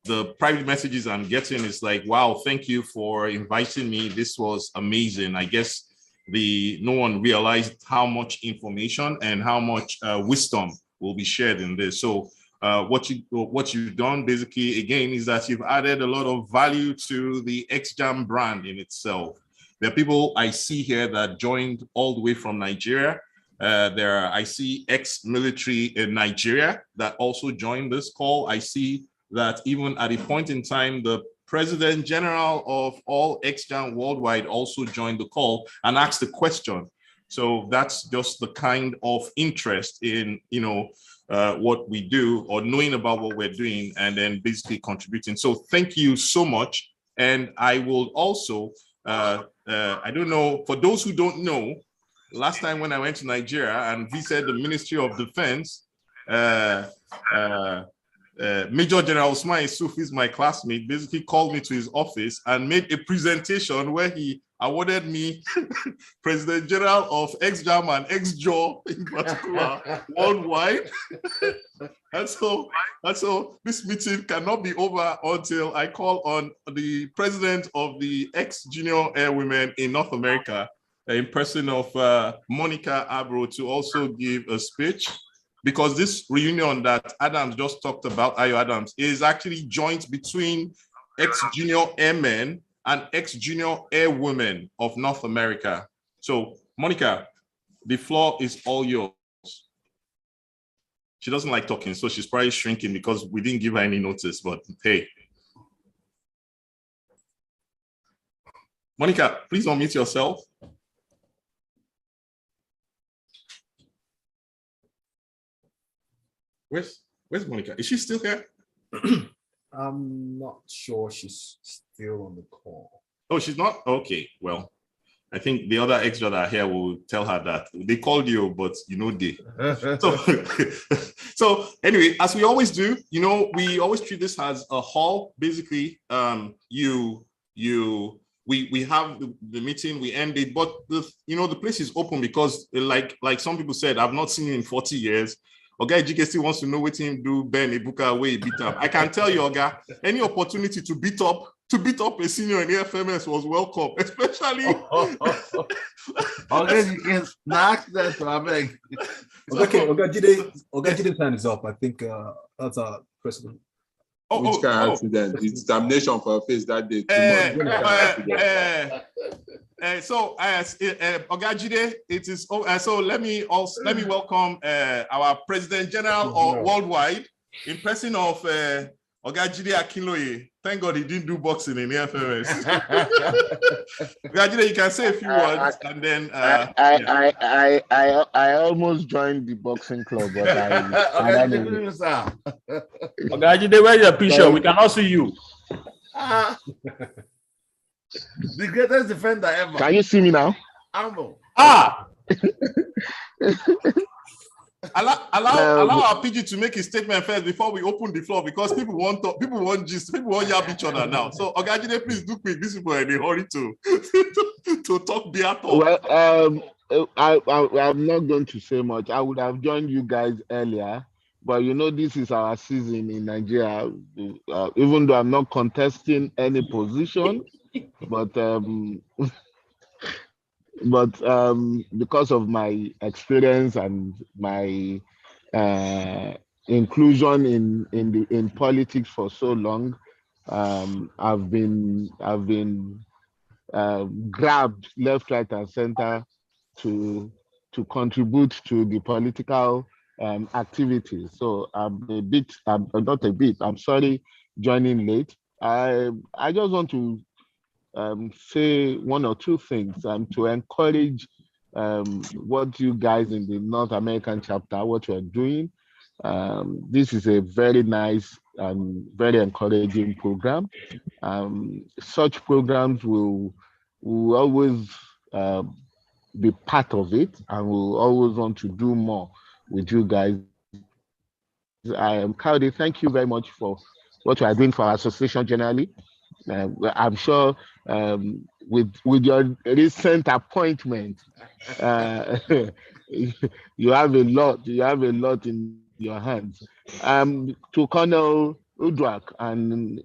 the private messages I'm getting is like, wow, thank you for inviting me. This was amazing. I guess no one realized how much information and how much wisdom will be shared in this. So what you've done basically again is that you've added a lot of value to the EXJAM brand in itself. There are people I see here that joined all the way from Nigeria. I see ex-military in Nigeria that also joined this call. I see that even at a point in time, the President General of all EXJAM worldwide also joined the call and asked the question. So that's just the kind of interest in, what we do, or knowing about what we're doing, and then basically contributing. So thank you so much. And I will also, I don't know, for those who don't know, last time when I went to Nigeria and visited the Ministry of Defense, Major General Usman Yusuf is my classmate, basically called me to his office and made a presentation where he awarded me President General of EXJAM and EXJAW in particular worldwide. and so this meeting cannot be over until I call on the president of the ex-junior airwomen in North America, in person of Monica Abro, to also give a speech. Because this reunion that Adams just talked about, Ayo Adams, is actually joint between ex-junior airmen and ex-junior airwomen of North America. So, Monica, the floor is all yours. She doesn't like talking, so she's probably shrinking because we didn't give her any notice, but hey. Monica, please unmute yourself. Where's Monica? Is she still here? I'm not sure she's still on the call. Oh, she's not? Okay, well, I think the other extra that are here will tell her that they called you, but you know they. So anyway, as we always do, you know, we always treat this as a hall. Basically, we have the meeting, we end it, but the place is open because like some people said, I've not seen you in 40 years. Oga Ejike still wants to know what him do Ben EGBUKA way beat up. I can tell you, Oga, any opportunity to beat up a senior in the FMS was welcome, especially. Okay, you can knock that to our beg. Okay, Oga Jide's hand is up. I think that's our president. Which kind of accident? It's damnation for a face that day. So Oga Jide, it is. So let me welcome our President General worldwide in person of Oga Jide Akinloye. Thank God he didn't do boxing in the FMS. Oga Jide, you can say a few words, and then I almost joined the boxing club, but Oga Jide, where's your picture? We cannot see you. The greatest defender ever. Can you see me now? Allow our PG to make his statement first before we open the floor, because people want gist, people want yab each other now. So Oga Jide, please do quick. These people are in a hurry to talk beer talk. Well, I'm not going to say much. I would have joined you guys earlier, but you know this is our season in Nigeria. Even though I'm not contesting any position, but because of my experience and my inclusion in politics for so long, I've been grabbed left, right, and center to contribute to the political activities. So I'm sorry joining late. I just want to say one or two things to encourage what you guys in the North American chapter, what you're doing. This is a very nice and very encouraging program. Such programs will always be part of it, and we'll always want to do more with you guys. Kaudi, thank you very much for what you are doing for our association generally. I'm sure with your recent appointment, you have a lot in your hands. To Colonel Udoaka and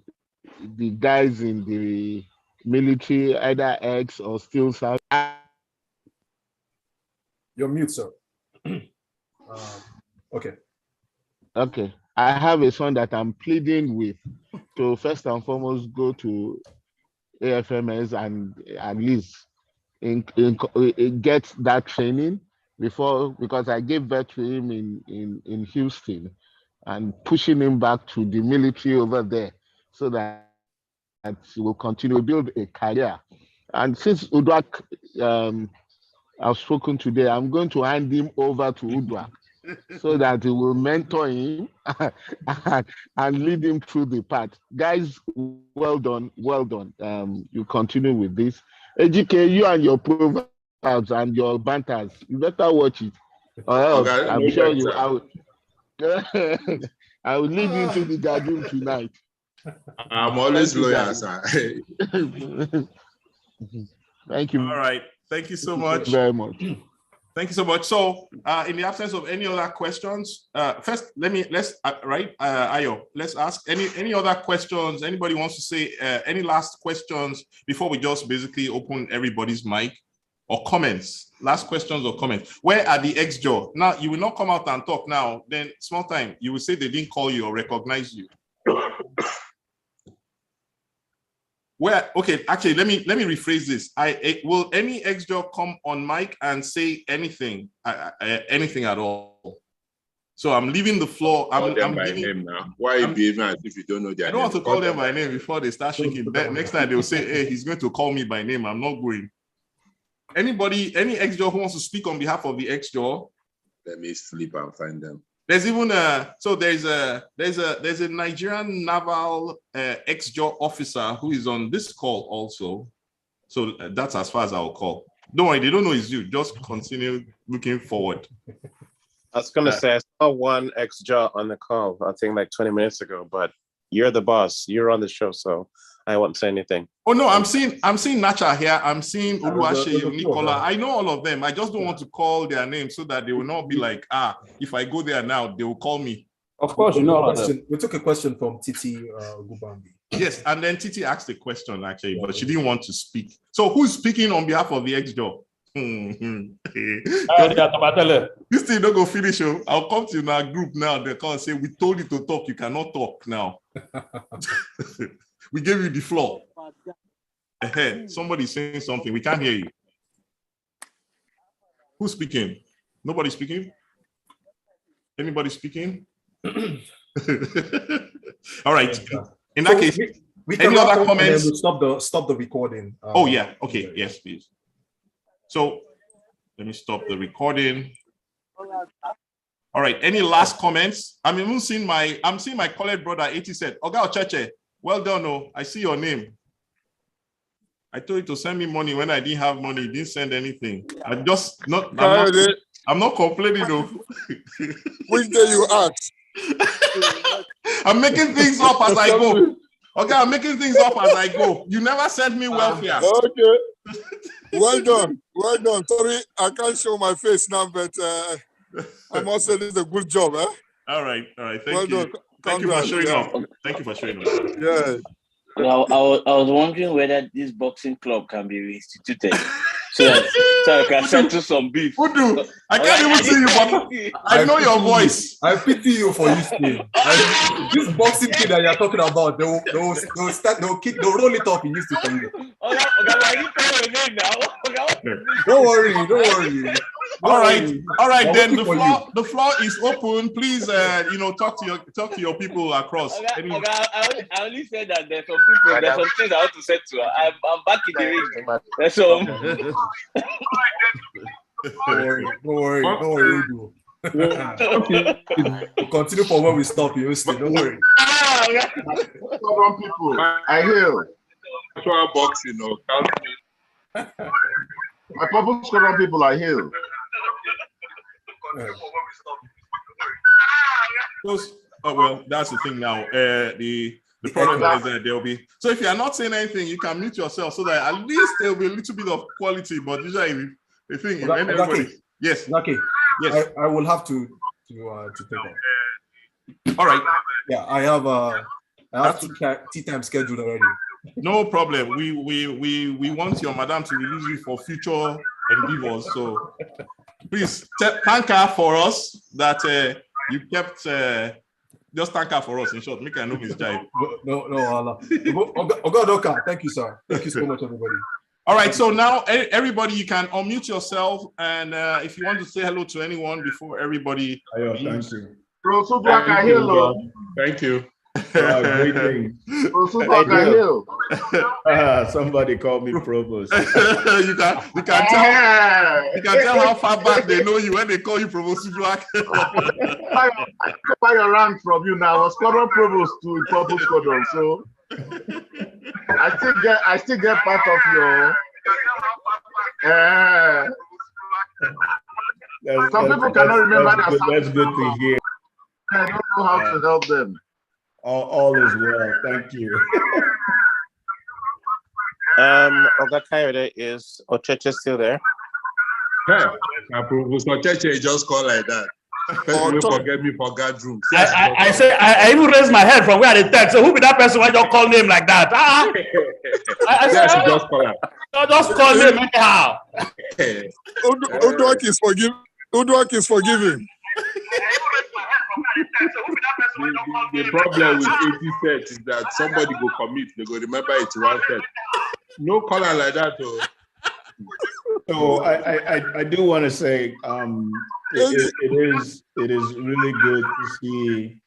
the guys in the military, either ex or still serve. You're mute, sir. Okay. Okay. I have a son that I'm pleading with to first and foremost go to AFMS and at least get that training before, because I gave birth to him in Houston, and pushing him back to the military over there so that he will continue to build a career. And since Udoaka I've spoken today, I'm going to hand him over to Udoaka so that he will mentor him and lead him through the path. Guys, well done. You continue with this. EGK, you and your proverbs and your banters, you better watch it. Or else, okay, I'm sure you I will lead you into the garden tonight. I'm always loyal, sir. Thank you. All right. Thank you so much. Very much. Thank you so much. So, in the absence of any other questions, first let's Ayo, let's ask any other questions. Anybody wants to say any last questions before we just basically open everybody's mic, or comments? Last questions or comments? Where are the EXJAM? Now you will not come out and talk now. Then small time you will say they didn't call you or recognize you. Where, okay, actually, let me rephrase this. Will any EXJAM come on mic and say anything, anything at all? So I'm leaving the floor. Call them by name now. Why are you behaving as if you don't know their name? I don't want to call them by name before they start shaking. Next time they'll say, hey, he's going to call me by name. I'm not going. Anybody, any ex-jaw who wants to speak on behalf of the ex-jaw? Let me sleep and find them. There's even there's a Nigerian naval ex-jaw officer who is on this call also. So that's as far as I'll call. Don't worry, they don't know it's you. Just continue looking forward. I was gonna say I saw one ex-jaw on the call, I think like 20 minutes ago, but you're the boss. You're on the show, so I won't say anything. Oh no, I'm seeing Nacha here. I'm seeing Oluwaseyi, Nicola. I know all of them. I just don't want to call their names so that they will not be like, if I go there now, they will call me. Of course, you know all of them. We took a question from Titi Gubambi. Yes, and then Titi asked a question actually, but she didn't want to speak. So who's speaking on behalf of the ex-jaw? This thing don't go finish. I'll come to our group now. They come and say, we told you to talk. You cannot talk now. We gave you the floor. Somebody's saying something. We can't hear you. Who's speaking? Nobody speaking? Anybody speaking? All right. In that case, we any other comments? We'll stop the recording. Oh yeah. Okay. Yes, please. So let me stop the recording. All right. Any last comments? I'm seeing my colleague brother 80 said, Oga Ocheche, well done. Oh, I see your name. I told you to send me money when I didn't have money. You didn't send anything. I'm not complaining though. Which day you ask? I'm making things up as I go. Okay, I'm making things up as I go. You never sent me welfare. Okay. Well done. Well done. Sorry, I can't show my face now, but I must say this is a good job. Eh? All right. Thank well you. Done. Thank you for showing up. Thank you for showing up. Yeah. Well, I was wondering whether this boxing club can be reinstituted so I can settle some beef. Udu, I can't even see you, but I know your voice. I pity you for you staying. This boxing kid that you're talking about, they'll roll it up in Houston for you. Don't worry. All right. Then the floor is open. Please, talk to your people across. I only said that there's some things I want to say to her. I'm back in the ring. That's all. Don't worry. We'll continue from where we stop. Don't worry. Some people, I hear. Boxing, My purple squadron people are here. Oh well, that's the thing now. The problem is that there'll be. So if you are not saying anything, you can mute yourself so that at least there will be a little bit of quality. But usually, the thing, everybody. Yes. Okay. Yes. I will have to take off. All right. Yeah, I have tea time scheduled already. No problem. We want your madam to release you for future endeavors. So please thank her for us that you kept. Just thank her for us. In short, make her know Miss Jive. No, Allah. Oga Udoaka, thank you, sir. Thank you so much, everybody. All right, so now everybody, you can unmute yourself, and if you want to say hello to anyone before everybody. Thank you. Hello. Thank you. Great thing. Somebody called me provost. you can tell how far back they know you when they call you provost. I buy your rank from you now. I was squadron provost to purple squadron, so I still get part of your. Some people cannot remember that. That's good to hear. I don't know how to help them. All is well. Thank you. Oga Kayode, is Ocheche still there? Yeah, Professor Ocheche just called like that. Don't forget me for God room. I say I even raised my head from where I text. So who be that person when you call name like that? Yes, just call her. Just call name anyhow. Udoaka is forgiving. The problem with 80 sets is that somebody go commit, they go remember it one set. No color like that though. So I do want to say it is really good to see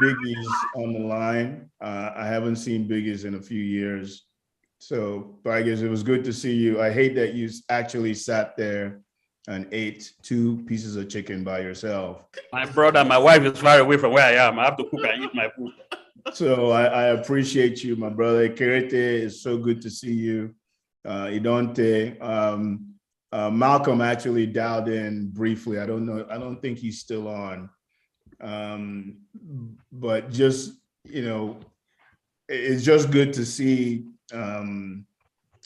Biggie's on the line. I haven't seen Biggie's in a few years. So Biggie's, it was good to see you. I hate that you actually sat there and ate 2 pieces of chicken by yourself. My brother, my wife is far away from where I am. I have to cook and eat my food. So I appreciate you, my brother. Kerete, it's so good to see you. Idonte, Malcolm actually dialed in briefly. I don't know. I don't think he's still on. But just, you know, it's just good to see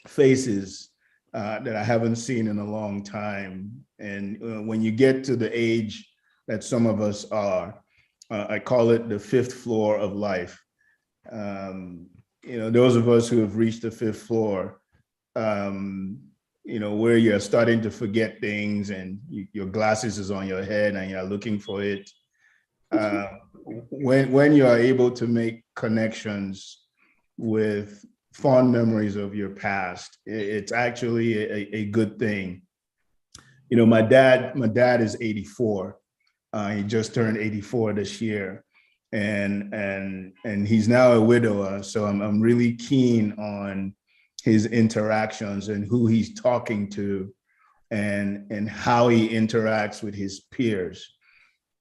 faces that I haven't seen in a long time. And when you get to the age that some of us are, I call it the 5th floor of life. You know, those of us who have reached the 5th floor, you know, where you're starting to forget things and your glasses is on your head and you're looking for it. When you are able to make connections with fond memories of your past, it's actually a good thing. You know, my dad is 84. He just turned 84 this year, and he's now a widower. So I'm really keen on his interactions and who he's talking to, and how he interacts with his peers.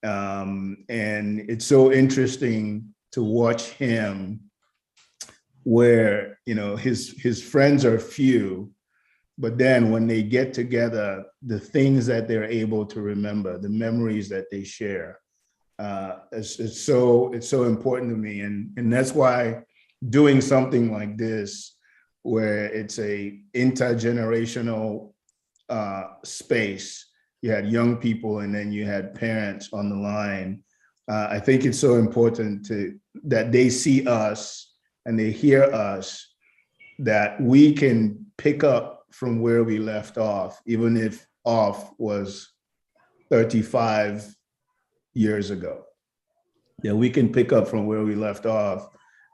And it's so interesting to watch him, where, you know, his friends are few, but then when they get together, the things that they're able to remember, the memories that they share, it's so important to me. And that's why doing something like this, where it's a intergenerational space, you had young people and then you had parents on the line. I think it's so important that they see us and they hear us, that we can pick up from where we left off, even if off was 35 years ago. That we can pick up from where we left off,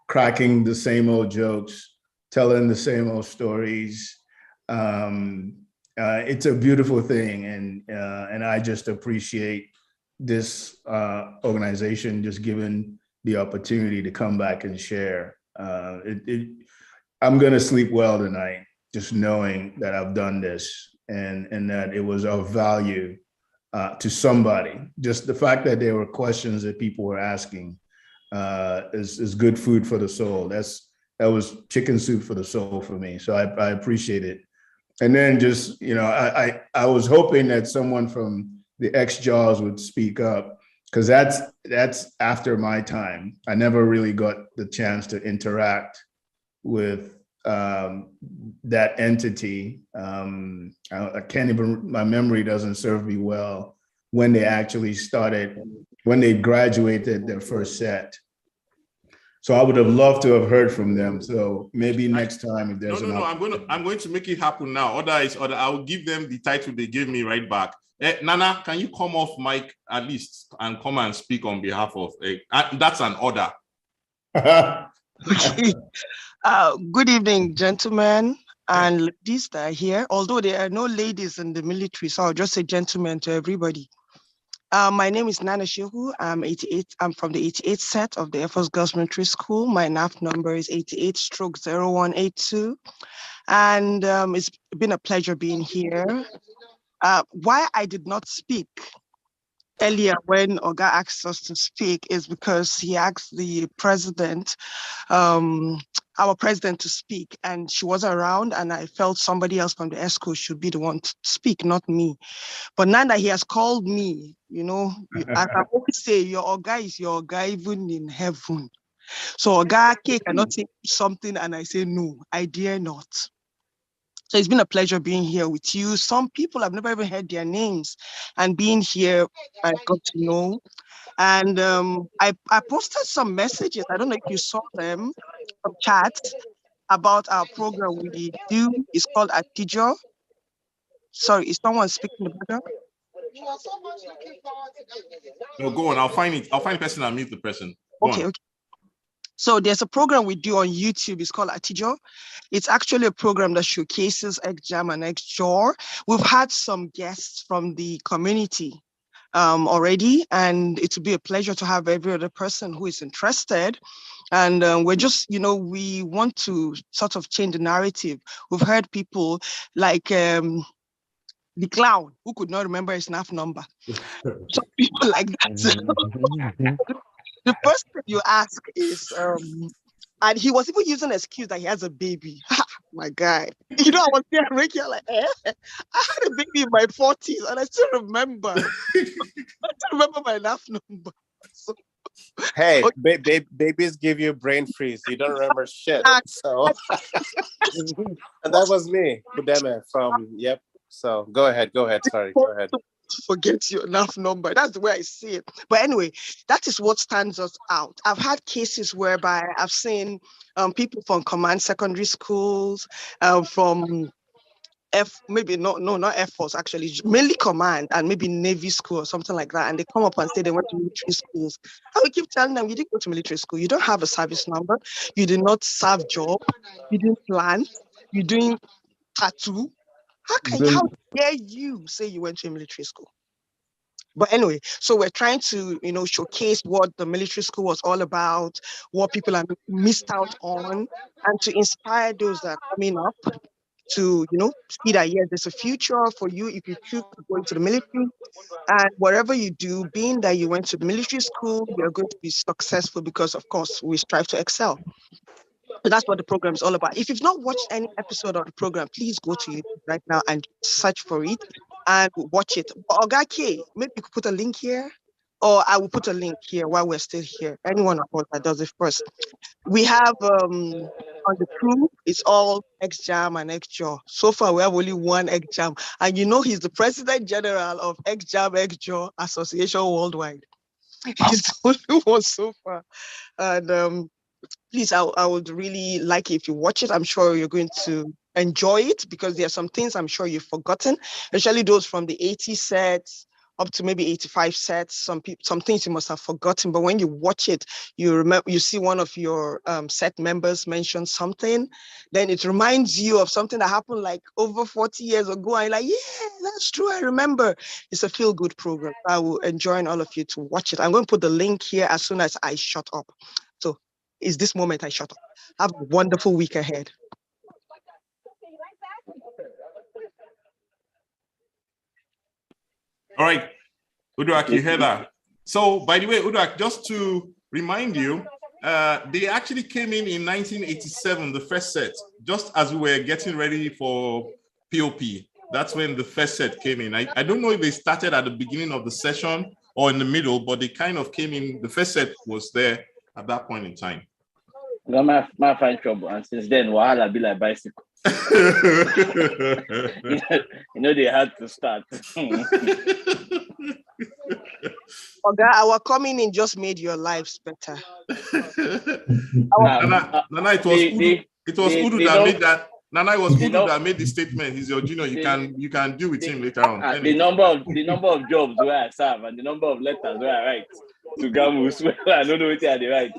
cracking the same old jokes, telling the same old stories. It's a beautiful thing, and I just appreciate this organization just giving the opportunity to come back and share. I'm gonna sleep well tonight, just knowing that I've done this and that it was of value to somebody. Just the fact that there were questions that people were asking is good food for the soul. That was chicken soup for the soul for me. So I appreciate it. And then just, you know, I was hoping that someone from the EXJAM would speak up, because that's after my time. I never really got the chance to interact with that entity. I can't even, my memory doesn't serve me well when they actually started, when they graduated their first set. So I would have loved to have heard from them. So maybe next time if there's No, I'm going to make it happen now. Otherwise, I will give them the title they gave me right back. Nana, can you come off mic at least and come and speak on behalf of? That's an order. Okay. Good evening, gentlemen and ladies that are here. Although there are no ladies in the military, so I'll just say gentlemen to everybody. My name is Nana Shehu. I'm 88. I'm from the 88th set of the Air Force Girls Military School. My NAF number is 88/0182. And it's been a pleasure being here. Why I did not speak earlier when Oga asked us to speak is because he asked the president, our president, to speak, and she was around, and I felt somebody else from the ESCO should be the one to speak, not me. But now that he has called me, you know, as I always say, your Oga is your Oga even in heaven. So Oga cannot say something and I say, no, I dare not. So it's been a pleasure being here with you. Some people I've never even heard their names, and being here, I got to know. And I posted some messages. I don't know if you saw them, some chats about our program we do. It's called Atijo. Sorry, is someone speaking in the background? No, go on. I'll find it. I'll find the person and mute the person. Go on. Okay. So there's a program we do on YouTube. It's called Atijo. It's actually a program that showcases EXJAM and EXJOR. We've had some guests from the community already, and it will be a pleasure to have every other person who is interested. And we're just, we want to sort of change the narrative. We've heard people like the clown who could not remember his NAF number. Some people like that. The first thing you ask is, and he was even using an excuse that he has a baby. My guy. I was there, Ricky, like, I had a baby in my 40s and I still remember. I still remember my NAF number. So, hey, babies give you brain freeze. You don't remember shit. So, and that was me, Budeme, from, yep. So go ahead. Sorry, go ahead. Forget your NAF number. That's the way I see it. But anyway, that is what stands us out. I've had cases whereby I've seen people from command secondary schools, from not Air Force, actually, mainly command and maybe Navy school or something like that. And they come up and say they went to military schools. And we keep telling them, you didn't go to military school. You don't have a service number. You did not serve job. You didn't plan. You didn't tattoo. How dare you say you went to a military school? But anyway, so we're trying to, showcase what the military school was all about, what people have missed out on, and to inspire those that are coming up to, see that, yes, there's a future for you if you choose to go into the military. And whatever you do, being that you went to military school, you're going to be successful because, of course, we strive to excel. So that's what the program is all about. If you've not watched any episode of the program, please go to YouTube right now and search for it and watch it. Oga K, maybe you could put a link here, or I will put a link here while we're still here. Anyone of us that does it first. We have on the crew, it's all EXJAM and EXJOR. So far, we have only one EXJAM. And he's the President General of EXJAM EXJOR Association Worldwide. He's the only one so far. And please, I would really like it if you watch it. I'm sure you're going to enjoy it because there are some things I'm sure you've forgotten, especially those from the 80 sets up to maybe 85 sets. Some things you must have forgotten, but when you watch it, you remember, you see one of your set members mention something, then it reminds you of something that happened like over 40 years ago. And you're like, yeah, that's true, I remember. It's a feel-good program. I will enjoin all of you to watch it. I'm going to put the link here as soon as I shut up. So is this moment I shut up. Have a wonderful week ahead. All right, Udoaka, you hear that? So, by the way, Udoaka, just to remind you, they actually came in 1987, the first set, just as we were getting ready for POP. That's when the first set came in. I don't know if they started at the beginning of the session or in the middle, but they kind of came in. The first set was there at that point in time. My find trouble, and since then, Wahala be like bicycle. They had to start. Okay, our coming in just made your lives better. Nana, it was Udu that made that. Nana, it was Udu that made the statement. He's your junior. You can deal with him later on. The number of jobs where I serve and the number of letters where I write to Gamus, where I don't know what they write.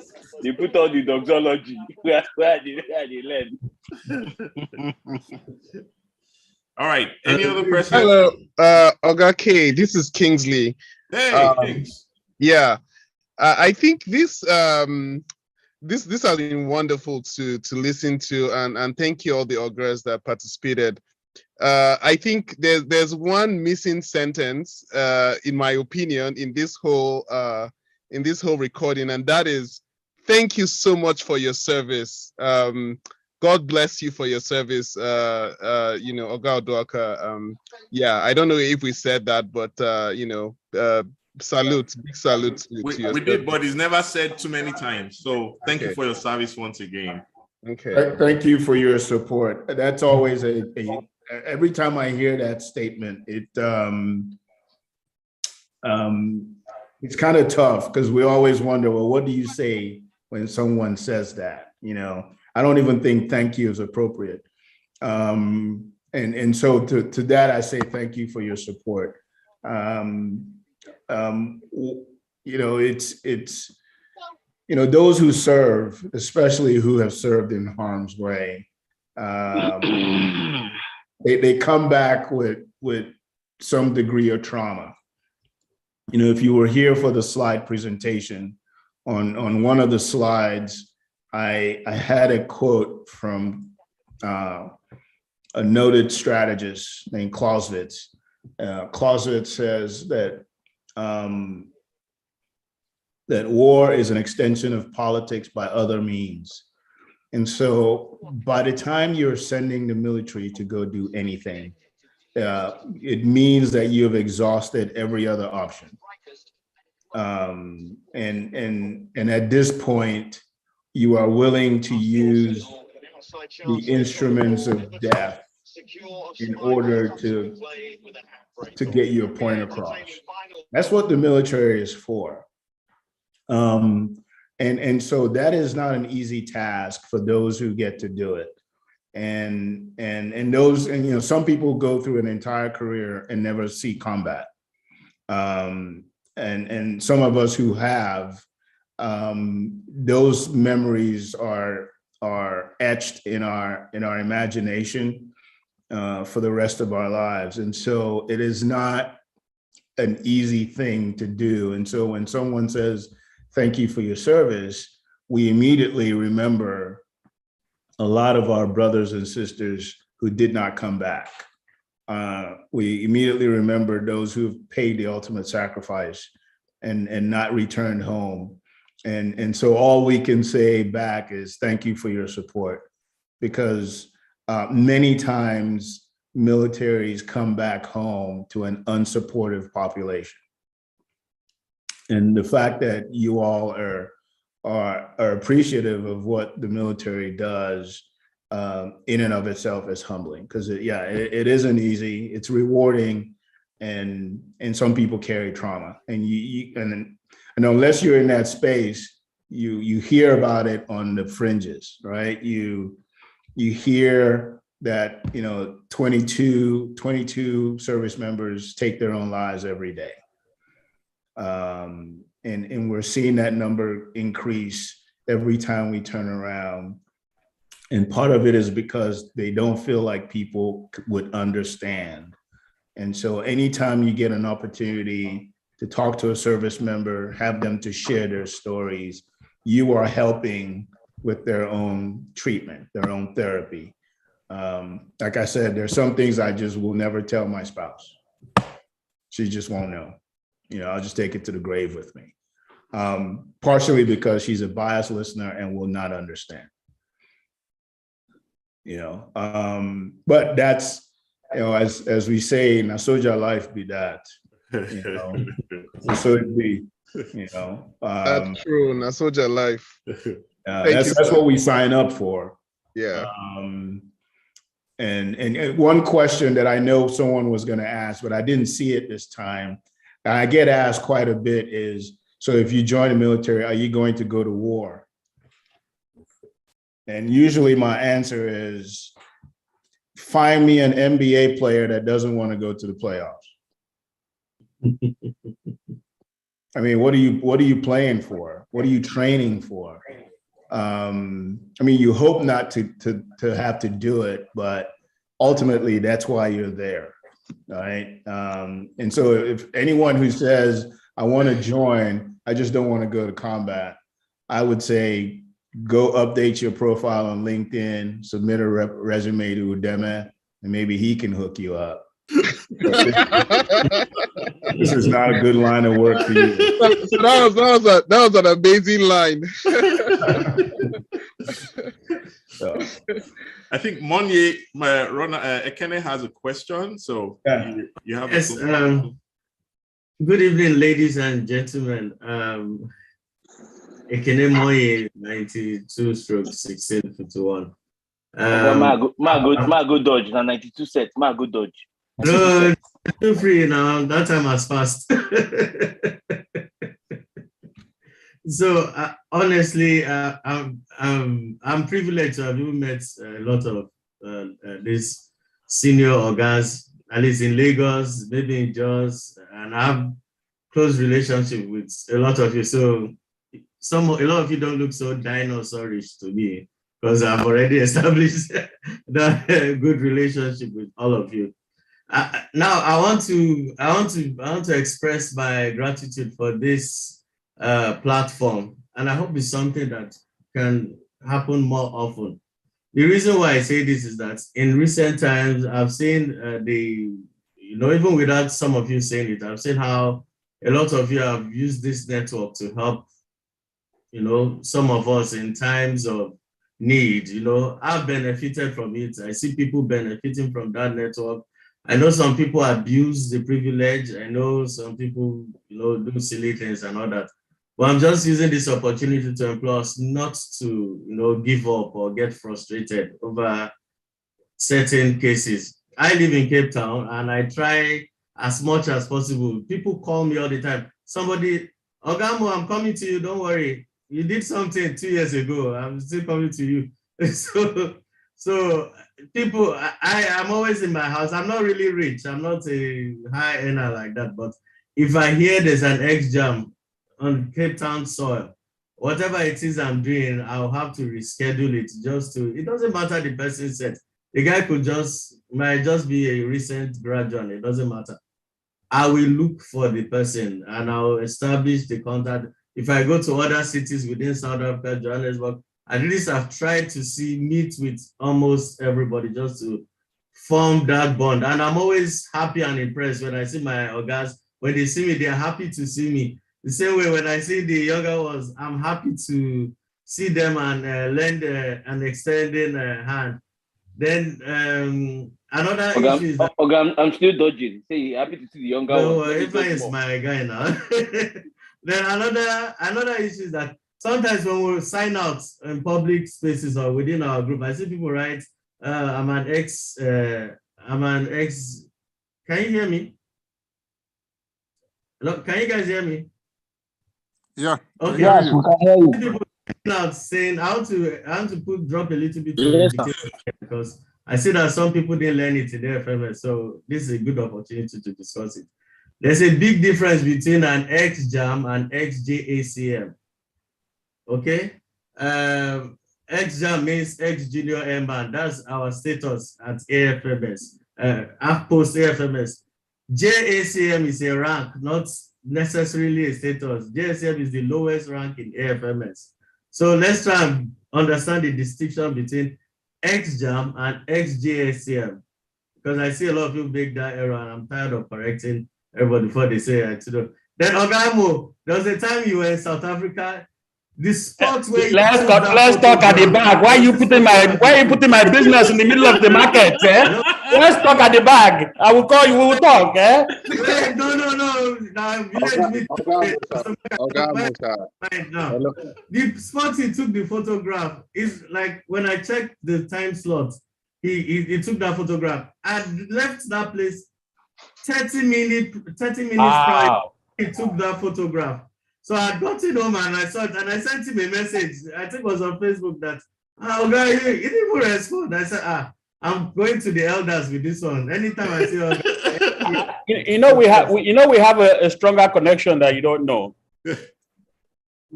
They put all the doxology where they learn. All right. Any other person? Hello, Oga K. This is Kingsley. Hey, Kings. Yeah, I think this this has been wonderful to listen to, and thank you all the Ogres that participated. I think there's one missing sentence, in my opinion, in this whole recording, and that is, thank you so much for your service. God bless you for your service, Oga Udoaka. Yeah, I don't know if we said that, but salute, big salute to you. We did, but it's never said too many times. So thank you for your service once again. Okay. Thank you for your support. That's always every time I hear that statement, it's kind of tough because we always wonder, well, what do you say when someone says that? I don't even think thank you is appropriate. And so to that, I say thank you for your support. those who serve, especially who have served in harm's way, they come back with some degree of trauma. If you were here for the slide presentation, on one of the slides, I had a quote from a noted strategist named Clausewitz. Clausewitz says that that war is an extension of politics by other means. And so by the time you're sending the military to go do anything, it means that you have exhausted every other option. And at this point, you are willing to use the instruments of death in order to get your point across. That's what the military is for. And so that is not an easy task for those who get to do it. And some people go through an entire career and never see combat. And some of us who have, those memories are etched in our imagination for the rest of our lives. And so it is not an easy thing to do. And so when someone says, thank you for your service, we immediately remember a lot of our brothers and sisters who did not come back. We immediately remember those who have paid the ultimate sacrifice and not returned home. And so all we can say back is thank you for your support, because many times militaries come back home to an unsupportive population. And the fact that you all are appreciative of what the military does in and of itself is humbling, because it isn't easy. It's rewarding, and some people carry trauma, and and unless you're in that space, you hear about it on the fringes, right? You hear that 22 service members take their own lives every day. And we're seeing that number increase every time we turn around. And part of it is because they don't feel like people would understand. And so anytime you get an opportunity to talk to a service member, have them to share their stories, you are helping with their own treatment, their own therapy. Like I said, there's some things I just will never tell my spouse. She just won't know. I'll just take it to the grave with me. Partially because she's a biased listener and will not understand. But that's, as we say, na soja life be that. So it be, That's true, na soja life. That's what we sign up for. Yeah. And one question that I know someone was going to ask, but I didn't see it this time, and I get asked quite a bit, is, so if you join the military, are you going to go to war? And usually my answer is, find me an NBA player that doesn't want to go to the playoffs. I mean, what are you playing for? What are you training for? I mean, you hope not to have to do it, but ultimately that's why you're there, right? And so if anyone who says, I want to join, I just don't want to go to combat, I would say, go update your profile on LinkedIn, submit a resume to Udeme, and maybe he can hook you up. This is not a good line of work for you. So that was an amazing line. I think Monye, Ekene has a question. So you have yes. Good evening, ladies and gentlemen. Ekene Monye, 92/1651. My good dodge, 92 set. My good dodge. No, feel free now. That time has passed. So honestly, I'm privileged to have even met a lot of these senior organs, at least in Lagos, maybe in Jos, and I have close relationship with a lot of you. So a lot of you don't look so dinosaurish to me because I've already established that good relationship with all of you. Now I want to express my gratitude for this platform, and I hope it's something that can happen more often. The reason why I say this is that in recent times I've seen even without some of you saying it, I've seen how a lot of you have used this network to help, some of us in times of need. I've benefited from it. I see people benefiting from that network. I know some people abuse the privilege. I know some people, do silly things and all that. But I'm just using this opportunity to implore us not to, give up or get frustrated over certain cases. I live in Cape Town and I try as much as possible. People call me all the time. Somebody, Ogamo, I'm coming to you, don't worry. You did something 2 years ago. I'm still coming to you. So people, I'm always in my house. I'm not really rich. I'm not a high earner like that. But if I hear there's an EXJAM on Cape Town soil, whatever it is I'm doing, I'll have to reschedule it it doesn't matter the person said. The guy might just be a recent graduate. It doesn't matter. I will look for the person and I'll establish the contact. If I go to other cities within South Africa, Johannesburg, at least I've tried to meet with almost everybody just to form that bond. And I'm always happy and impressed when I see my ogas. When they see me, they're happy to see me. The same way when I see the younger ones, I'm happy to see them and lend an extending hand. Then another issue is that I'm still dodging. Say happy to see the younger ones. No, Eva is my guy now. Then another issue is that sometimes when we sign out in public spaces or within our group, I see people write, I'm an ex. Can you hear me? Hello, can you guys hear me? Yeah. Okay. Yes, we can hear you. People out saying I want to drop a little bit Yes, because I see that some people didn't learn it in their FMS, so this is a good opportunity to discuss it. There's a big difference between an EXJAM and EXJAM. Okay, EXJAM means ex-junior airman. That's our status at AFMS, post AFMS. JACM is a rank, not necessarily a status. JACM is the lowest rank in AFMS. So let's try and understand the distinction between EXJAM and EXJACM, because I see a lot of people make that error and I'm tired of correcting everybody before they say it. Then Ogamo, there was a time you were in South Africa. The spot where let's talk at the back. Why are you putting my business in the middle of the market? Eh? Let's talk at the back. I will call you. We will talk. Eh? No. The spot he took the photograph is like when I checked the time slot, he took that photograph. I left that place 30 minutes prior. He took that photograph. So I got it home and I saw it and I sent him a message. I think it was on Facebook that, okay, he didn't even respond. I said, I'm going to the elders with this one. Anytime I see we have a stronger connection that you don't know.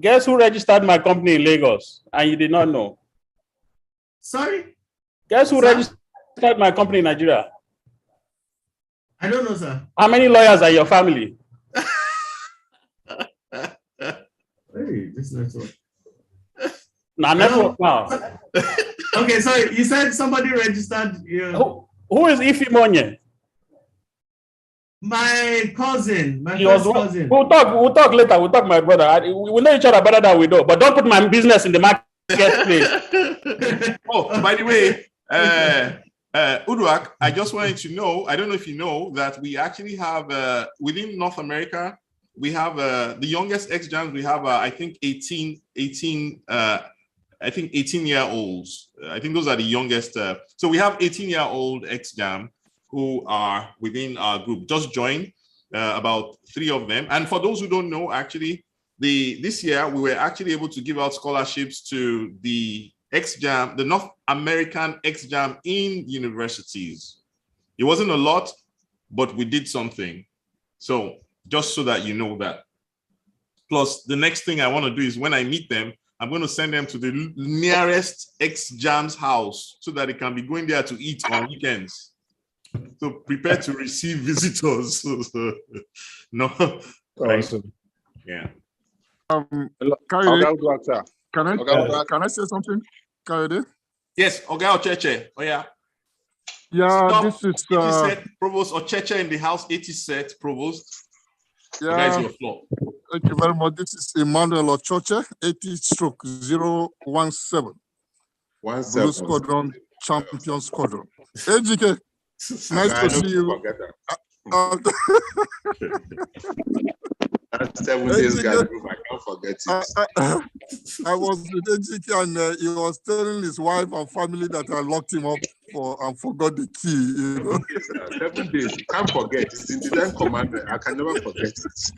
Guess who registered my company in Lagos and you did not know? Sorry? Guess who registered my company in Nigeria? I don't know, sir. How many lawyers are your family? Hey, this network. Network now. Okay, so you said somebody registered. Who is Ifimonye? My cousin. My first cousin. We'll talk later. We'll talk, my brother. We know each other better than we do. But don't put my business in the marketplace. Oh, by the way, Udoaka, I just wanted to know, I don't know if you know, that we actually have, within North America, we have the youngest EXJAMs. We have, I think, 18-year-olds. I think those are the youngest. So we have 18-year-old EXJAM who are within our group. Just joined, about 3 of them. And for those who don't know, actually, this year we were actually able to give out scholarships to the EXJAM, the North American EXJAM in universities. It wasn't a lot, but we did something. So just so that you know that. Plus, the next thing I want to do is when I meet them, I'm going to send them to the nearest EXJAM's house so that they can be going there to eat on weekends. So prepare to receive visitors. No, awesome. Yeah. Kayode, can I say something? Kayode? Yes, Oga Ocheche. Oh yeah. Yeah, Stop. this is 80 set, Provost Ocheche in the house. 80 set, Provost. yeah. Guys, your floor. Thank you very much. This is Emmanuel Ochoche, 80/017. Blue Squadron, Champion Squadron. AGK, nice to see you. That's 7 days, guys. I can't forget it. I was with AGK and he was telling his wife and family that I locked him up and forgot the key. You know? 7 days, you can't forget. It's in the 10th commandment. I can never forget it.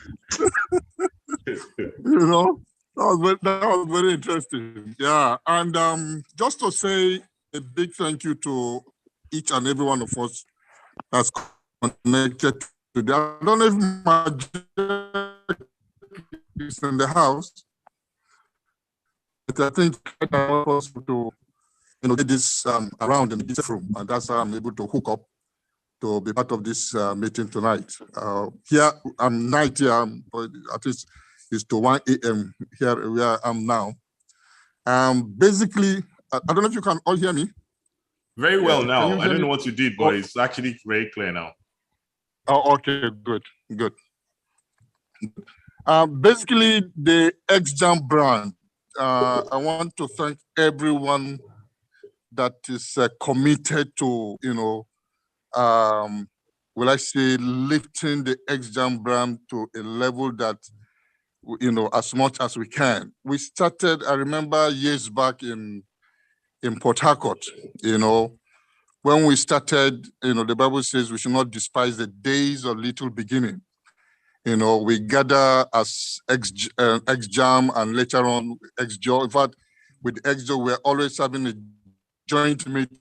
You know, that was very interesting. Yeah, and just to say a big thank you to each and every one of us that's connected today. I don't know if my is in the house, but I think I want us to get this around in this room, and that's how I'm able to hook up to be part of this meeting tonight. Here, I'm night here, but at least it's to 1 a.m. here where I am now. Basically, I don't know if you can all hear me. Very well now. I don't know what you did, but it's actually very clear now. Oh, okay, good. Basically, the EXJAM brand, I want to thank everyone that is committed to, will I say, lifting the EXJAM brand to a level that, as much as we can. We started, I remember years back in Port Harcourt, when we started, the Bible says we should not despise the days of little beginning. We gather as EXJAM and later on EXJO. In fact, with EXJO, we're always having a joint meeting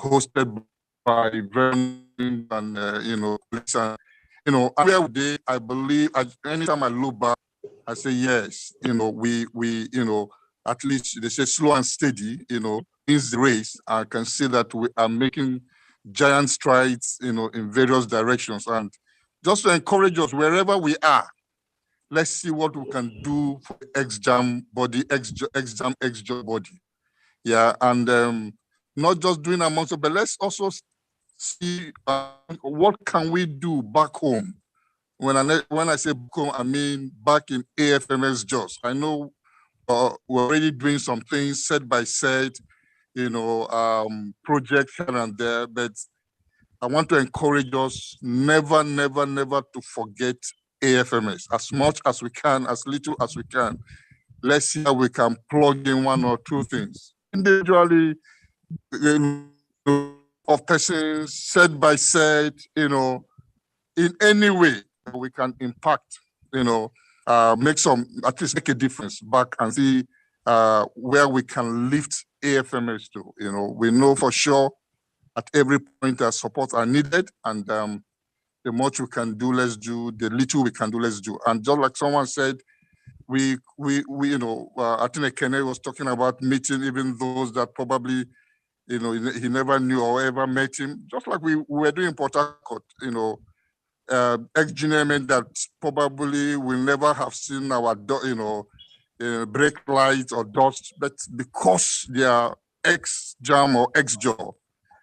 hosted by Benn and where they, I believe, anytime I look back, I say yes. We at least they say slow and steady. Is the race. I can see that we are making giant strides. In various directions, and just to encourage us wherever we are. Let's see what we can do for EXJAM body, EXJAM body. Yeah, and not just doing amongst us, but let's also see what can we do back home. When I say back home, I mean back in AFMS Jos. I know we're already doing some things set by set, projects here and there, but I want to encourage us never to forget AFMS as much as we can, as little as we can. Let's see how we can plug in one or two things individually, of persons, set by set, in any way we can impact, at least make a difference back and see where we can lift AFMS to. We know for sure at every point that supports are needed, and the much we can do, let's do. The little we can do, let's do. And just like someone said, we I think Kenneth was talking about meeting even those that probably, he never knew or ever met him. Just like we were doing in Port Harcourt, ex-journeymen that probably will never have seen our, brake lights or dust, but because they are EXJAM or EXJO,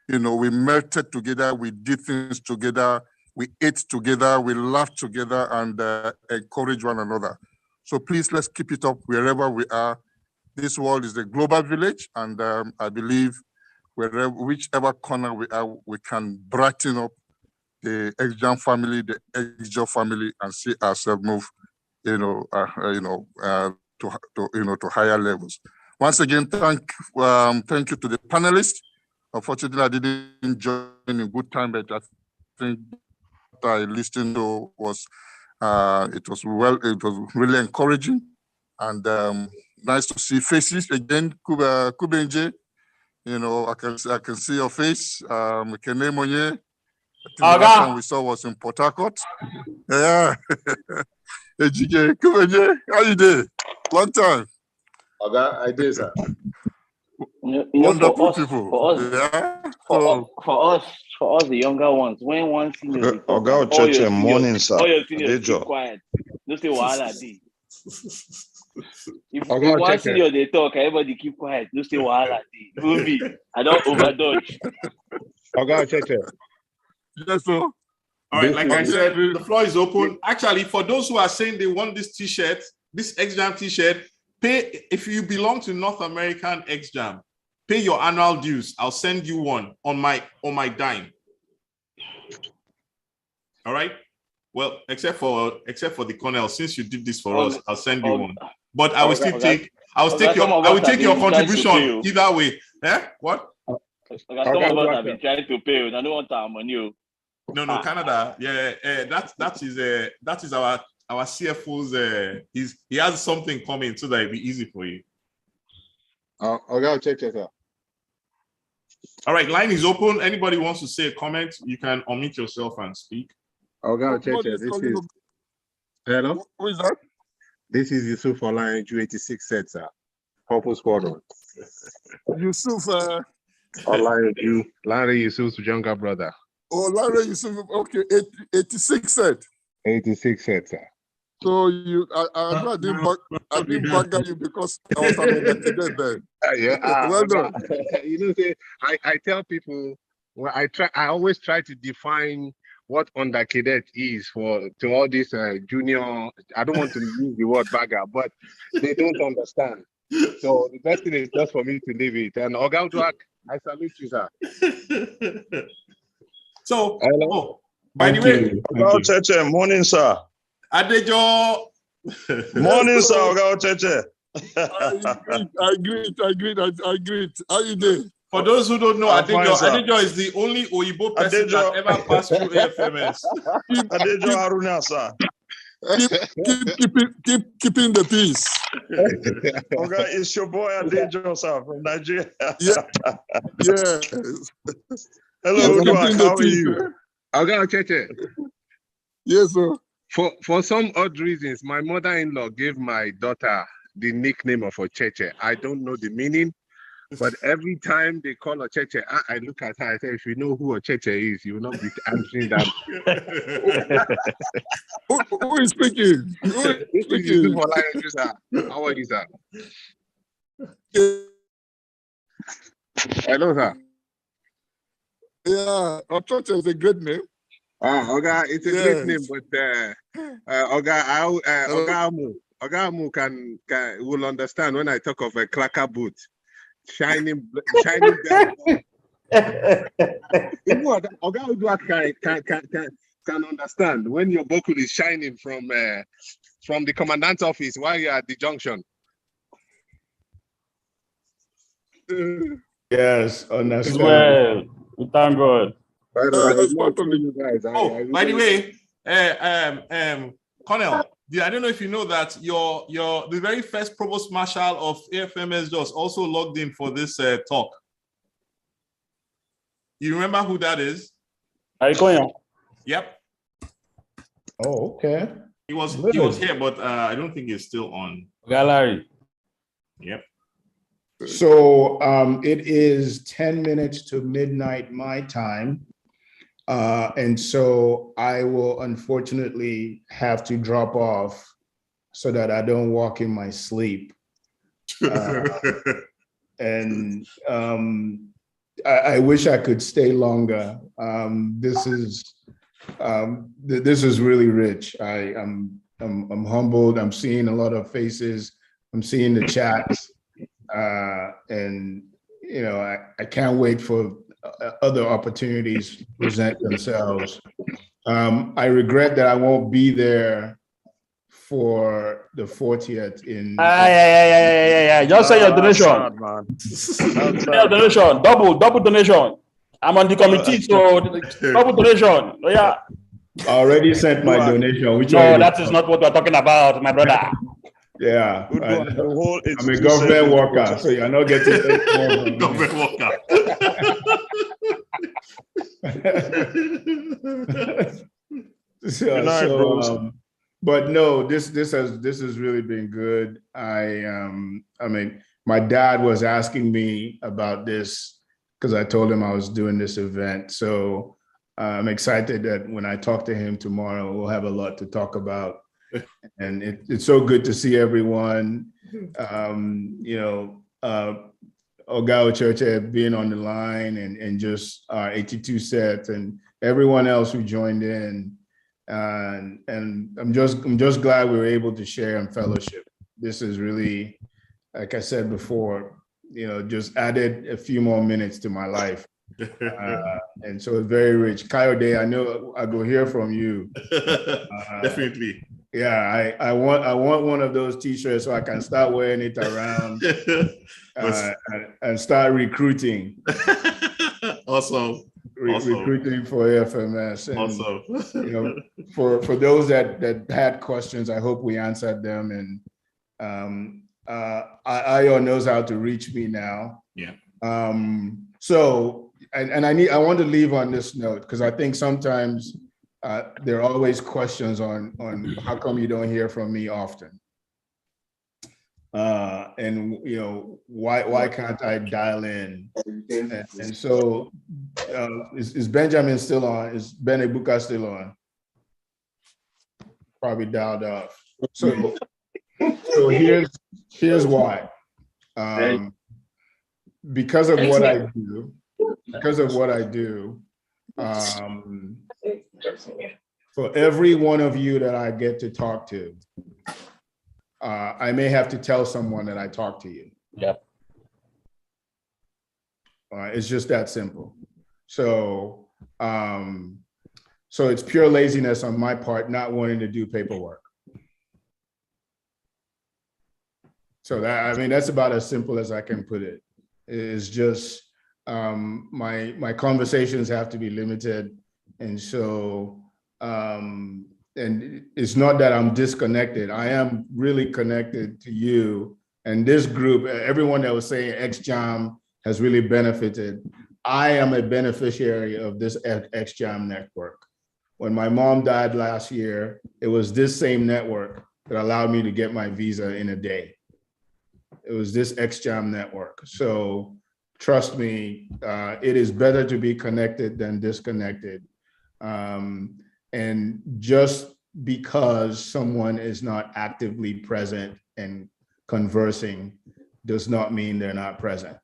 we melted together, we did things together, we ate together, we laughed together, and encourage one another. So please, let's keep it up wherever we are. This world is a global village, and I believe whichever corner we are, we can brighten up the EXJAM family, the EXJO family, and see ourselves move, to higher levels. Once again, thank you to the panelists. Unfortunately, I didn't join in good time, but I think what I listened to was it was really encouraging, and nice to see faces again. Kubenje, I can see your face. Kene Monye, The last time we saw was in Port Harcourt. Yeah. EGK, come on, Jay. How you doing? Long time. Okay, I did, sir. Wonderful for us, people. for us, Yeah. for us, the younger ones, when one senior dey talk, Oga Ocheche, morning, sir. all your seniors Adejo. keep quiet. No say wahala dey. If Oga one Ocheche. senior they talk, everybody keep quiet. No say wahala dey. Even me, I don't overdodge. Oga Ocheche. Yes, sir. All right, like I This is- said, the floor is open. Actually, for those who are saying they want this T-shirt, this EXJAM T-shirt, pay if you belong to North American EXJAM, pay your annual dues. I'll send you one on my dime. All right. Well, except for the Colonel, since you did this for us, I'll send you one. But I will still take. I will take your contribution either way. Eh? What? Some of us have been trying to pay. I don't want our money. No, Canada. Yeah, that is our CFO's. He has something coming so that it'll be easy for you. Oga Ocheche, sir. All right, line is open. Anybody wants to say a comment, you can unmute yourself and speak. Oga Ocheche, this is. Hello? Who is that? This is Yusuf Online 86 set, sir. Purple Squadron. Yusuf. Online Larry Yusuf's younger brother. Oh, Larry Yusuf. Okay, 86 set. 86 set, sir. So I didn't bug you because I was an overcadet then. Well done. You know, I tell people, well, I always try to define what undercadet is to all these junior. I don't want to use the word bagger, but they don't understand. So the best thing is just for me to leave it. And Oga Udoaka, I salute you, sir. So, by the way, Oga Ocheche, morning, sir. Adejo. Morning, sir. Oga Ocheche. I agree. How you doing? For those who don't know, Adejo, fine, Adejo is the only Oyibo person that ever passed through AFMS. Adejo Haruna, sir. Keeping the peace. Oga, it's your boy Adejo, sir, from Nigeria. Yeah. Hello, Udoaka, how are you? Oga Ocheche. Yes, sir. For some odd reasons, my mother-in-law gave my daughter the nickname of Ocheche. I don't know the meaning, but every time they call Ocheche, I look at her. I say, if you know who Ocheche is, you will not be answering that. Who is speaking? How are you, sir? Hello, sir. Yeah, Ocheche is a great name. Oga, it's a great name, but Oga Amu will understand when I talk of a clacker boot, shining. Oga Udoaka can understand when your buckle is shining from the commandant's office while you're at the junction. Yes, understand. Well, we thank God. By the way, Colonel, I don't know if you know that the very first provost marshal of AFMS just also logged in for this talk. You remember who that is? Yep. Oh, okay. He was here, but I don't think he's still on. Gallery. Yep. So it is 10 minutes to midnight my time. And so I will unfortunately have to drop off so that I don't walk in my sleep. And I wish I could stay longer. This is really rich. I'm humbled. I'm seeing a lot of faces. I'm seeing the chats. And you know, I can't wait for other opportunities to present themselves. I regret that I won't be there for the 40th in. Yeah. Just say your donation. Your donation, double donation. I'm on the committee, so double donation. Yeah. I already sent my donation. No, that is not what we're talking about, my brother. Yeah, I'm a government worker, so you're not getting government worker. Good night, bros. But no, this has really been good. I mean, my dad was asking me about this because I told him I was doing this event. So I'm excited that when I talk to him tomorrow, we'll have a lot to talk about. And it's so good to see everyone. Ogawa Church being on the line and just 82 sets and everyone else who joined in. And I'm just glad we were able to share and fellowship. This is really, like I said before, just added a few more minutes to my life. And so it's very rich. Coyote, I know I go hear from you. Definitely. Yeah, I want one of those t-shirts so I can start wearing it around and start recruiting. Awesome. Recruiting for FMS. And, awesome. For those that had questions, I hope we answered them. And Ayo knows how to reach me now. Yeah. So I want to leave on this note because I think sometimes there are always questions on how come you don't hear from me often, and why can't I dial in? And so is Benjamin still on? Is Benn EGBUKA still on? Probably dialed off. So here's why. Because of what I do, for every one of you that I get to talk to, I may have to tell someone that I talked to you. Yep. It's just that simple. So it's pure laziness on my part, not wanting to do paperwork. So that's about as simple as I can put it. It's just my conversations have to be limited, and so and it's not that I'm disconnected. I am really connected to you and this group. Everyone that was saying EXJAM has really benefited. I am a beneficiary of this EXJAM network. When my mom died last year, it was this same network that allowed me to get my visa in a day. It was this EXJAM network. So trust me, it is better to be connected than disconnected. And just because someone is not actively present and conversing does not mean they're not present.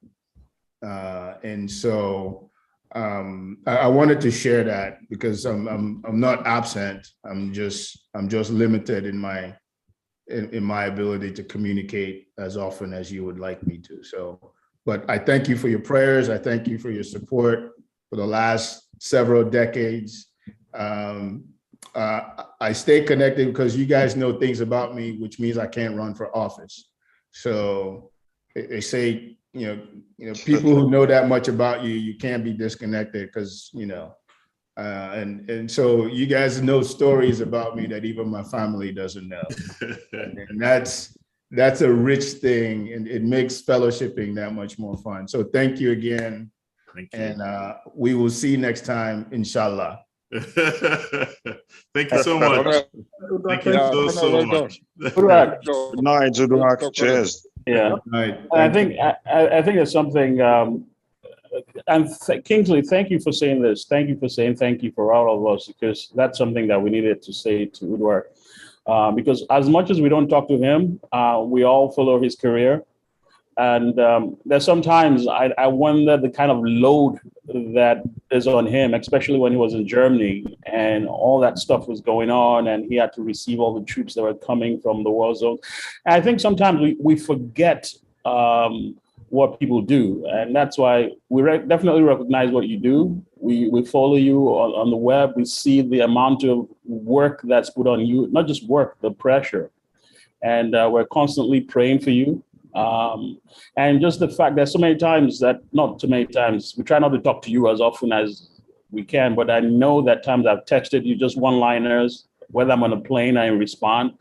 And so I wanted to share that because I'm not absent. I'm just limited in my ability to communicate as often as you would like me to. So, but I thank you for your prayers. I thank you for your support for the last several decades. I stay connected because you guys know things about me, which means I can't run for office. So they say, people who know that much about you, you can't be disconnected because, and so you guys know stories about me that even my family doesn't know. And that's a rich thing, and it makes fellowshipping that much more fun. So thank you again. Thank you. And we will see you next time, inshallah. Thank you so much. Thank you so much. Good night, Udoaka. Cheers. Yeah. Night. I think there's something. And Kingsley, thank you for saying this. Thank you for saying thank you for all of us, because that's something that we needed to say to Udoaka. Because as much as we don't talk to him, we all follow his career. And there's sometimes I wonder the kind of load that is on him, especially when he was in Germany and all that stuff was going on and he had to receive all the troops that were coming from the war zone. And I think sometimes we forget what people do. And that's why we definitely recognize what you do. We follow you on the web. We see the amount of work that's put on you, not just work, the pressure. And we're constantly praying for you. And just the fact that so many times that, not too many times, we try not to talk to you as often as we can, but I know that times I've texted you just one-liners, whether I'm on a plane, I respond.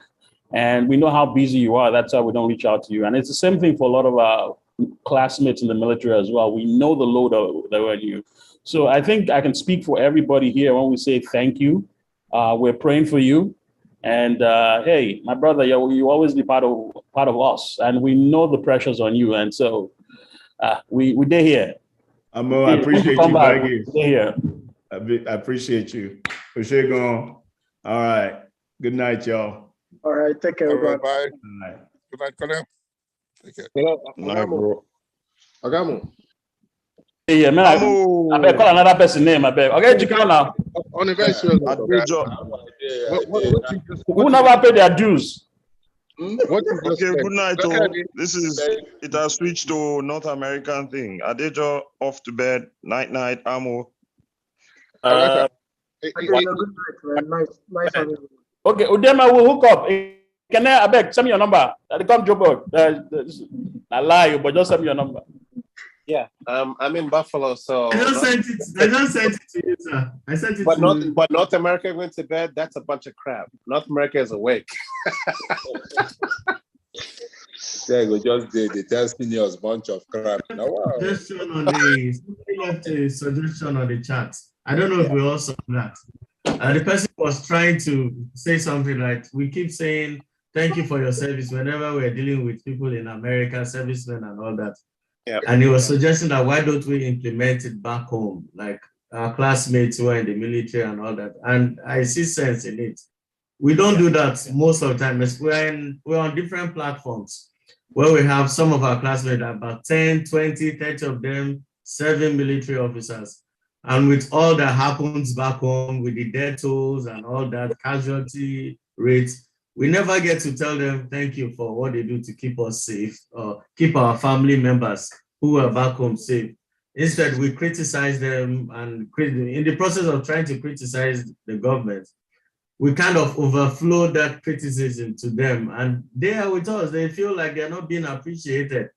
And we know how busy you are. That's why we don't reach out to you. And it's the same thing for a lot of our classmates in the military as well. We know the load that we're on you. So I think I can speak for everybody here when we say thank you. We're praying for you. And hey, my brother, you always be part of us, and we know the pressures on you. And so we did here. Amo, I appreciate you, Baggy. Here. I appreciate you. For sure, going. All right. Good night, y'all. All right. Take care. All right, Bye. bye. Good night. Good night, Colonel. Take care. Night, bro. Agamu. Yeah, man. I better call another person name. I beg. Okay, Jika now. On a very serious note, Who never pay their dues? what you just Okay, said. good night. Oh. This is, it has switched to North American thing. Adejo off to bed. Night, night, Amo. Good night, man. Nice having you. Okay, Udema will hook up. Can I beg, send me your number. I come Joburg. I lie, but just send me your number. Yeah, I'm in Buffalo, so. I just sent it to you, sir. I sent it but to not, you. But North America went to bed. That's a bunch of crap. North America is awake. There you go, just they tell seniors bunch of crap. Now, wow. Suggestion on the somebody left a suggestion on the chat. I don't know if we all saw that. The person was trying to say something like, we keep saying thank you for your service whenever we're dealing with people in America, servicemen and all that. Yeah. And he was suggesting that why don't we implement it back home, like our classmates who are in the military and all that. And I see sense in it. We don't do that most of the time. We're on different platforms where we have some of our classmates, about 10, 20, 30 of them serving military officers. And with all that happens back home, with the death tolls and all that casualty rates, we never get to tell them thank you for what they do to keep us safe or keep our family members who are back home safe. Instead, we criticize them, and in the process of trying to criticize the government, we kind of overflow that criticism to them, and they are with us. They feel like they're not being appreciated.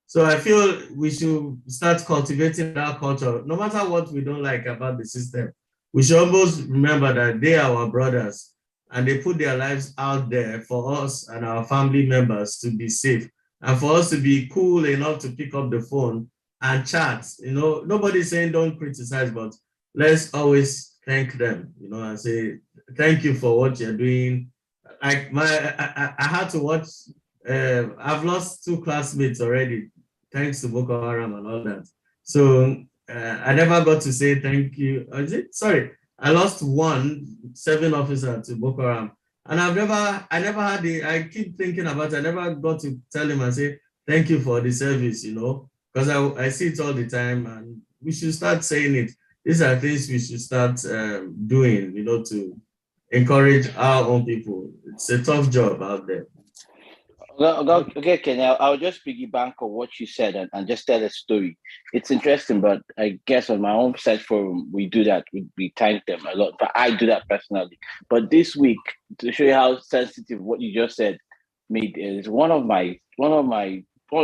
So I feel we should start cultivating that culture. No matter what we don't like about the system, we should almost remember that they are our brothers and they put their lives out there for us and our family members to be safe and for us to be cool enough to pick up the phone and chat. You know, nobody's saying don't criticize, but let's always thank them, you know, and say, thank you for what you're doing. Like I had to watch, I've lost 2 classmates already, thanks to Boko Haram and all that. So I never got to say thank you. Sorry, I lost 7 officer to Boko Haram. And I never had I keep thinking about it. I never got to tell him and say, thank you for the service, you know, because I see it all the time and we should start saying it. These are things we should start doing, you know, to encourage our own people. It's a tough job out there. Okay, Kenny, I'll just piggyback on what you said and just tell a story. It's interesting, but I guess on my own search forum, we do that. We thank them a lot, but I do that personally. But this week, to show you how sensitive what you just said made is one of the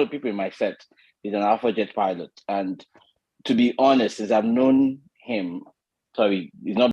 people in my set is an Alpha Jet pilot, and to be honest, as I've known him, he's not